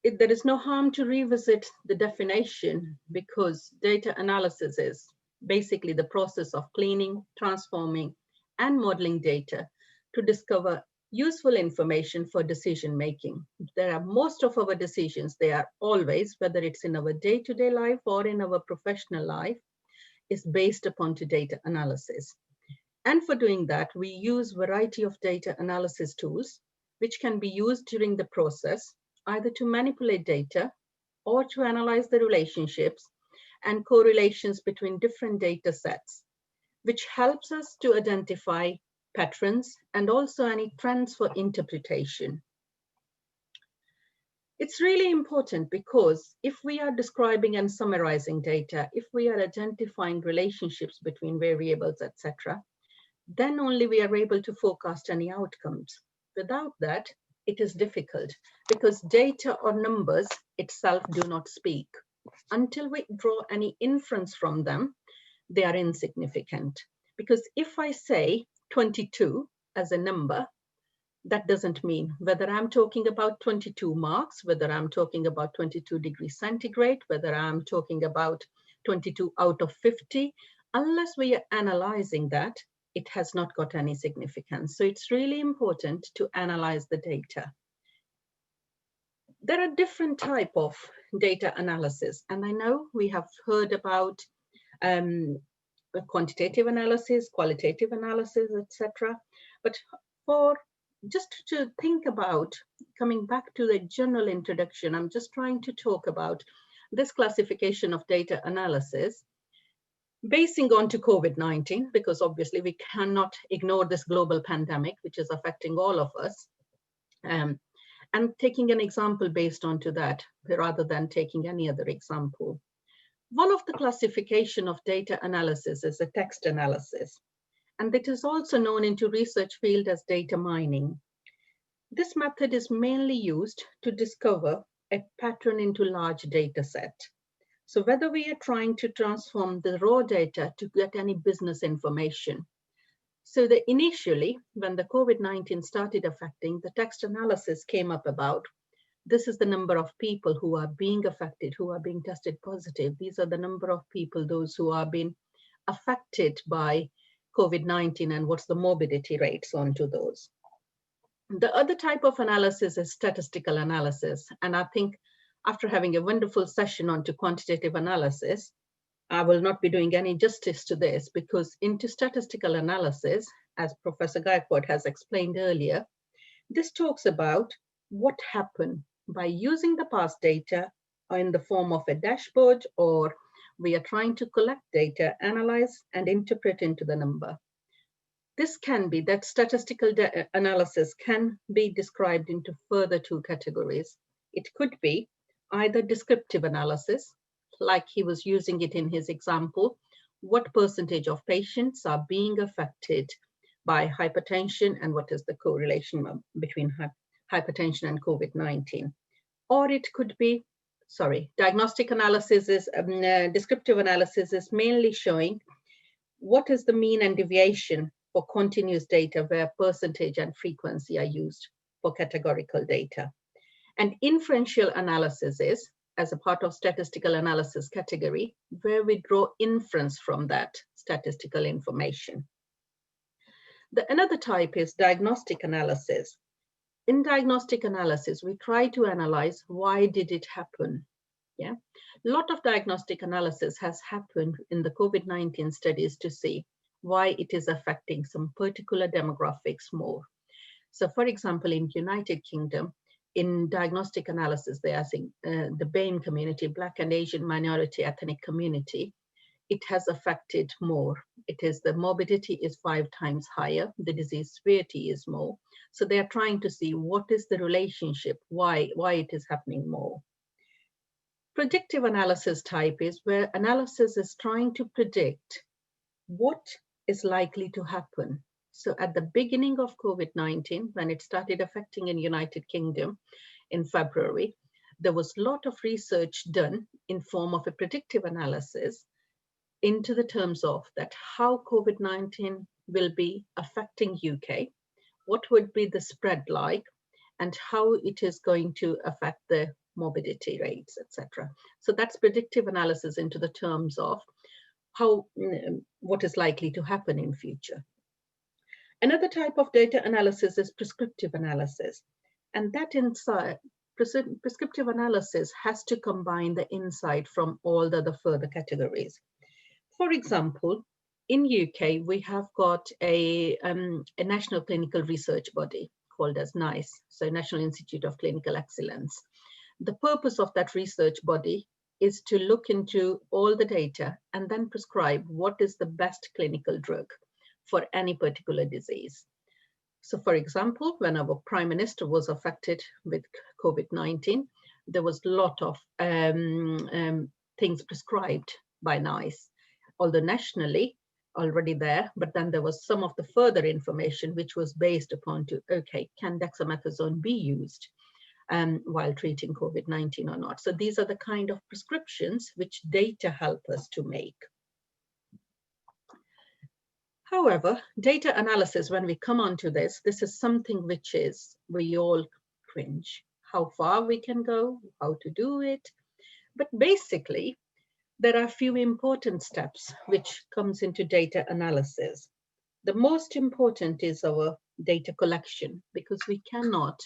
There is no harm to revisit the definition, because data analysis is basically the process of cleaning, transforming, and modeling data to discover useful information for decision making. Most of our decisions, they are always, whether it's in our day-to-day life or in our professional life, is based upon data analysis. And for doing that, we use a variety of data analysis tools, which can be used during the process, either to manipulate data or to analyze the relationships and correlations between different data sets, which helps us to identify patterns and also any trends for interpretation. It's really important, because if we are describing and summarizing data, if we are identifying relationships between variables, etc., then only we are able to forecast any outcomes. Without that, it is difficult, because data or numbers itself do not speak. Until we draw any inference from them, they are insignificant. Because if I say 22 as a number, that doesn't mean whether I'm talking about 22 marks, whether I'm talking about 22 degrees centigrade, whether I'm talking about 22 out of 50, unless we are analyzing that, it has not got any significance. So it's really important to analyze the data. There are different types of data analysis, and I know we have heard about quantitative analysis, qualitative analysis, etc. But just to think about, coming back to the general introduction, I'm just trying to talk about this classification of data analysis basing on to COVID-19, because obviously we cannot ignore this global pandemic, which is affecting all of us, and taking an example based on to that, rather than taking any other example. One of the classification of data analysis is a text analysis, and it is also known into research field as data mining. This method is mainly used to discover a pattern into large data set. So whether we are trying to transform the raw data to get any business information. So initially, when the COVID-19 started affecting, the text analysis came up about, this is the number of people who are being affected, who are being tested positive. These are the number of people, those who are being affected by COVID-19, and what's the morbidity rates onto those. The other type of analysis is statistical analysis. And I think after having a wonderful session onto quantitative analysis, I will not be doing any justice to this, because into statistical analysis, as Professor Gaikwad has explained earlier, this talks about what happened by using the past data in the form of a dashboard, or we are trying to collect data, analyze, and interpret into the number. This can be that statistical analysis can be described into further two categories. It could be either descriptive analysis, like he was using it in his example, what percentage of patients are being affected by hypertension and what is the correlation between hypertension and COVID-19. Or it could be, diagnostic analysis is, descriptive analysis is mainly showing what is the mean and deviation for continuous data, where percentage and frequency are used for categorical data. And inferential analysis is, as a part of statistical analysis category, where we draw inference from that statistical information. Another type is diagnostic analysis. In diagnostic analysis, we try to analyze why did it happen. Yeah, a lot of diagnostic analysis has happened in the COVID-19 studies to see why it is affecting some particular demographics more. So for example, in United Kingdom, in diagnostic analysis, they are saying the BAME community, Black and Asian minority ethnic community, it has affected more. It is the morbidity is 5 times higher, the disease severity is more. So they are trying to see what is the relationship, why it is happening more. Predictive analysis type is where analysis is trying to predict what is likely to happen. So at the beginning of COVID-19, when it started affecting in United Kingdom in February, there was a lot of research done in form of a predictive analysis into the terms of that how COVID-19 will be affecting UK, what would be the spread like, and how it is going to affect the morbidity rates, etc. So that's predictive analysis into the terms of how what is likely to happen in future. Another type of data analysis is prescriptive analysis, and that inside prescriptive analysis has to combine the insight from all the other further categories. For example, in UK, we have got a national clinical research body called as NICE, so National Institute of Clinical Excellence. The purpose of that research body is to look into all the data and then prescribe what is the best clinical drug for any particular disease. So for example, when our Prime Minister was affected with COVID-19, there was a lot of things prescribed by NICE, although nationally already there, but then there was some of the further information which was based upon to, okay, can dexamethasone be used while treating COVID-19 or not? So these are the kind of prescriptions which data help us to make. However, data analysis, when we come on to this is something which is, we all cringe, how far we can go, how to do it. But basically, there are a few important steps which comes into data analysis. The most important is our data collection, because we cannot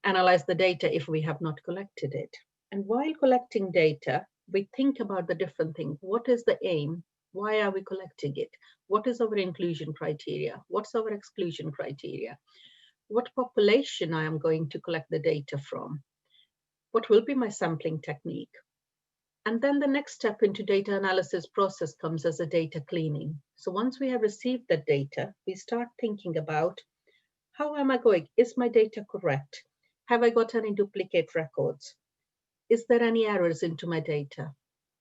analyze the data if we have not collected it. And while collecting data, we think about the different things. What is the aim? Why are we collecting it? What is our inclusion criteria? What's our exclusion criteria? What population I am going to collect the data from? What will be my sampling technique? And then the next step into data analysis process comes as a data cleaning. So once we have received that data, we start thinking about how am I going? Is my data correct? Have I got any duplicate records? Is there any errors into my data?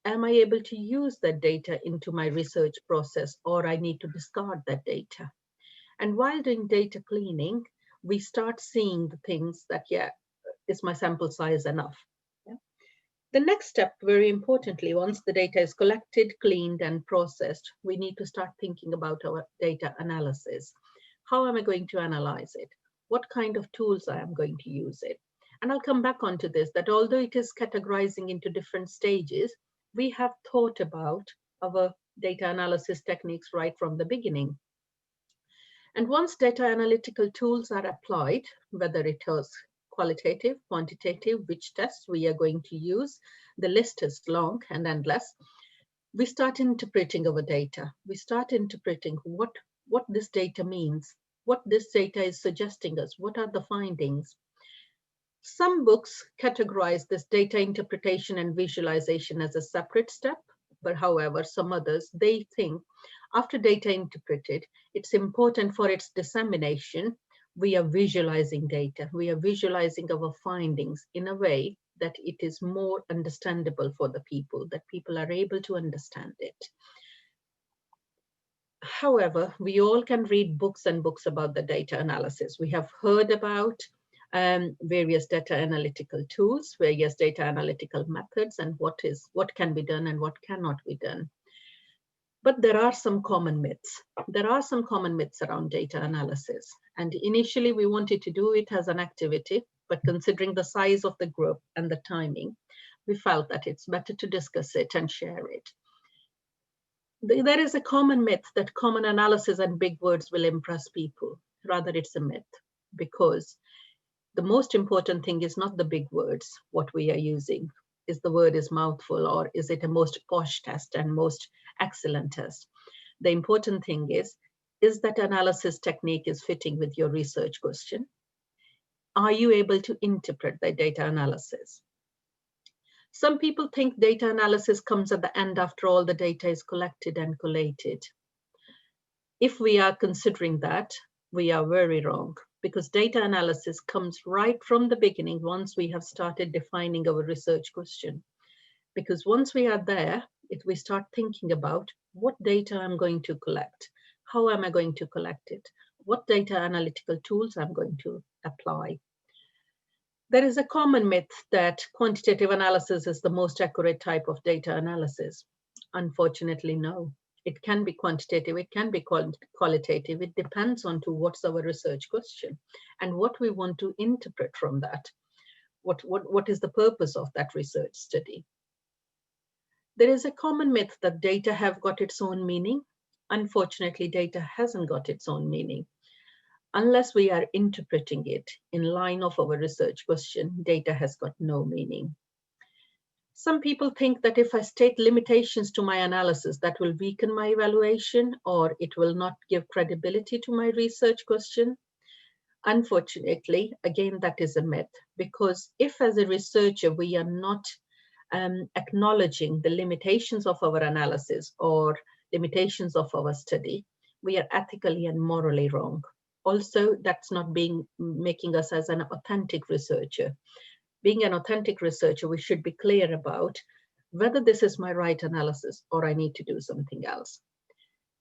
Am I able to use that data into my research process, or I need to discard that data? And while doing data cleaning, we start seeing the things that, yeah, is my sample size enough? Yeah. The next step, very importantly, once the data is collected, cleaned, and processed, we need to start thinking about our data analysis. How am I going to analyze it? What kind of tools I am going to use it? And I'll come back onto this, that although it is categorizing into different stages, we have thought about our data analysis techniques right from the beginning. And once data analytical tools are applied, whether it is qualitative, quantitative, which tests we are going to use, the list is long and endless, we start interpreting our data. We start interpreting what this data means, what this data is suggesting us, what are the findings. Some books categorize this data interpretation and visualization as a separate step, but however, some others, they think after data interpreted, it's important for its dissemination. We are visualizing data. We are visualizing our findings in a way that it is more understandable for the people, that people are able to understand it. However, we all can read books and books about the data analysis. We have heard about various data analytical tools, various data analytical methods, and what can be done and what cannot be done. But there are some common myths. There are some common myths around data analysis. And initially we wanted to do it as an activity, but considering the size of the group and the timing, we felt that it's better to discuss it and share it. There is a common myth that common analysis and big words will impress people. Rather, it's a myth, because the most important thing is not the big words, what we are using. Is the word is mouthful, or is it a most posh test and most excellent test? The important thing is that analysis technique is fitting with your research question? Are you able to interpret the data analysis? Some people think data analysis comes at the end after all the data is collected and collated. If we are considering that, we are very wrong, because data analysis comes right from the beginning once we have started defining our research question. Because once we are there, we start thinking about what data I'm going to collect, How am I going to collect it? What data analytical tools I'm going to apply? There is a common myth that quantitative analysis is the most accurate type of data analysis. Unfortunately, no. It can be quantitative, it can be qualitative. It depends on to what's our research question and what we want to interpret from that. What is the purpose of that research study? There is a common myth that data have got its own meaning. Unfortunately, data hasn't got its own meaning. Unless we are interpreting it in line of our research question, data has got no meaning. Some people think that if I state limitations to my analysis, that will weaken my evaluation or it will not give credibility to my research question. Unfortunately, again, that is a myth, because if as a researcher, we are not acknowledging the limitations of our analysis or limitations of our study, we are ethically and morally wrong. Also, that's not making us as an authentic researcher. Being an authentic researcher, we should be clear about whether this is my right analysis or I need to do something else.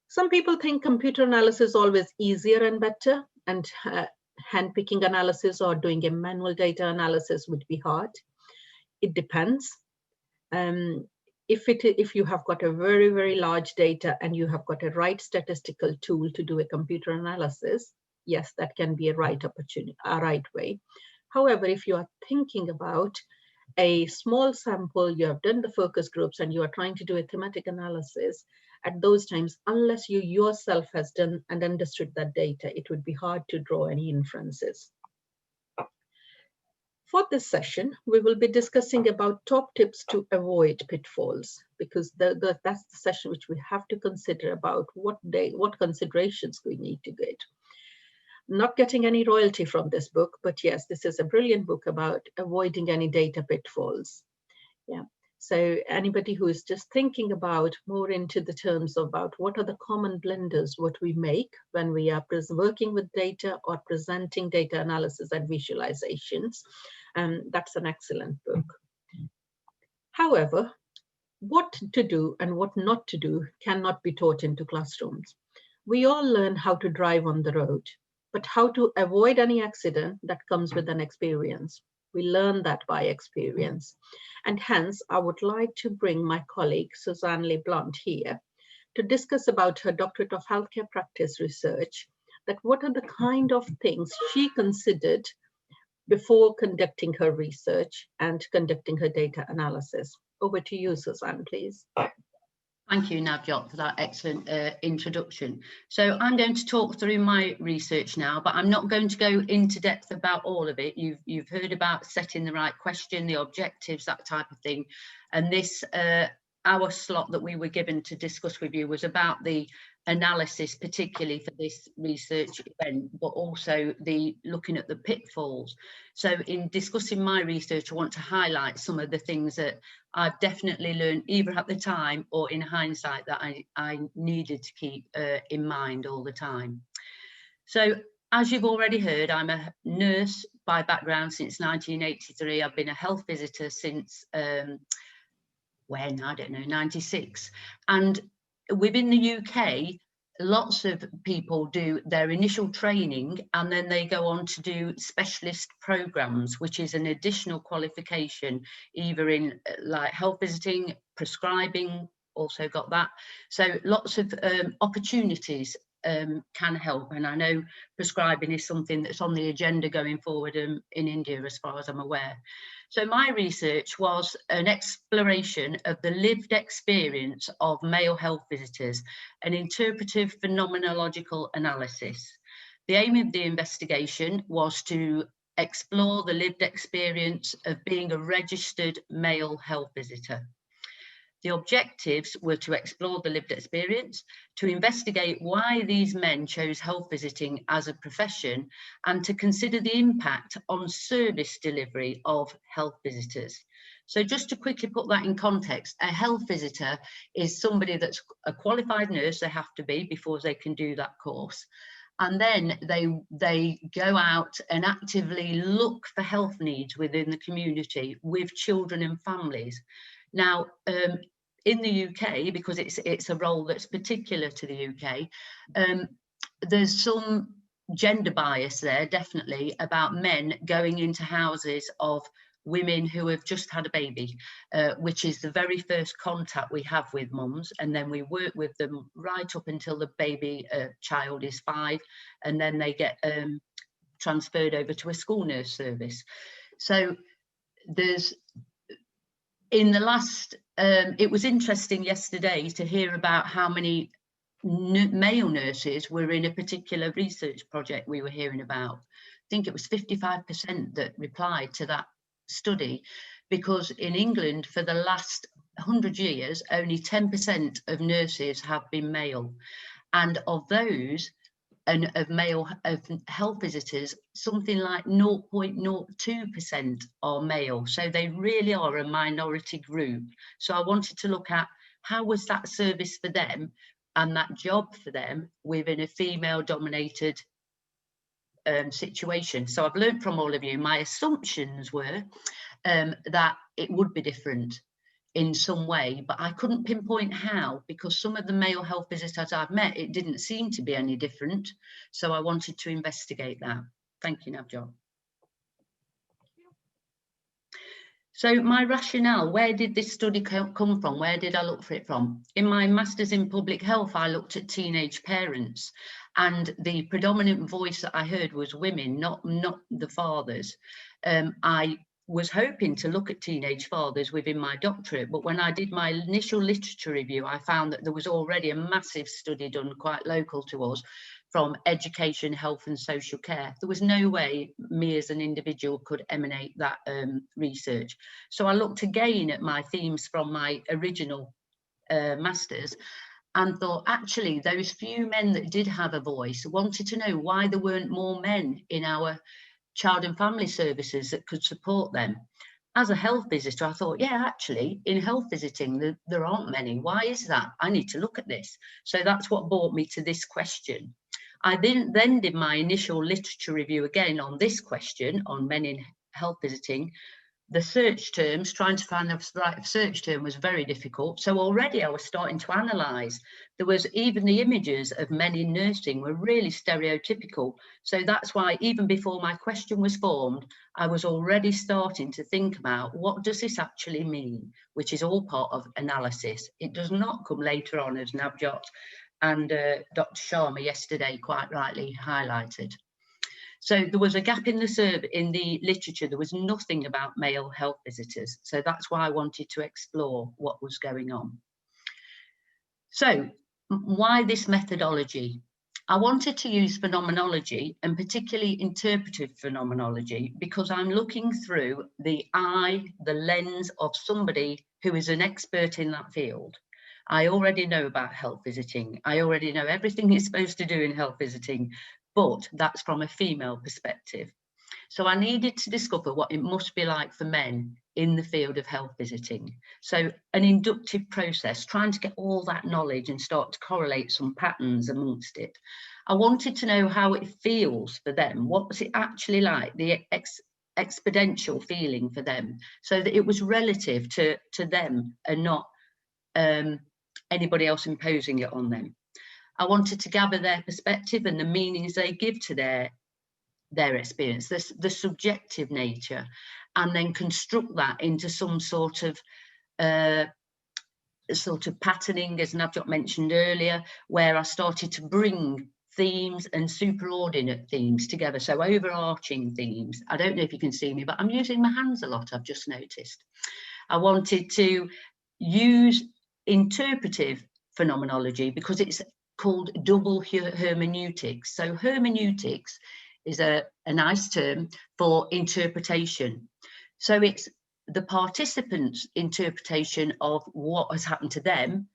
Some people think computer analysis is always easier and better, and handpicking analysis or doing a manual data analysis would be hard. It depends. If you have got a very, very large data and you have got a right statistical tool to do a computer analysis, yes, that can be a right opportunity, a right way. However, if you are thinking about a small sample, you have done the focus groups and you are trying to do a thematic analysis, at those times, unless you yourself has done and understood that data, it would be hard to draw any inferences. For this session, we will be discussing about top tips to avoid pitfalls, because that's the session which we have to consider about what considerations we need to get. Not getting any royalty from this book, but yes, this is a brilliant book about avoiding any data pitfalls. Yeah. So anybody who is just thinking about more into the terms about what are the common blunders what we make when we are working with data or presenting data analysis and visualizations, that's an excellent book. However, what to do and what not to do cannot be taught into classrooms. We all learn how to drive on the road, but how to avoid any accident that comes with an experience. We learn that by experience. And hence, I would like to bring my colleague, Suzanne LeBlanc, here to discuss about her Doctorate of Healthcare Practice research, that what are the kind of things she considered before conducting her research and conducting her data analysis. Over to you, Suzanne, please. Thank you, Navjot, for that excellent introduction. So I'm going to talk through my research now, but I'm not going to go into depth about all of it. You've heard about setting the right question, the objectives, that type of thing. And this hour slot that we were given to discuss with you was about the analysis, particularly for this research event, but also the looking at the pitfalls. So in discussing my research, I want to highlight some of the things that I've definitely learned either at the time or in hindsight that I needed to keep in mind all the time. So as you've already heard, I'm a nurse by background since 1983. I've been a health visitor since when, I don't know, 96. And within the UK, lots of people do their initial training and then they go on to do specialist programs, which is an additional qualification, either in like health visiting, prescribing, also got that. So lots of opportunities can help. And I know prescribing is something that's on the agenda going forward in India, as far as I'm aware. So my research was an exploration of the lived experience of male health visitors, an interpretive phenomenological analysis. The aim of the investigation was to explore the lived experience of being a registered male health visitor. The objectives were to explore the lived experience, to investigate why these men chose health visiting as a profession, and to consider the impact on service delivery of health visitors. So just to quickly put that in context, a health visitor is somebody that's a qualified nurse, they have to be before they can do that course. And then they go out and actively look for health needs within the community with children and families. Now, in the UK, because it's a role that's particular to the UK, there's some gender bias there, definitely, about men going into houses of women who have just had a baby, which is the very first contact we have with mums, and then we work with them right up until the baby child is 5, and then they get transferred over to a school nurse service. So there's, in the last, it was interesting yesterday to hear about how many male nurses were in a particular research project we were hearing about. I think it was 55% that replied to that study, because in England for the last 100 years only 10% of nurses have been male, and of those, and of health visitors, something like 0.02% are male. So they really are a minority group. So I wanted to look at how was that service for them and that job for them within a female dominated situation. So I've learned from all of you, my assumptions were that it would be different in some way, but I couldn't pinpoint how, because some of the male health visitors I've met, it didn't seem to be any different. So I wanted to investigate that. Thank you, Navjot. So my rationale, where did this study come from? Where did I look for it from? In my Masters in Public Health, I looked at teenage parents, and the predominant voice that I heard was women, not the fathers. I was hoping to look at teenage fathers within my doctorate, but when I did my initial literature review, I found that there was already a massive study done quite local to us from Education, Health and Social Care. There was no way me as an individual could emanate that research. So I looked again at my themes from my original Masters and thought, actually, those few men that did have a voice wanted to know why there weren't more men in our child and family services that could support them. As a health visitor, I thought, yeah, actually, in health visiting, there aren't many. Why is that? I need to look at this. So that's what brought me to this question. I then did my initial literature review again on this question, on men in health visiting. The search terms, trying to find the right search term was very difficult. So already I was starting to analyse. There was even the images of men in nursing were really stereotypical. So that's why even before my question was formed, I was already starting to think about what does this actually mean, which is all part of analysis. It does not come later on, as Navjot and Dr. Sharma yesterday quite rightly highlighted. So there was a gap in the in the literature. There was nothing about male health visitors. So that's why I wanted to explore what was going on. So why this methodology? I wanted to use phenomenology, and particularly interpretive phenomenology, because I'm looking through the eye, the lens of somebody who is an expert in that field. I already know about health visiting. I already know everything you're supposed to do in health visiting, but that's from a female perspective. So I needed to discover what it must be like for men in the field of health visiting. So an inductive process, trying to get all that knowledge and start to correlate some patterns amongst it. I wanted to know how it feels for them. What was it actually like, the exponential feeling for them, so that it was relative to them and not anybody else imposing it on them. I wanted to gather their perspective and the meanings they give to their experience, the subjective nature, and then construct that into some sort of patterning, as Navjot mentioned earlier, where I started to bring themes and superordinate themes together, so overarching themes. I don't know if you can see me, but I'm using my hands a lot, I've just noticed. I wanted to use interpretive phenomenology because it's called double hermeneutics. So hermeneutics is a nice term for interpretation. So it's the participants' interpretation of what has happened to them,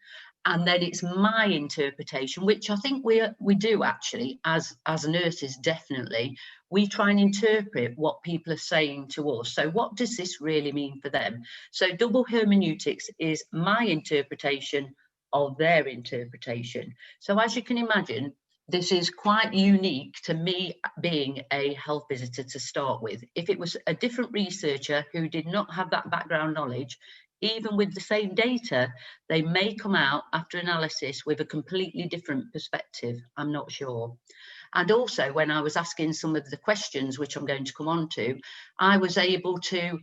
and then it's my interpretation, which I think we do actually as nurses. Definitely we try and interpret what people are saying to us. So what does this really mean for them? So double hermeneutics is my interpretation of their interpretation. So as you can imagine, this is quite unique to me being a health visitor to start with. If it was a different researcher who did not have that background knowledge, even with the same data, they may come out after analysis with a completely different perspective. I'm not sure. And also, when I was asking some of the questions, which I'm going to come on to, I was able to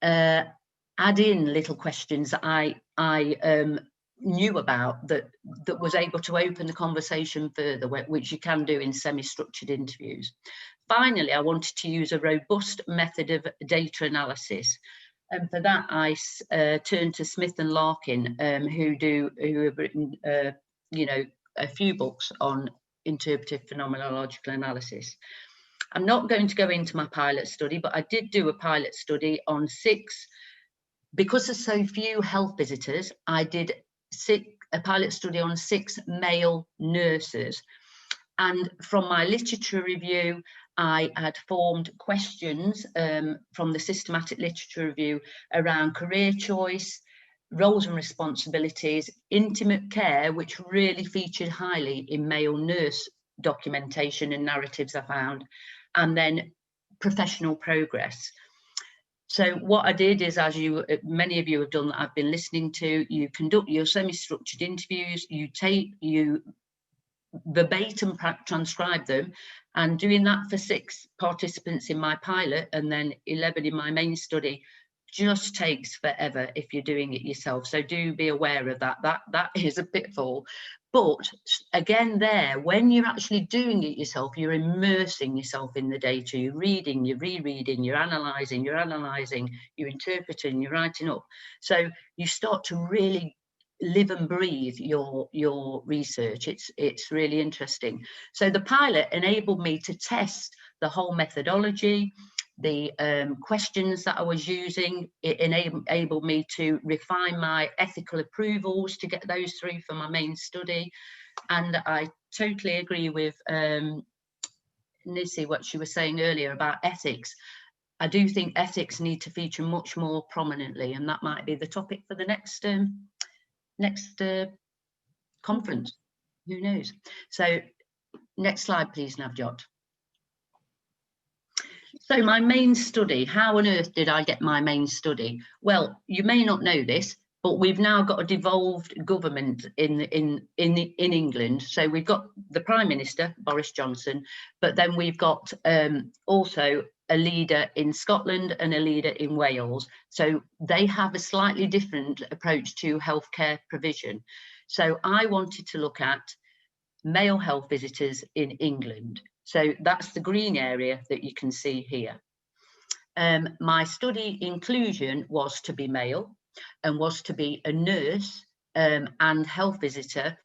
add in little questions that I knew about that was able to open the conversation further, which you can do in semi-structured interviews. Finally, I wanted to use a robust method of data analysis. And for that, I turned to Smith and Larkin, who have written, you know, a few books on interpretive phenomenological analysis. I'm not going to go into my pilot study, but I did do a pilot study on 6, because there's so few health visitors, I did a pilot study on 6 male nurses. And from my literature review, I had formed questions from the systematic literature review around career choice, roles and responsibilities, intimate care, which really featured highly in male nurse documentation and narratives I found, and then professional progress. So what I did is, as many of you have done that I've been listening to, you conduct your semi-structured interviews, you verbatim transcribe them, and doing that for 6 participants in my pilot and then 11 in my main study just takes forever if you're doing it yourself. So do be aware of that. That is a pitfall. But again, there, when you're actually doing it yourself, you're immersing yourself in the data. You're reading, you're rereading, you're analysing, you're interpreting, you're writing up. So you start to really live and breathe your research. It's really interesting. So the pilot enabled me to test the whole methodology, the questions that I was using. It enabled me to refine my ethical approvals to get those through for my main study. And I totally agree with Nisi, what she was saying earlier about ethics. I do think ethics need to feature much more prominently, and that might be the topic for the next conference. Who knows? So next slide, please, Navjot. So my main study, how on earth did I get my main study? Well, you may not know this, but we've now got a devolved government in England. So we've got the Prime Minister, Boris Johnson, but then we've got also a leader in Scotland and a leader in Wales. So they have a slightly different approach to healthcare provision. So I wanted to look at male health visitors in England. So that's the green area that you can see here. My study inclusion was to be male and was to be a nurse and health visitor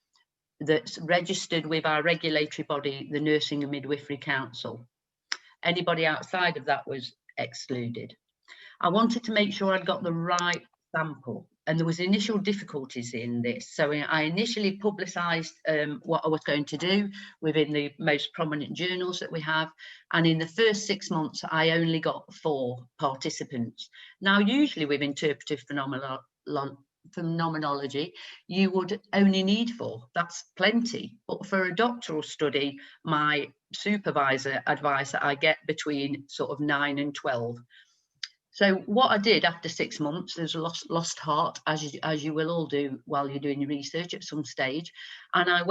that's registered with our regulatory body, the Nursing and Midwifery Council. Anybody outside of that was excluded. I wanted to make sure I'd got the right sample, and there was initial difficulties in this. So I initially publicised what I was going to do within the most prominent journals that we have. And in the first 6 months, I only got 4 participants. Now, usually with interpretive phenomenology, you would only need 4. That's plenty. But for a doctoral study, my supervisor advised that I get between sort of 9 and 12. So what I did after 6 months, there's a lost heart, as you will all do while you're doing your research at some stage. And I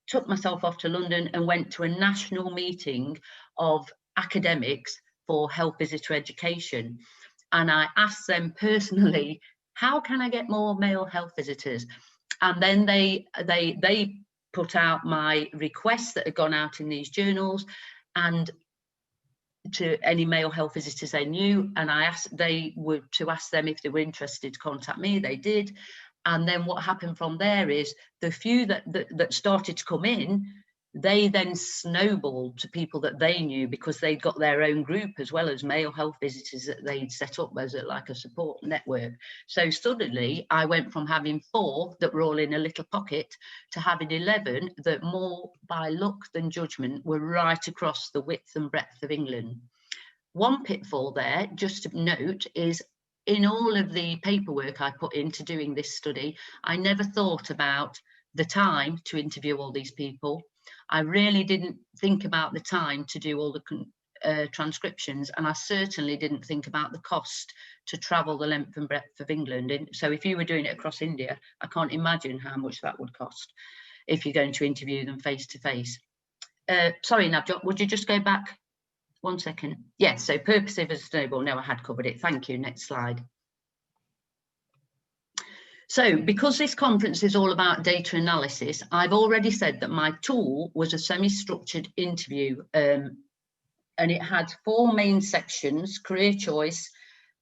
took myself off to London and went to a national meeting of academics for health visitor education. And I asked them personally, how can I get more male health visitors? And then they put out my requests that had gone out in these journals and to any male health visitors they knew, and they were to ask them if they were interested to contact me. They did. And then what happened from there is the few that started to come in, they then snowballed to people that they knew, because they'd got their own group as well as male health visitors that they'd set up as like a support network. So suddenly I went from having 4 that were all in a little pocket to having 11 that, more by luck than judgment, were right across the width and breadth of England. One pitfall there, just to note, is in all of the paperwork I put into doing this study, I never thought about the time to interview all these people. I really didn't think about the time to do all the transcriptions, and I certainly didn't think about the cost to travel the length and breadth of England. So if you were doing it across India, I can't imagine how much that would cost if you're going to interview them face to face. Sorry, Navjot, would you just go back 1 second? Yes, so purposive as sustainable. No, I had covered it. Thank you. Next slide. So because this conference is all about data analysis, I've already said that my tool was a semi-structured interview, and it had 4 main sections: career choice,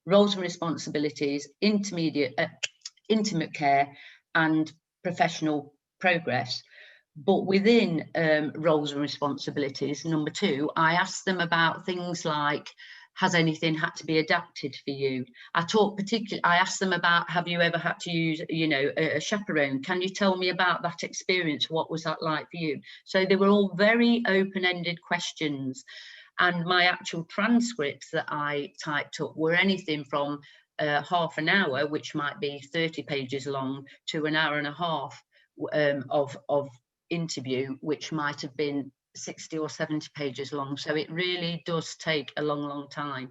roles and responsibilities, intimate care, and professional progress. But within roles and responsibilities, number 2, I asked them about things like, has anything had to be adapted for you? I asked them about, have you ever had to use, you know, a chaperone? Can you tell me about that experience? What was that like for you? So they were all very open-ended questions. And my actual transcripts that I typed up were anything from half an hour, which might be 30 pages long, to an hour and a half of interview, which might have been 60 or 70 pages long. So it really does take a long time.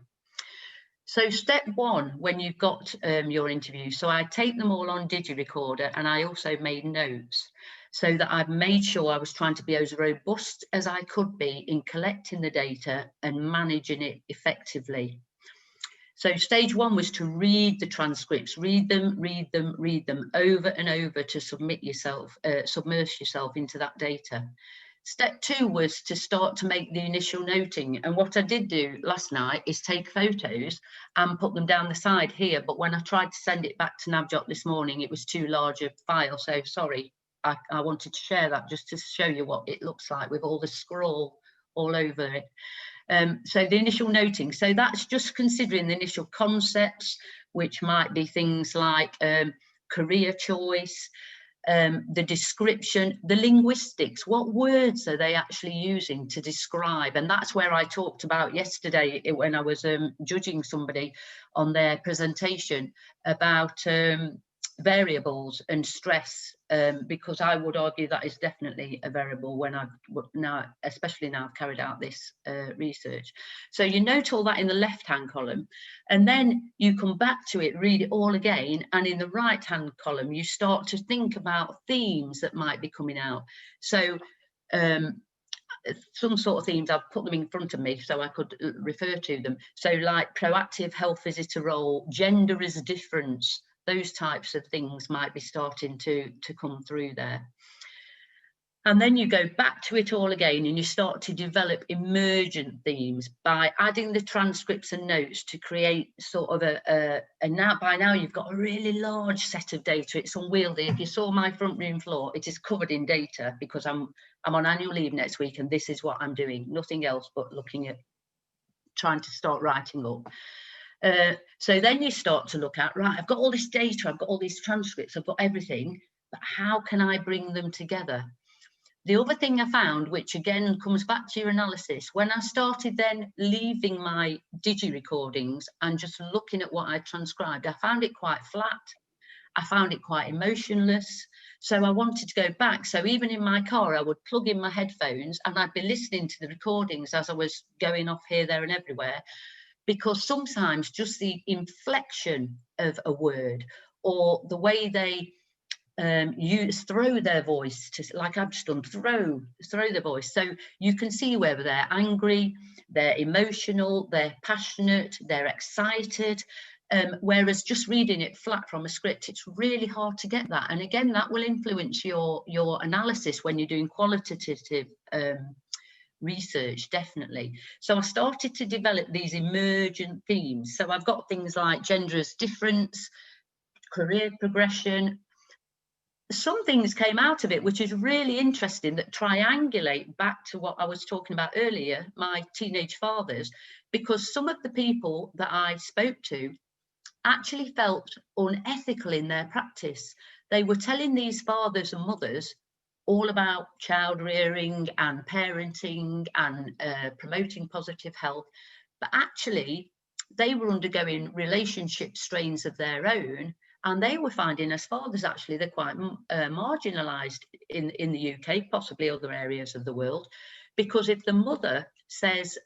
So step 1, when you've got your interview, so I take them all on DigiRecorder, and I also made notes so that I've made sure I was trying to be as robust as I could be in collecting the data and managing it effectively. So stage 1 was to read the transcripts, read them over and over to submerge yourself into that data. Step 2 was to start to make the initial noting. And what I did do last night is take photos and put them down the side here. But when I tried to send it back to Navjot this morning, it was too large a file. So sorry, I wanted to share that just to show you what it looks like with all the scroll all over it. So the initial noting, so that's just considering the initial concepts, which might be things like career choice, the description, the linguistics, what words are they actually using to describe? And that's where I talked about yesterday when I was judging somebody on their presentation about variables and stress, because I would argue that is definitely a variable when especially now I've carried out this research. So you note all that in the left-hand column, and then you come back to it, read it all again, and in the right-hand column you start to think about themes that might be coming out. So some sort of themes, I've put them in front of me so I could refer to them. So like proactive health visitor role, gender is difference, those types of things might be starting to come through there. And then you go back to it all again and you start to develop emergent themes by adding the transcripts and notes to create sort of by now you've got a really large set of data. It's unwieldy. If you saw my front room floor, it is covered in data because I'm on annual leave next week and this is what I'm doing, nothing else but looking at trying to start writing up. So then you start to look at, right, I've got all this data, I've got all these transcripts, I've got everything, but how can I bring them together? The other thing I found, which again comes back to your analysis, when I started then leaving my digi-recordings and just looking at what I transcribed, I found it quite flat. I found it quite emotionless. So I wanted to go back. So even in my car, I would plug in my headphones and I'd be listening to the recordings as I was going off here, there and everywhere. Because sometimes just the inflection of a word or the way they throw their voice, to, like I've just done, throw their voice. So you can see whether they're angry, they're emotional, they're passionate, they're excited. Whereas just reading it flat from a script, it's really hard to get that. And again, that will influence your analysis when you're doing qualitative research, definitely. So I started to develop these emergent themes. So I've got things like gender as difference, career progression. Some things came out of it, which is really interesting, that triangulate back to what I was talking about earlier, my teenage fathers, because some of the people that I spoke to actually felt unethical in their practice. They were telling these fathers and mothers all about child rearing and parenting and promoting positive health, but actually they were undergoing relationship strains of their own, and they were finding as fathers actually they're quite marginalised in the UK, possibly other areas of the world, because if the mother says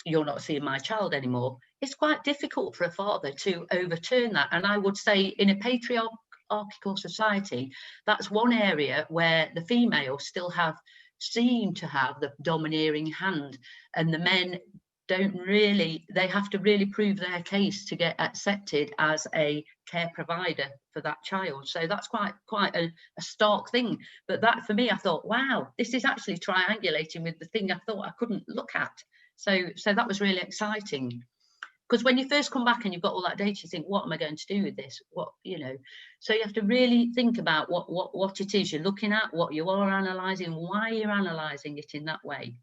you're not seeing my child anymore, it's quite difficult for a father to overturn that. And I would say in a patriarchal society, that's one area where the females still seem to have the domineering hand, and the men don't really, they have to really prove their case to get accepted as a care provider for that child. So that's quite a stark thing. But that, for me, I thought, wow, this is actually triangulating with the thing I thought I couldn't look at. So that was really exciting, because when you first come back and you've got all that data, you think, what am I going to do with this? What, you know, so you have to really think about what it is you're looking at, what you are analysing, why you're analysing it in that way.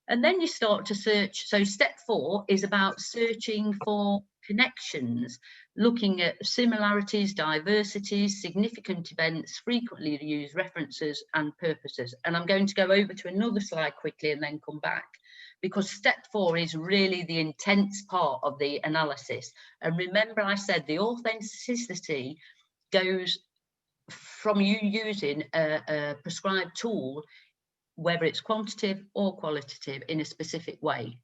And then you start to search. So step 4 is about searching for connections, looking at similarities, diversities, significant events, frequently used references and purposes. And I'm going to go over to another slide quickly and then come back, because step 4 is really the intense part of the analysis. And remember, I said the authenticity goes from you using a prescribed tool, whether it's quantitative or qualitative, in a specific way.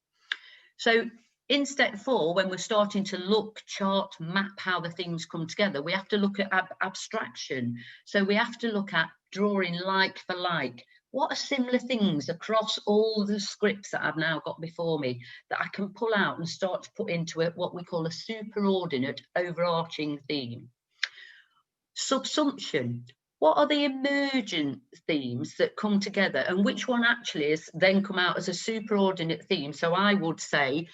So in step 4, when we're starting to look, chart, map how the things come together, we have to look at abstraction. So we have to look at drawing like for like. What are similar things across all the scripts that I've now got before me that I can pull out and start to put into it, what we call a superordinate overarching theme? Subsumption. What are the emergent themes that come together, and which one actually is then come out as a superordinate theme? So I would say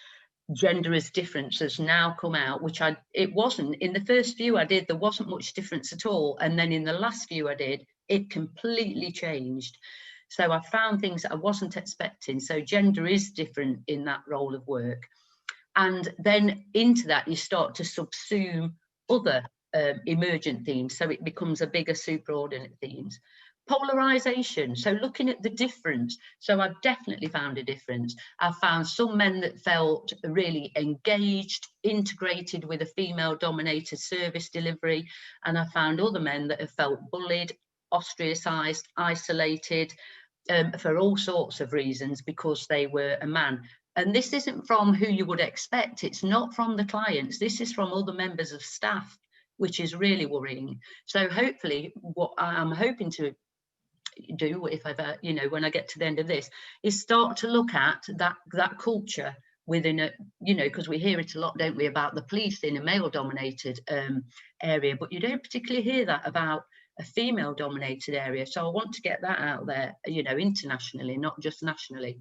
gender as difference has now come out, which it wasn't in the first view I did. There wasn't much difference at all, and then in the last view I did, it completely changed. So I found things that I wasn't expecting. So gender is different in that role of work, and then into that you start to subsume other emergent themes, so it becomes a bigger superordinate themes. Polarization, so looking at the difference. So I've definitely found a difference. I've found some men that felt really engaged, integrated with a female dominated service delivery, and I found other men that have felt bullied, ostracized, isolated, for all sorts of reasons because they were a man. And this isn't from who you would expect. It's not from the clients. This is from other members of staff, which is really worrying. So hopefully what I'm hoping to do, if ever, you know, when I get to the end of this, is start to look at that culture within a, you know, because we hear it a lot, don't we, about the police in a male dominated area, but you don't particularly hear that about a female dominated area. So I want to get that out there, you know, internationally, not just nationally.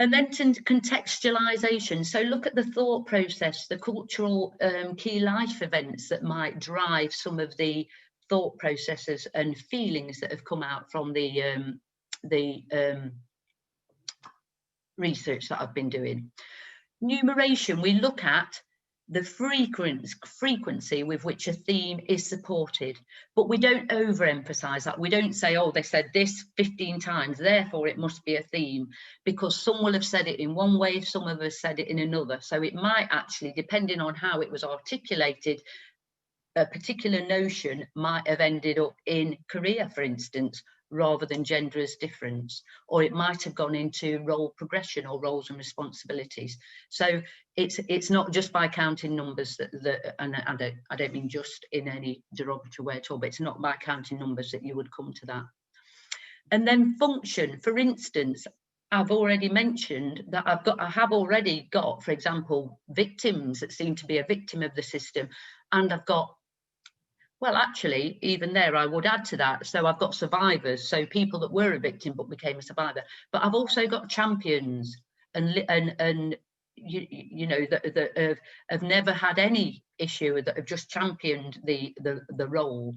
And then to contextualization. So look at the thought process, the cultural key life events that might drive some of the thought processes and feelings that have come out from the research that I've been doing. Numeration, we look at the frequency with which a theme is supported, but we don't overemphasize that. We don't say, oh, they said this 15 times, therefore it must be a theme, because some will have said it in one way, some of us said it in another. So it might actually, depending on how it was articulated, a particular notion might have ended up in career, for instance, rather than gender as difference, or it might have gone into role progression or roles and responsibilities. So it's not just by counting numbers and I don't mean just in any derogatory way at all, but it's not by counting numbers that you would come to that. And then function, for instance, I've already mentioned that I have already got, for example, victims that seem to be a victim of the system, and I've got, well, actually, even there, I would add to that. So I've got survivors, so people that were a victim but became a survivor. But I've also got champions and you know, that have never had any issue, that have just championed the role.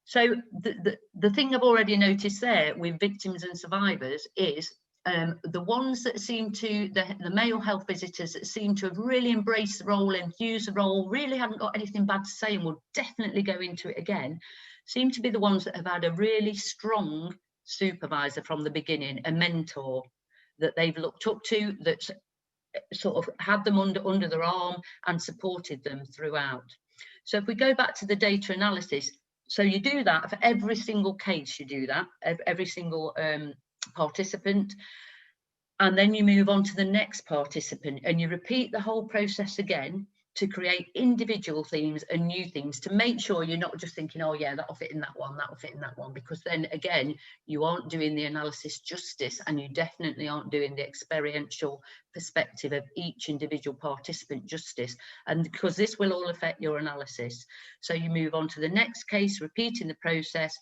So the thing I've already noticed there with victims and survivors is the ones that seem to, the male health visitors that seem to have really embraced the role and used the role, really haven't got anything bad to say and will definitely go into it again, seem to be the ones that have had a really strong supervisor from the beginning, a mentor that they've looked up to, that's sort of had them under their arm and supported them throughout. So if we go back to the data analysis, so you do that for every single case, you do that, every single participant. And then you move on to the next participant and you repeat the whole process again to create individual themes and new themes to make sure you're not just thinking, oh yeah, that'll fit in that one, that'll fit in that one, because then again, you aren't doing the analysis justice, and you definitely aren't doing the experiential perspective of each individual participant justice, and because this will all affect your analysis. So you move on to the next case, repeating the process,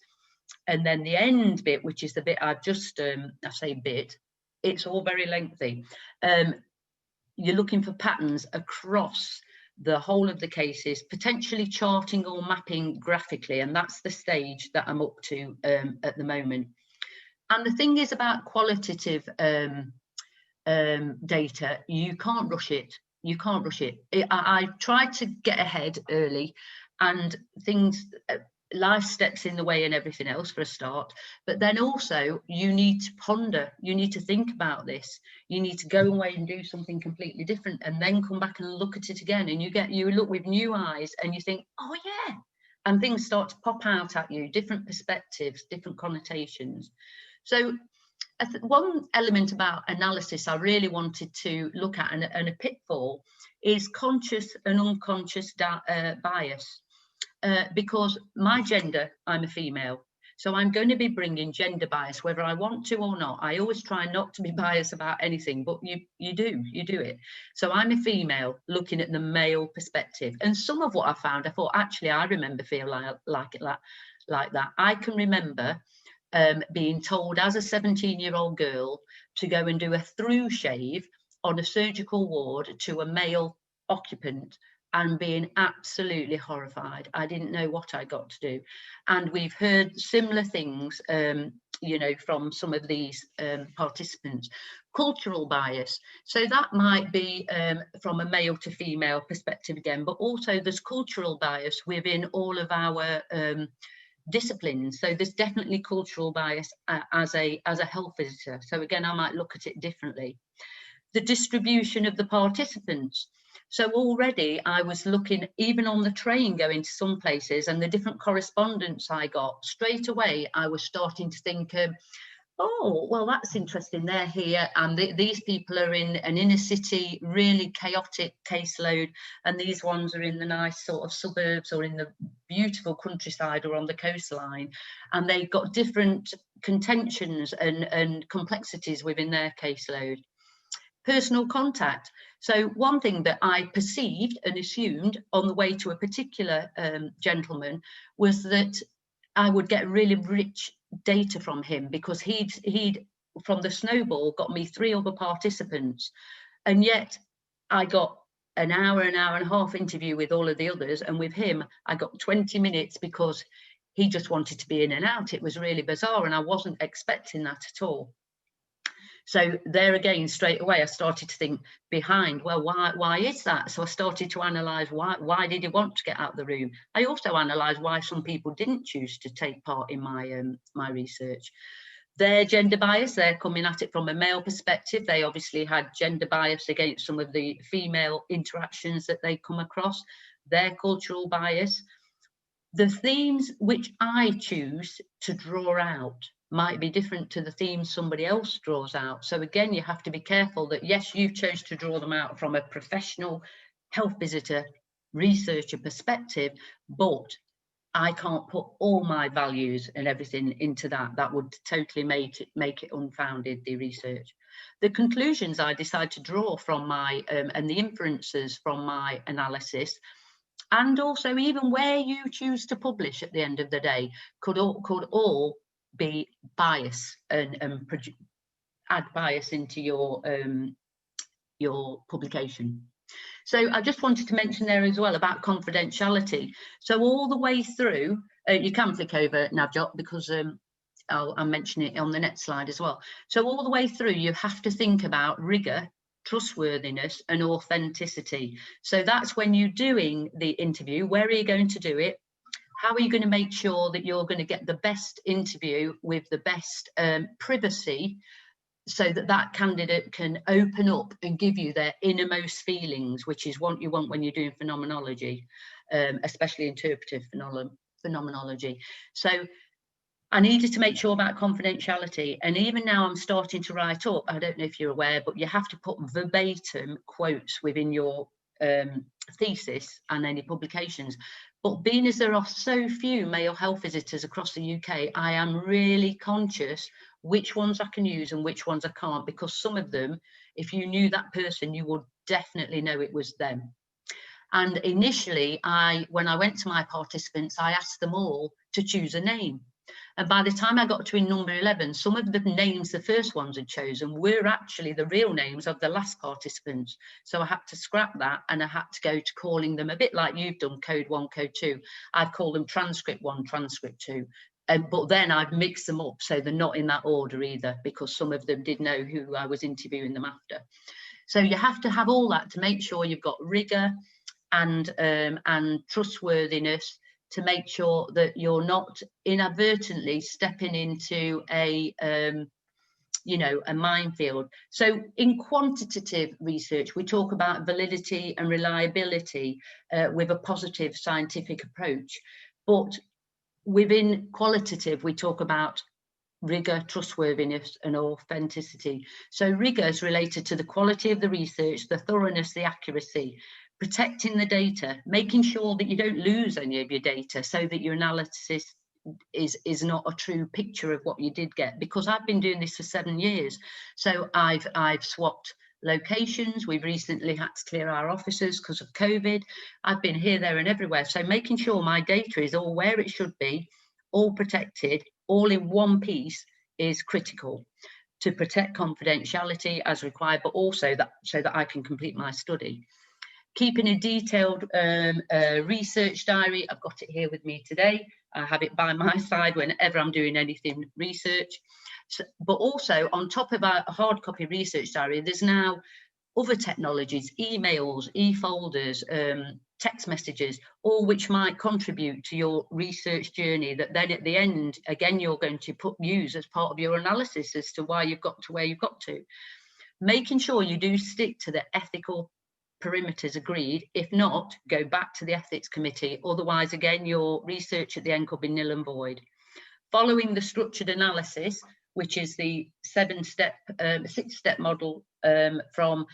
and then the end bit, which is the bit I've just, I say bit, it's all very lengthy. You're looking for patterns across the whole of the cases, potentially charting or mapping graphically, and that's the stage that I'm up to at the moment. And the thing is about qualitative data, you can't rush it. You can't rush it. I tried to get ahead early, and things, life steps in the way and everything else for a start, but then also you need to ponder, you need to think about this, you need to go away and do something completely different, and then come back and look at it again, and you look with new eyes and you think, oh yeah, and things start to pop out at you, different perspectives, different connotations. So one element about analysis I really wanted to look at, and a pitfall, is conscious and unconscious bias. Because my gender, I'm a female, so I'm going to be bringing gender bias whether I want to or not. I always try not to be biased about anything, but you do it. So I'm a female looking at the male perspective, and some of what I found, I thought, actually I remember feeling like that. I can remember being told as a 17-year-old girl to go and do a through shave on a surgical ward to a male occupant, and being absolutely horrified. I didn't know what I got to do. And we've heard similar things, you know, from some of these participants. Cultural bias. So that might be from a male to female perspective again, but also there's cultural bias within all of our disciplines. So there's definitely cultural bias as a health visitor. So again, I might look at it differently. The distribution of the participants. So already I was looking, even on the train going to some places, and the different correspondence I got, straight away I was starting to think, oh, well, that's interesting, they're here, and these people are in an inner city, really chaotic caseload, and these ones are in the nice sort of suburbs or in the beautiful countryside or on the coastline, and they've got different contentions and complexities within their caseload. Personal contact. So one thing that I perceived and assumed on the way to a particular gentleman was that I would get really rich data from him, because he'd from the snowball got me 3 other participants, and yet I got an hour and a half interview with all of the others, and with him I got 20 minutes because he just wanted to be in and out. It was really bizarre, and I wasn't expecting that at all. So there again, straight away, I started to think behind, well, why is that? So I started to analyse why did he want to get out of the room? I also analysed why some people didn't choose to take part in my research. Their gender bias, they're coming at it from a male perspective. They obviously had gender bias against some of the female interactions that they come across, their cultural bias. The themes which I choose to draw out might be different to the themes somebody else draws out. So again, you have to be careful that, yes, you've chosen to draw them out from a professional health visitor researcher perspective, but I can't put all my values and everything into that. That would totally make it unfounded, the research. The conclusions I decide to draw from my, and the inferences from my analysis, and also even where you choose to publish at the end of the day, could all be bias and add bias into your publication. So I just wanted to mention there as well about confidentiality. So all the way through, you can flick over Navjot, because I'll mention it on the next slide as well. So all the way through, you have to think about rigor, trustworthiness and authenticity. So that's when you're doing the interview, where are you going to do it? How are you going to make sure that you're going to get the best interview with the best privacy, so that that candidate can open up and give you their innermost feelings, which is what you want when you're doing phenomenology, especially interpretive phenomenology. So I needed to make sure about confidentiality. And even now I'm starting to write up, I don't know if you're aware, but you have to put verbatim quotes within your thesis and any publications. But being as there are so few male health visitors across the UK, I am really conscious which ones I can use and which ones I can't, because some of them, if you knew that person, you would definitely know it was them. And initially, when I went to my participants, I asked them all to choose a name. And by the time I got to number 11, some of the names the first ones had chosen were actually the real names of the last participants. So I had to scrap that, and I had to go to calling them a bit like you've done, code 1, code 2. I'd call them transcript 1, transcript 2. But then I've mixed them up so they're not in that order either, because some of them did know who I was interviewing them after. So you have to have all that to make sure you've got rigor and trustworthiness, to make sure that you're not inadvertently stepping into a minefield. So in quantitative research, we talk about validity and reliability with a positive scientific approach. But within qualitative, we talk about rigor, trustworthiness, and authenticity. So rigor is related to the quality of the research, the thoroughness, the accuracy, protecting the data, making sure that you don't lose any of your data, so that your analysis is not a true picture of what you did get. Because I've been doing this for 7 years, so I've swapped locations. We've recently had to clear our offices because of COVID. I've been here, there, and everywhere. So making sure my data is all where it should be, all protected, all in one piece, is critical to protect confidentiality as required, but also so that I can complete my study. Keeping a detailed research diary. I've got it here with me today. I have it by my side whenever I'm doing anything research. So, but also on top of our hard copy research diary, there's now other technologies, emails, e-folders, text messages, all which might contribute to your research journey, that then at the end, again, you're going to use as part of your analysis as to why you've got to where you've got to. Making sure you do stick to the ethical perimeters agreed. If not, go back to the ethics committee. Otherwise, again, your research at the end could be nil and void. Following the structured analysis, which is the 6-step model from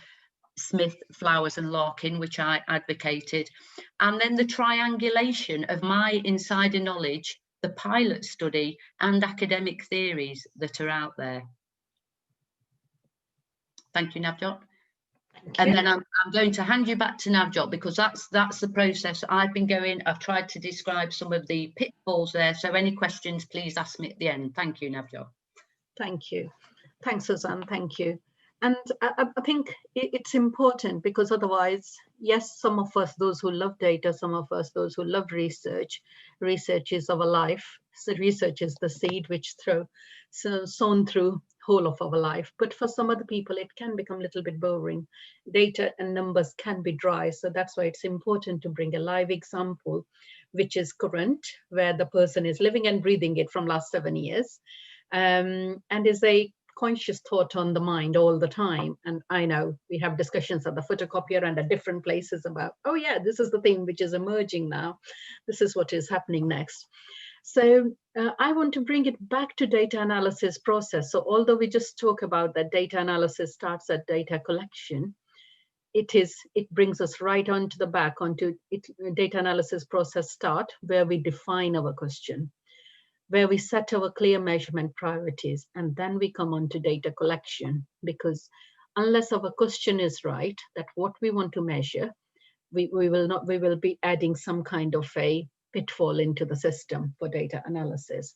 Smith, Flowers and Larkin, which I advocated. And then the triangulation of my insider knowledge, the pilot study, and academic theories that are out there. Thank you, Navjot. And then I'm going to hand you back to Navjot, because that's the process I've been going. I've tried to describe some of the pitfalls there. So any questions, please ask me at the end. Thank you, Navjot. Thank you. Thanks, Suzanne. Thank you. And I think it's important, because otherwise, yes, some of us, those who love data, some of us, those who love research, research is our life. So research is the seed which sown through whole of our life. But for some other people, it can become a little bit boring. Data and numbers can be dry. So that's why it's important to bring a live example, which is current, where the person is living and breathing it from last 7 years, and is a conscious thought on the mind all the time. And I know we have discussions at the photocopier and at different places about, oh yeah, this is the thing which is emerging now. This is what is happening next. So I want to bring it back to data analysis process. So although we just talk about that data analysis starts at data collection, it brings us right onto the back onto it, data analysis process start, where we define our question, where we set our clear measurement priorities, and then we come on to data collection. Because unless our question is right, that what we want to measure, we will be adding some kind of a pitfall into the system for data analysis.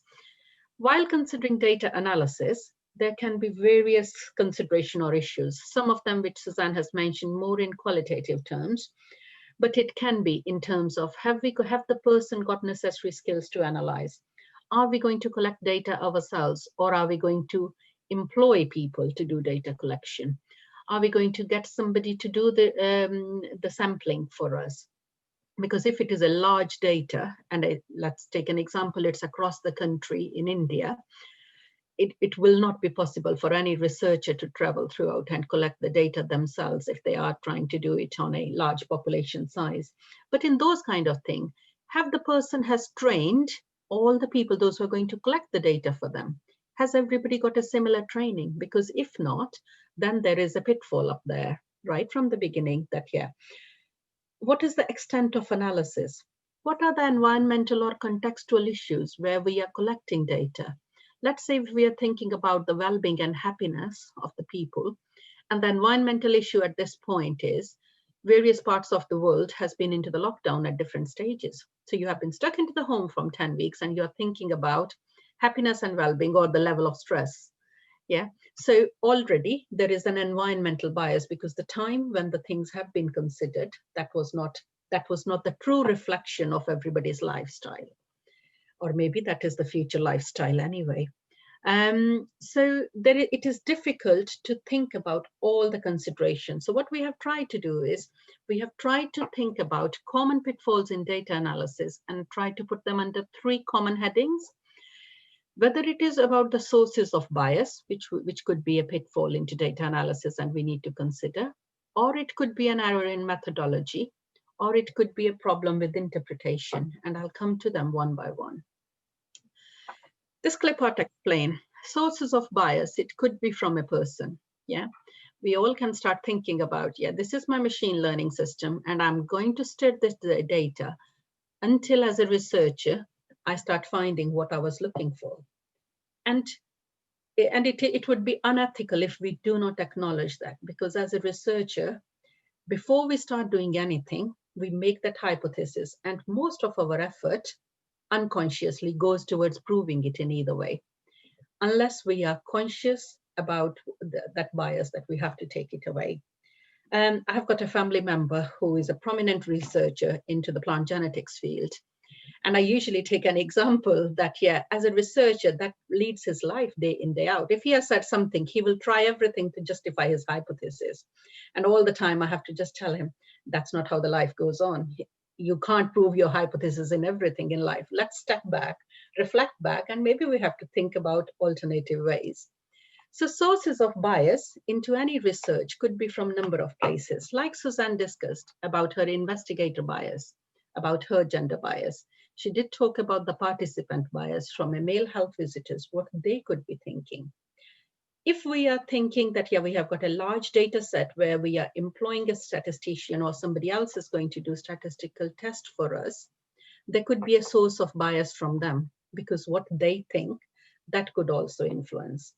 While considering data analysis, there can be various consideration or issues, some of them which Suzanne has mentioned more in qualitative terms, but it can be in terms of, have the person got necessary skills to analyze? Are we going to collect data ourselves, or are we going to employ people to do data collection? Are we going to get somebody to do the sampling for us? Because if it is a large data, and let's take an example, it's across the country in India, it will not be possible for any researcher to travel throughout and collect the data themselves if they are trying to do it on a large population size. But in those kind of things, have the person has trained all the people, those who are going to collect the data for them? Has everybody got a similar training? Because if not, then there is a pitfall up there right from the beginning that, yeah, what is the extent of analysis? What are the environmental or contextual issues where we are collecting data? Let's say if we are thinking about the well-being and happiness of the people, and the environmental issue at this point is various parts of the world has been into the lockdown at different stages. So you have been stuck into the home from 10 weeks and you're thinking about happiness and well-being or the level of stress. Yeah, so already there is an environmental bias because the time when the things have been considered, that was not the true reflection of everybody's lifestyle. Or maybe that is the future lifestyle anyway. So it is difficult to think about all the considerations. So what we have tried to do is we have tried to think about common pitfalls in data analysis and try to put them under 3 common headings. Whether it is about the sources of bias, which could be a pitfall into data analysis and we need to consider, or it could be an error in methodology, or it could be a problem with interpretation. And I'll come to them one by one. This clip ought to explain sources of bias. It could be from a person. Yeah, we all can start thinking about, yeah, this is my machine learning system and I'm going to stir this data until as a researcher, I start finding what I was looking for. And it would be unethical if we do not acknowledge that, because as a researcher, before we start doing anything, we make that hypothesis and most of our effort unconsciously goes towards proving it in either way. Unless we are conscious about that bias, that we have to take it away. I have got a family member who is a prominent researcher into the plant genetics field. And I usually take an example that, yeah, as a researcher, that leads his life day in, day out. If he has said something, he will try everything to justify his hypothesis. And all the time I have to just tell him, that's not how the life goes on. You can't prove your hypothesis in everything in life. Let's step back, reflect back, and maybe we have to think about alternative ways. So sources of bias into any research could be from a number of places, like Suzanne discussed about her investigator bias, about her gender bias. She did talk about the participant bias from a male health visitors, what they could be thinking. If we are thinking that, yeah, we have got a large data set where we are employing a statistician or somebody else is going to do statistical test for us, there could be a source of bias from them because what they think, that could also influence.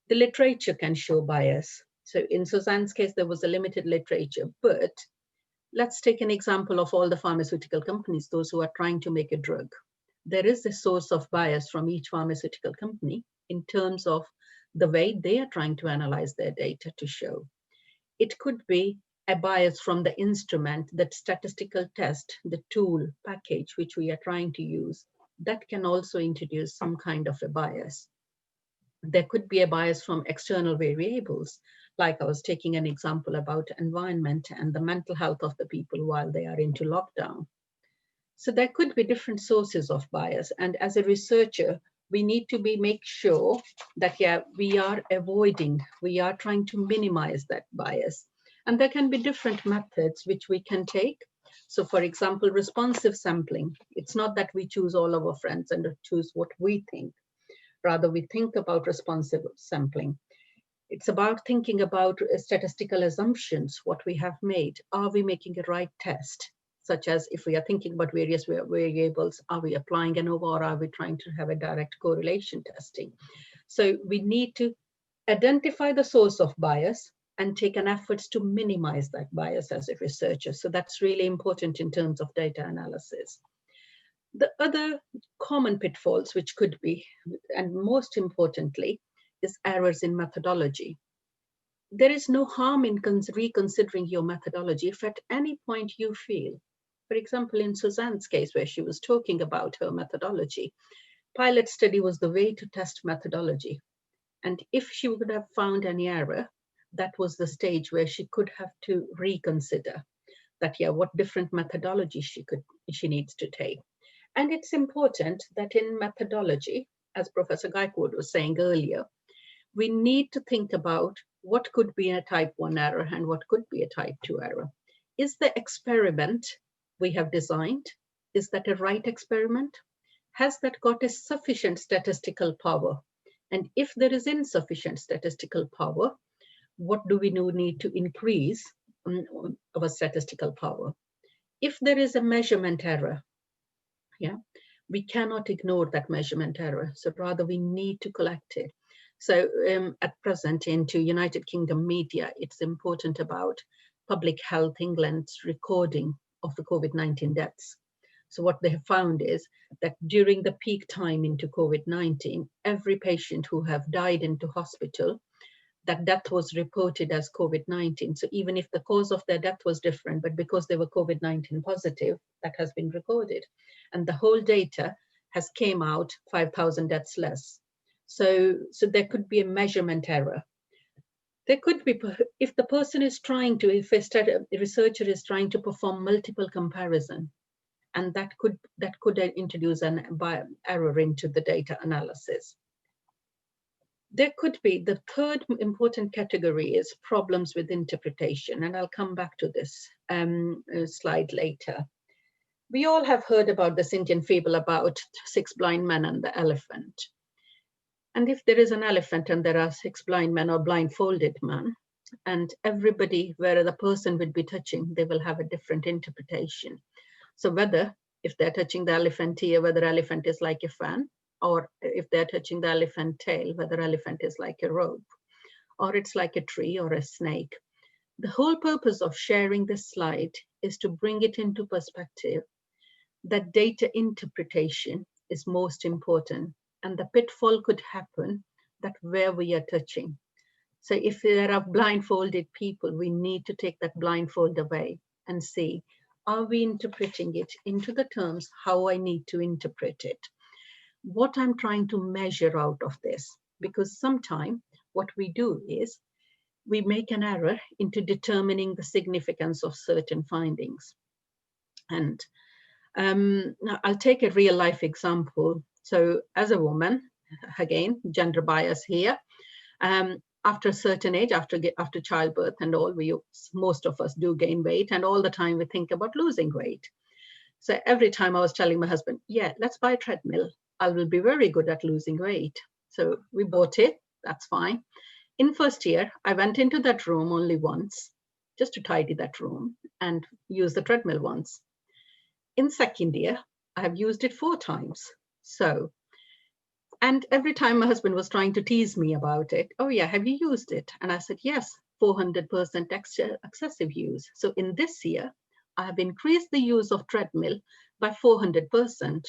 The literature can show bias. So in Suzanne's case, there was a limited literature, but let's take an example of all the pharmaceutical companies, those who are trying to make a drug. There is a source of bias from each pharmaceutical company in terms of the way they are trying to analyze their data to show. It could be a bias from the instrument, that statistical test, the tool package, which we are trying to use, that can also introduce some kind of a bias. There could be a bias from external variables, like I was taking an example about environment and the mental health of the people while they are into lockdown. So there could be different sources of bias. And as a researcher, we need to make sure that, yeah, we are trying to minimize that bias. And there can be different methods which we can take. So for example, responsive sampling. It's not that we choose all our friends and choose what we think. Rather, we think about responsive sampling. It's about thinking about statistical assumptions, what we have made. Are we making a right test? Such as if we are thinking about various variables, are we applying ANOVA or are we trying to have a direct correlation testing? So we need to identify the source of bias and take an effort to minimize that bias as a researcher. So that's really important in terms of data analysis. The other common pitfalls, which could be, and most importantly, is errors in methodology. There is no harm in reconsidering your methodology if at any point you feel, for example, in Suzanne's case, where she was talking about her methodology, pilot study was the way to test methodology. And if she would have found any error, that was the stage where she could have to reconsider that, yeah, what different methodology she needs to take. And it's important that in methodology, as Professor Gaikwad was saying earlier, we need to think about what could be a type 1 error and what could be a type 2 error. Is the experiment we have designed, is that a right experiment? has that got a sufficient statistical power? And if there is insufficient statistical power, what do we need to increase our statistical power? If there is a measurement error, yeah, we cannot ignore that measurement error. So rather we need to collect it. So at present into United Kingdom media, it's important about Public Health England's recording of the COVID-19 deaths. So what they have found is that during the peak time into COVID-19, every patient who have died into hospital, that death was reported as COVID-19. So even if the cause of their death was different, but because they were COVID-19 positive, that has been recorded. And the whole data has came out 5,000 deaths less. So there could be a measurement error. There could be, if the person is trying to, if a researcher is trying to perform multiple comparison, and that could introduce an error into the data analysis. There could be, the third important category is problems with interpretation, and I'll come back to this slide later. We all have heard about this Indian fable about 6 blind men and the elephant. And if there is an elephant and there are 6 blind men or blindfolded men, and everybody where the person would be touching, they will have a different interpretation. So whether, if they're touching the elephant ear, whether elephant is like a fan, or if they're touching the elephant tail, whether elephant is like a rope, or it's like a tree or a snake. The whole purpose of sharing this slide is to bring it into perspective that data interpretation is most important, and the pitfall could happen that where we are touching. So if there are blindfolded people, we need to take that blindfold away and see, are we interpreting it into the terms how I need to interpret it? What I'm trying to measure out of this, because sometimes what we do is we make an error into determining the significance of certain findings. And I'll take a real life example. So as a woman, again, gender bias here, after a certain age, after childbirth and all, most of us do gain weight, and all the time we think about losing weight. So every time I was telling my husband, yeah, let's buy a treadmill. I will be very good at losing weight. So we bought it, that's fine. In first year, I went into that room only once, just to tidy that room and use the treadmill once. In second year, I have used it 4 times. So, and every time my husband was trying to tease me about it, oh yeah, have you used it? And I said, yes, 400% excessive use. So in this year, I have increased the use of treadmill by 400%.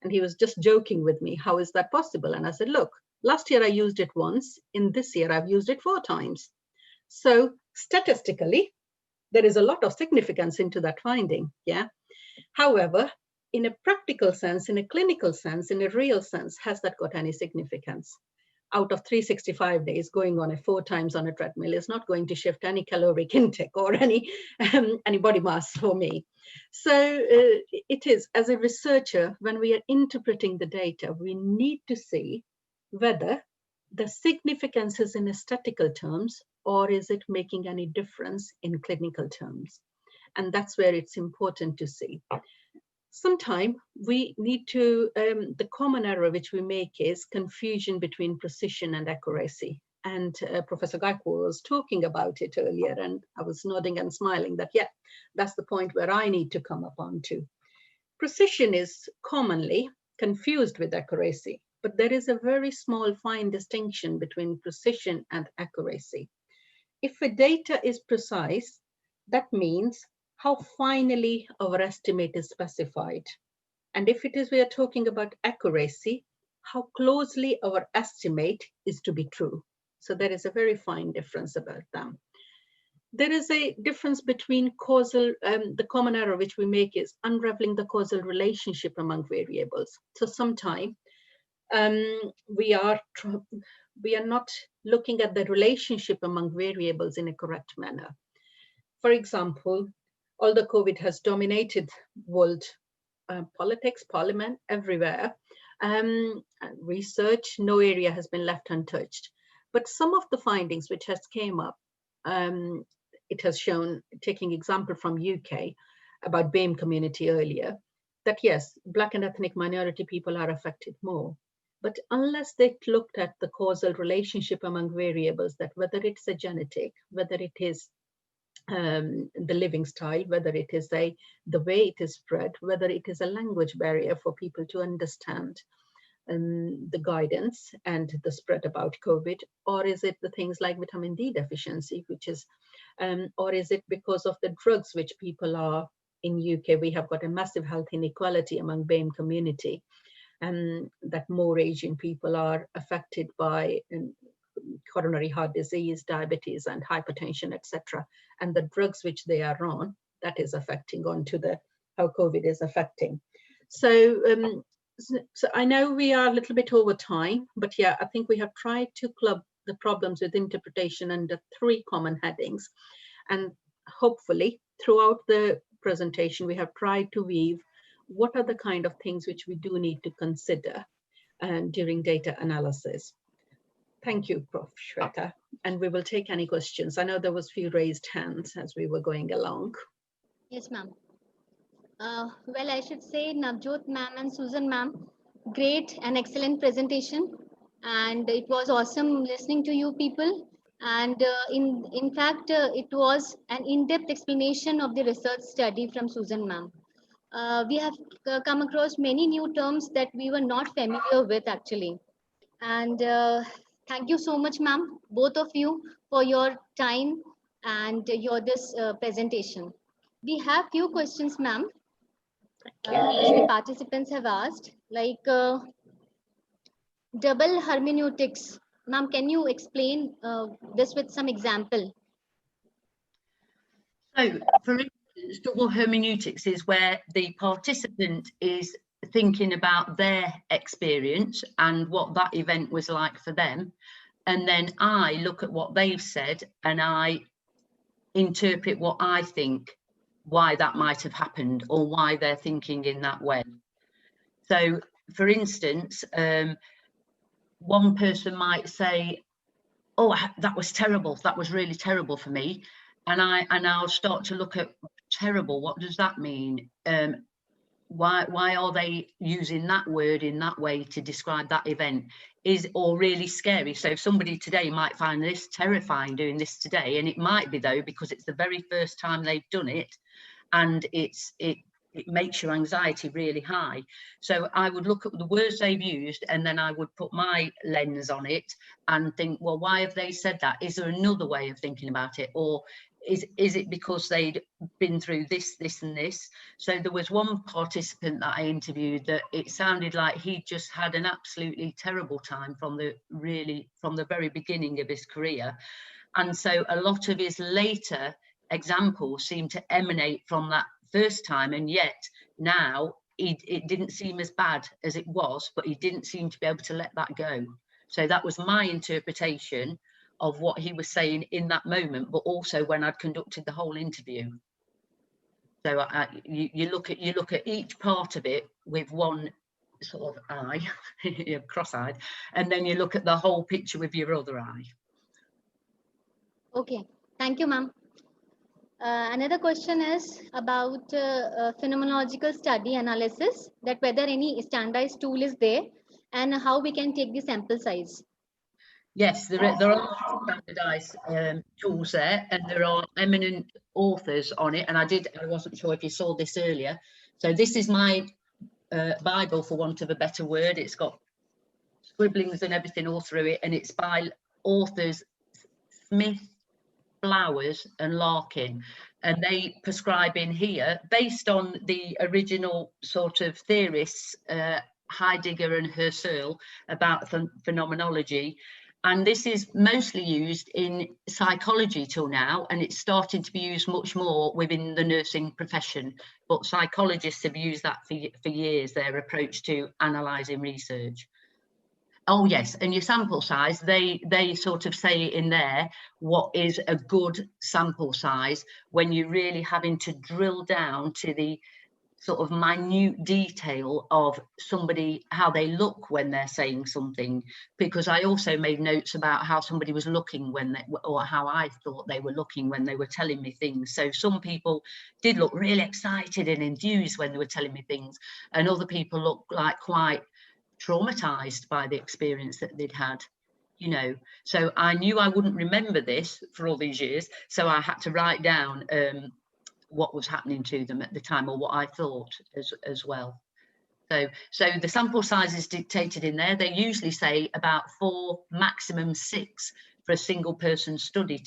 And he was just joking with me, how is that possible? And I said, look, last year I used it once. In this year, I've used it 4 times. So statistically, there is a lot of significance into that finding, yeah? However, in a practical sense, in a clinical sense, in a real sense, has that got any significance? Out of 365 days, going on 4 times on a treadmill is not going to shift any caloric intake or any body mass for me. So it is, as a researcher, when we are interpreting the data, we need to see whether the significance is in statistical terms or is it making any difference in clinical terms. And that's where it's important to see. Sometimes we need to, the common error which we make is confusion between precision and accuracy. And Professor Gaikwad was talking about it earlier, and I was nodding and smiling that, yeah, that's the point where I need to come upon to. Precision is commonly confused with accuracy, but there is a very small fine distinction between precision and accuracy. If the data is precise, that means how finally our estimate is specified. And if it is, we are talking about accuracy, how closely our estimate is to be true. So there is a very fine difference about them. There is a difference between causal, the common error which we make is unraveling the causal relationship among variables. So sometimes we are not looking at the relationship among variables in a correct manner. For example, although COVID has dominated world politics, parliament, everywhere, research, no area has been left untouched. But some of the findings which has came up, it has shown, taking example from UK about BAME community earlier, that yes, Black and ethnic minority people are affected more. But unless they looked at the causal relationship among variables, that whether it's a genetic, whether it is the living style, whether it is the way it is spread, whether it is a language barrier for people to understand the guidance and the spread about COVID, or is it the things like vitamin D deficiency, which is, or is it because of the drugs which people are in UK? We have got a massive health inequality among BAME community, and that more Asian people are affected by coronary heart disease, diabetes, and hypertension, etc. And the drugs which they are on, that is affecting onto the how COVID is affecting. So, so I know we are a little bit over time, but yeah, I think we have tried to club the problems with interpretation under 3 common headings. And hopefully throughout the presentation, we have tried to weave what are the kind of things which we do need to consider during data analysis. Thank you, Prof. Shweta. And we will take any questions. I know there was a few raised hands as we were going along. Yes, ma'am. Well, I should say Navjot ma'am and Susan ma'am, great and excellent presentation. And it was awesome listening to you people. And in fact, it was an in-depth explanation of the research study from Susan ma'am. We have come across many new terms that we were not familiar with actually. And thank you so much, ma'am, both of you, for your time and your this presentation. We have few questions, ma'am, which the participants have asked, like double hermeneutics. Ma'am, can you explain this with some example? So, for instance, double hermeneutics is where the participant is thinking about their experience and what that event was like for them. And then I look at what they've said and I interpret what I think, why that might have happened or why they're thinking in that way. So, for instance, one person might say, oh, that was terrible. That was really terrible for me. And I'll start to look at terrible. What does that mean? Why are they using that word in that way to describe that event? Is or really scary? So somebody today might find this terrifying doing this today, and it might be though because it's the very first time they've done it, and it makes your anxiety really high. So I would look at the words they've used and then I would put my lens on it and think, well, why have they said that? Is there another way of thinking about it? Or is it because they'd been through this, this and this? So there was one participant that I interviewed that it sounded like he just had an absolutely terrible time from the very beginning of his career. And so a lot of his later examples seem to emanate from that first time, and yet now it didn't seem as bad as it was, but he didn't seem to be able to let that go. So that was my interpretation of what he was saying in that moment, but also when I'd conducted the whole interview. So you look at each part of it with one sort of eye, cross-eyed, and then you look at the whole picture with your other eye. Okay, thank you, ma'am. Another question is about phenomenological study analysis, that whether any standardized tool is there and how we can take the sample size. Yes, there are standardized tools there, and there are eminent authors on it. And I wasn't sure if you saw this earlier. So this is my Bible, for want of a better word. It's got scribblings and everything all through it, and it's by authors Smith, Flowers and Larkin, and they prescribe in here based on the original sort of theorists, Heidegger and Husserl, about phenomenology. And this is mostly used in psychology till now, and it's starting to be used much more within the nursing profession. But psychologists have used that for years, their approach to analysing research. Oh yes, and your sample size, they sort of say in there what is a good sample size when you're really having to drill down to the sort of minute detail of somebody, how they look when they're saying something, because I also made notes about how somebody was looking when they, or how I thought they were looking when they were telling me things. So some people did look really excited and enthused when they were telling me things, and other people looked like quite traumatized by the experience that they'd had, you know. So I knew I wouldn't remember this for all these years, so I had to write down what was happening to them at the time, or what I thought as well. So the sample size is dictated in there. They usually say about 4, maximum 6 for a single person study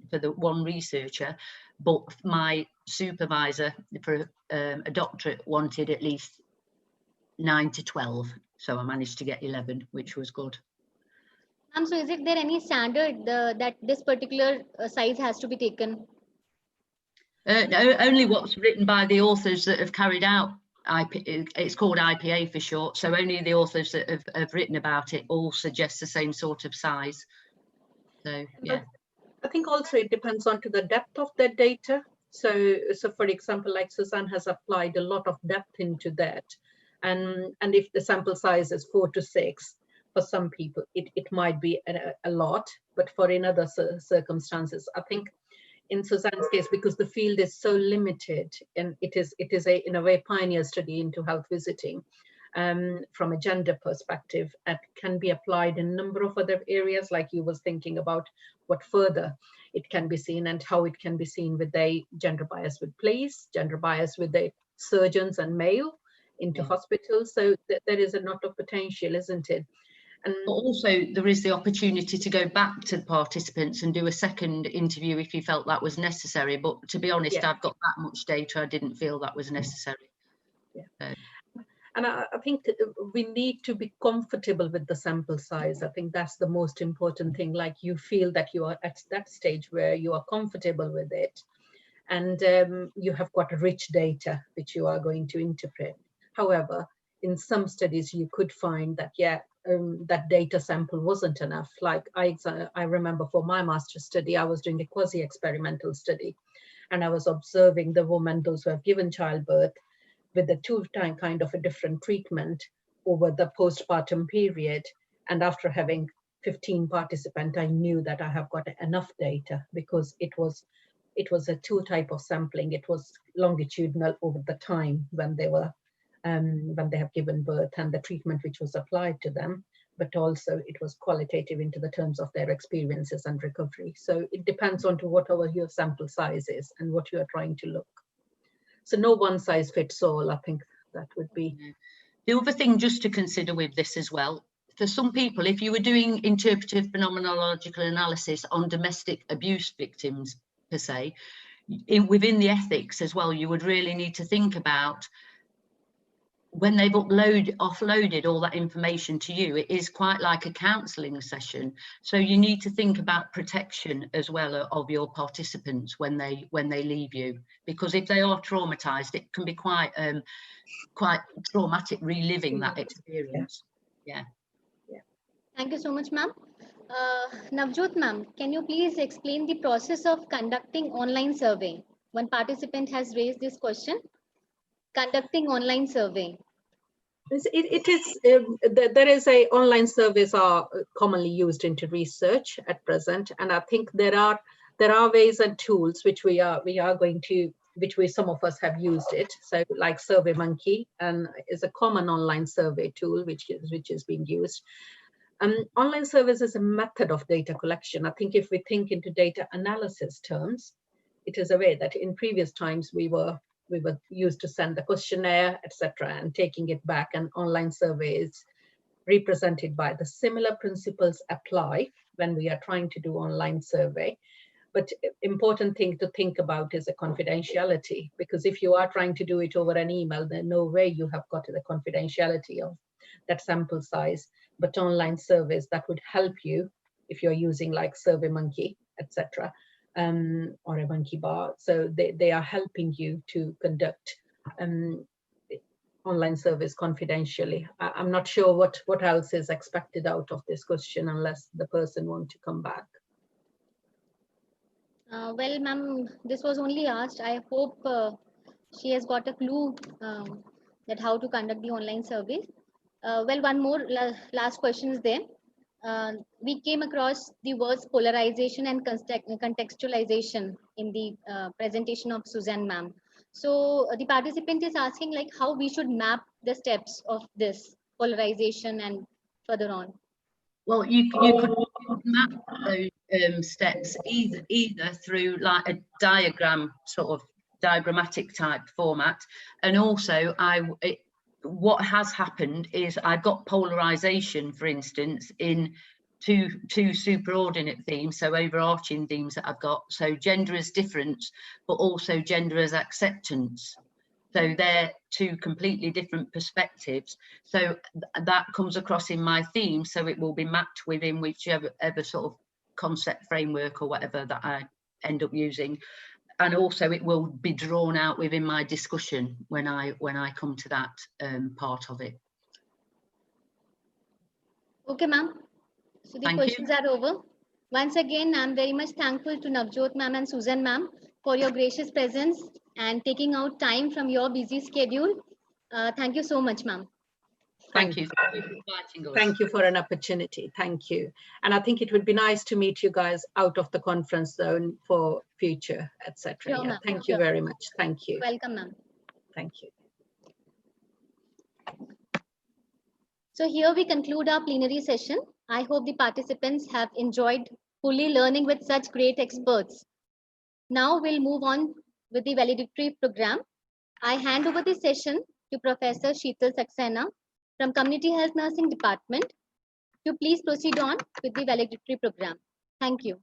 for the one researcher, but my supervisor for a doctorate wanted at least 9 to 12, so I managed to get 11, which was good. So is it there any standard that this particular size has to be taken? No, only what's written by the authors that have carried out it's called IPA for short, so only the authors that have written about it all suggest the same sort of size. So yeah, I think also it depends on to the depth of the data. So for example, like Suzanne has applied a lot of depth into that, and if the sample size is 4 to 6, for some people it might be a lot, but for in other circumstances, I think in Suzanne's case, because the field is so limited, and it is a in a way pioneer study into health visiting from a gender perspective, and can be applied in a number of other areas, like you was thinking about what further it can be seen and how it can be seen with a gender bias with police, gender bias with the surgeons and male into hospitals. So there is a lot of potential, isn't it? And also there is the opportunity to go back to the participants and do a second interview if you felt that was necessary. But to be honest, I've got that much data, I didn't feel that was necessary. Yeah. And I think we need to be comfortable with the sample size. I think that's the most important thing. Like, you feel that you are at that stage where you are comfortable with it, and you have got rich data which you are going to interpret. However, in some studies you could find that that data sample wasn't enough. Like I remember for my master's study, I was doing a quasi-experimental study, and I was observing the women, those who have given childbirth, with the 2 times kind of a different treatment over the postpartum period. And after having 15 participants, I knew that I have got enough data, because it was a 2 type of sampling. It was longitudinal over the time when they were when they have given birth and the treatment which was applied to them, but also it was qualitative into the terms of their experiences and recovery. So it depends on to whatever your sample size is and what you are trying to look. So no one size fits all. I think that would be. The other thing just to consider with this as well, for some people, if you were doing interpretive phenomenological analysis on domestic abuse victims per se, within the ethics as well, you would really need to think about when they've offloaded all that information to you, it is quite like a counselling session. So you need to think about protection as well of your participants when they leave you, because if they are traumatized, it can be quite traumatic reliving that experience. Yeah. Thank you so much, ma'am. Navjot ma'am, can you please explain the process of conducting online survey? One participant has raised this question. Conducting online survey. It is there is a online surveys are commonly used into research at present, and I think there are ways and tools which we are going to, which some of us have used it. So like SurveyMonkey and is a common online survey tool which is being used. Online surveys is a method of data collection. I think if we think into data analysis terms, it is a way that in previous times we were used to send the questionnaire, etc., and taking it back. And online survey is represented by the similar principles apply when we are trying to do online survey. But important thing to think about is the confidentiality, because if you are trying to do it over an email, there's no way you have got the confidentiality of that sample size. But online surveys, that would help you if you're using like SurveyMonkey, etc., or a monkey bar. So they are helping you to conduct online surveys confidentially. I'm not sure what else is expected out of this question unless the person wants to come back. Well, ma'am, this was only asked. I hope she has got a clue that how to conduct the online survey. Well, one more last question is there. We came across the words polarization and contextualization in the presentation of Suzanne ma'am. So the participant is asking like how we should map the steps of this polarization and further on. Well, you could map those steps either through like a diagram, sort of diagrammatic type format, and also what has happened is I got polarization, for instance, in two superordinate themes, so overarching themes that I've got. So gender as difference, but also gender as acceptance. So they're two completely different perspectives. So that comes across in my theme. So it will be mapped within whichever sort of concept framework or whatever that I end up using. And also it will be drawn out within my discussion when I come to that part of it. Okay, ma'am. So the questions are over. Once again, I'm very much thankful to Navjot ma'am and Susan ma'am for your gracious presence and taking out time from your busy schedule. Thank you so much, ma'am. Thank you for inviting us. Thank you for an opportunity. Thank you. And I think it would be nice to meet you guys out of the conference zone for future, etc. Sure, Yeah, thank you very much. Thank you. Welcome, ma'am. Thank you. So here we conclude our plenary session. I hope the participants have enjoyed fully learning with such great experts. Now we'll move on with the valedictory program. I hand over the session to Professor Sheetal Saxena from Community Health Nursing Department to please proceed on with the valedictory program. Thank you.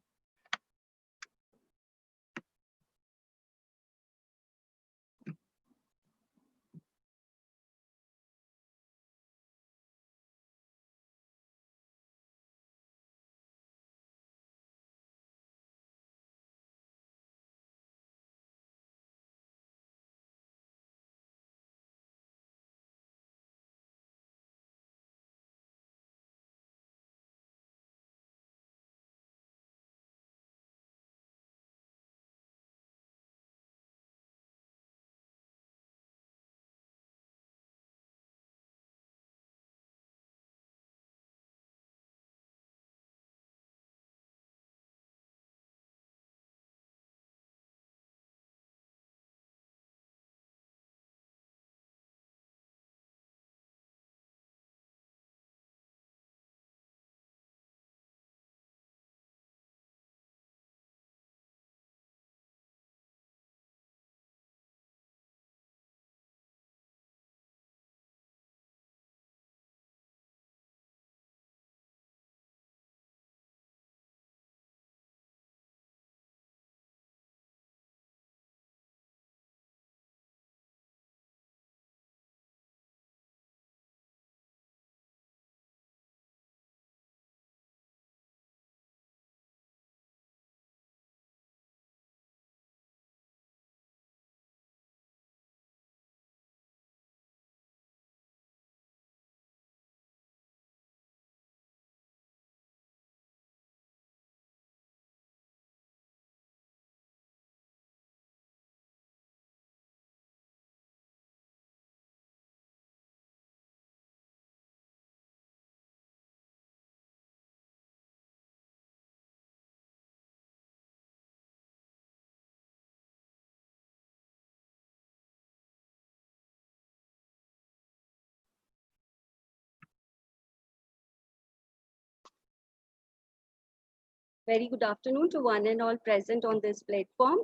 Very good afternoon to one and all present on this platform.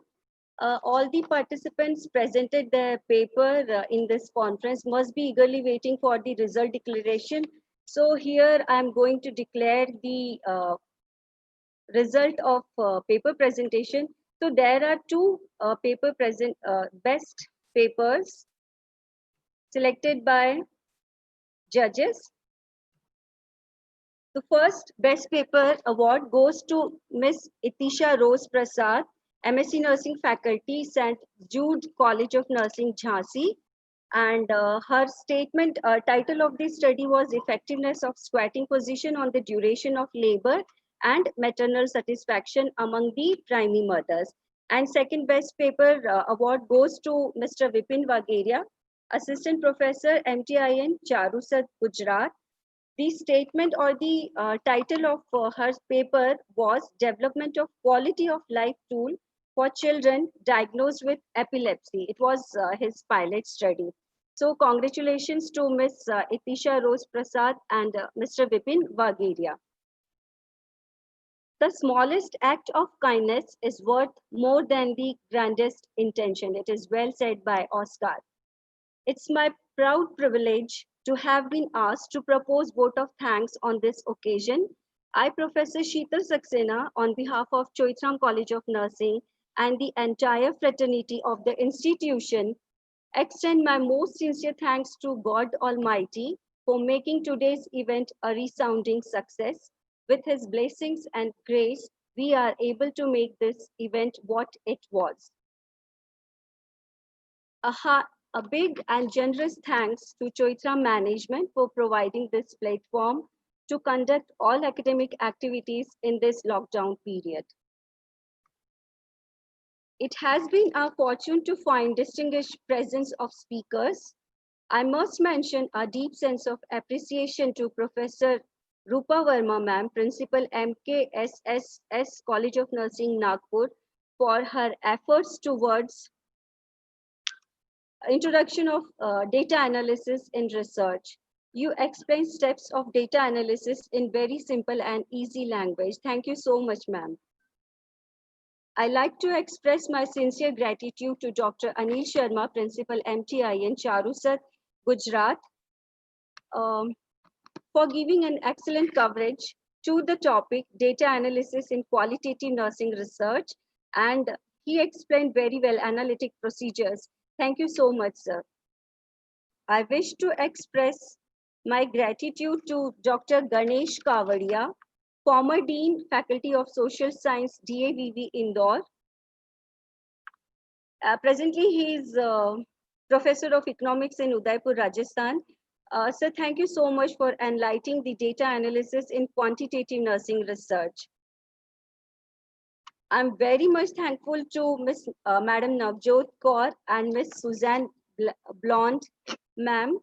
All the participants presented their paper in this conference must be eagerly waiting for the result declaration. So here I'm going to declare the result of paper presentation. So there are two best papers selected by judges. The first Best Paper Award goes to Miss Itisha Rose Prasad, MSc Nursing Faculty, St. Jude College of Nursing, Jhansi. And her statement, title of the study was Effectiveness of Squatting Position on the Duration of Labor and Maternal Satisfaction Among the Primary Mothers. And second best paper award goes to Mr. Vipin Wagheria, Assistant Professor, MTIN, Charusat, Gujarat. The statement or the title of her paper was Development of Quality of Life Tool for Children Diagnosed with Epilepsy. It was his pilot study. So congratulations to Ms. Itisha Rose Prasad and Mr. Vipin Wagheria. The smallest act of kindness is worth more than the grandest intention. It is well said by Oscar. It's my proud privilege to have been asked to propose vote of thanks on this occasion. I, Professor Sheetal Saxena, on behalf of Choitram College of Nursing and the entire fraternity of the institution, extend my most sincere thanks to God Almighty for making today's event a resounding success. With His blessings and grace, we are able to make this event what it was. A big and generous thanks to Choitram management for providing this platform to conduct all academic activities in this lockdown period. It has been our fortune to find distinguished presence of speakers. I must mention a deep sense of appreciation to Professor Rupa Verma ma'am, Principal MKSSS College of Nursing, Nagpur, for her efforts towards introduction of data analysis in research. You explain steps of data analysis in very simple and easy language. Thank you so much, ma'am. I like to express my sincere gratitude to Dr. Anil Sharma, Principal MTIN, Charusat, Gujarat, for giving an excellent coverage to the topic data analysis in qualitative nursing research. And he explained very well analytic procedures. Thank you so much, sir. I wish to express my gratitude to Dr. Ganesh Kavadia, former Dean, Faculty of Social Science, DAVV, Indore. Presently, he is Professor of Economics in Udaipur, Rajasthan. Sir, thank you so much for enlightening the data analysis in quantitative nursing research. I'm very much thankful to Madam Navjot Kaur and Ms. Suzanne Blonde, ma'am,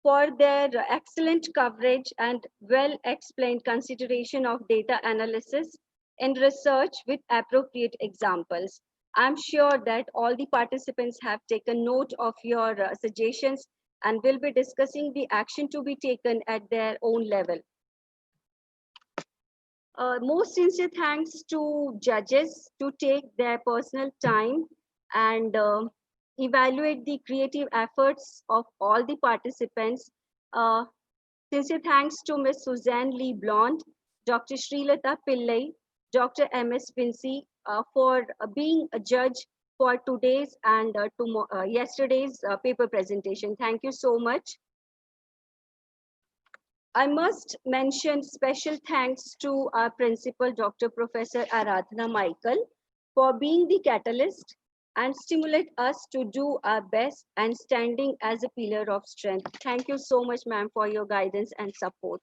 for their excellent coverage and well-explained consideration of data analysis in research with appropriate examples. I'm sure that all the participants have taken note of your suggestions and will be discussing the action to be taken at their own level. Most sincere thanks to judges to take their personal time and evaluate the creative efforts of all the participants. Sincere thanks to Ms. Suzanne Lee Blonde, Dr. Srilata Pillai, Dr. M.S. Vinci for being a judge for today's and yesterday's paper presentation. Thank you so much. I must mention special thanks to our principal, Dr. Professor Aradhana Michael, for being the catalyst and stimulate us to do our best and standing as a pillar of strength. Thank you so much, ma'am, for your guidance and support.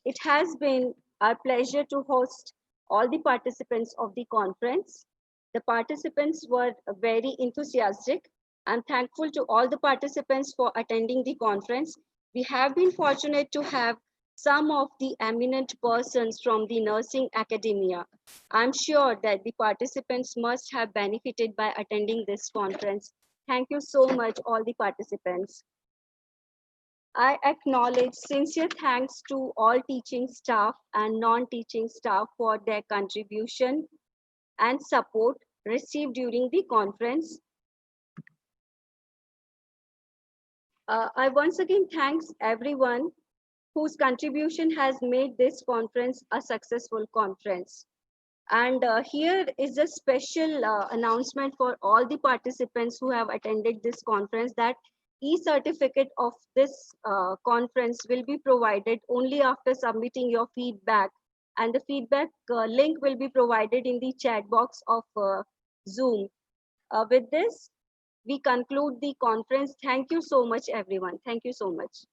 It has been our pleasure to host all the participants of the conference. The participants were very enthusiastic. I'm thankful to all the participants for attending the conference. We have been fortunate to have some of the eminent persons from the nursing academia. I'm sure that the participants must have benefited by attending this conference. Thank you so much, all the participants. I acknowledge sincere thanks to all teaching staff and non-teaching staff for their contribution and support received during the conference. I once again thanks everyone whose contribution has made this conference a successful conference. And here is a special announcement for all the participants who have attended this conference that e-certificate of this conference will be provided only after submitting your feedback. And the feedback link will be provided in the chat box of Zoom. With this, we conclude the conference. Thank you so much, everyone. Thank you so much.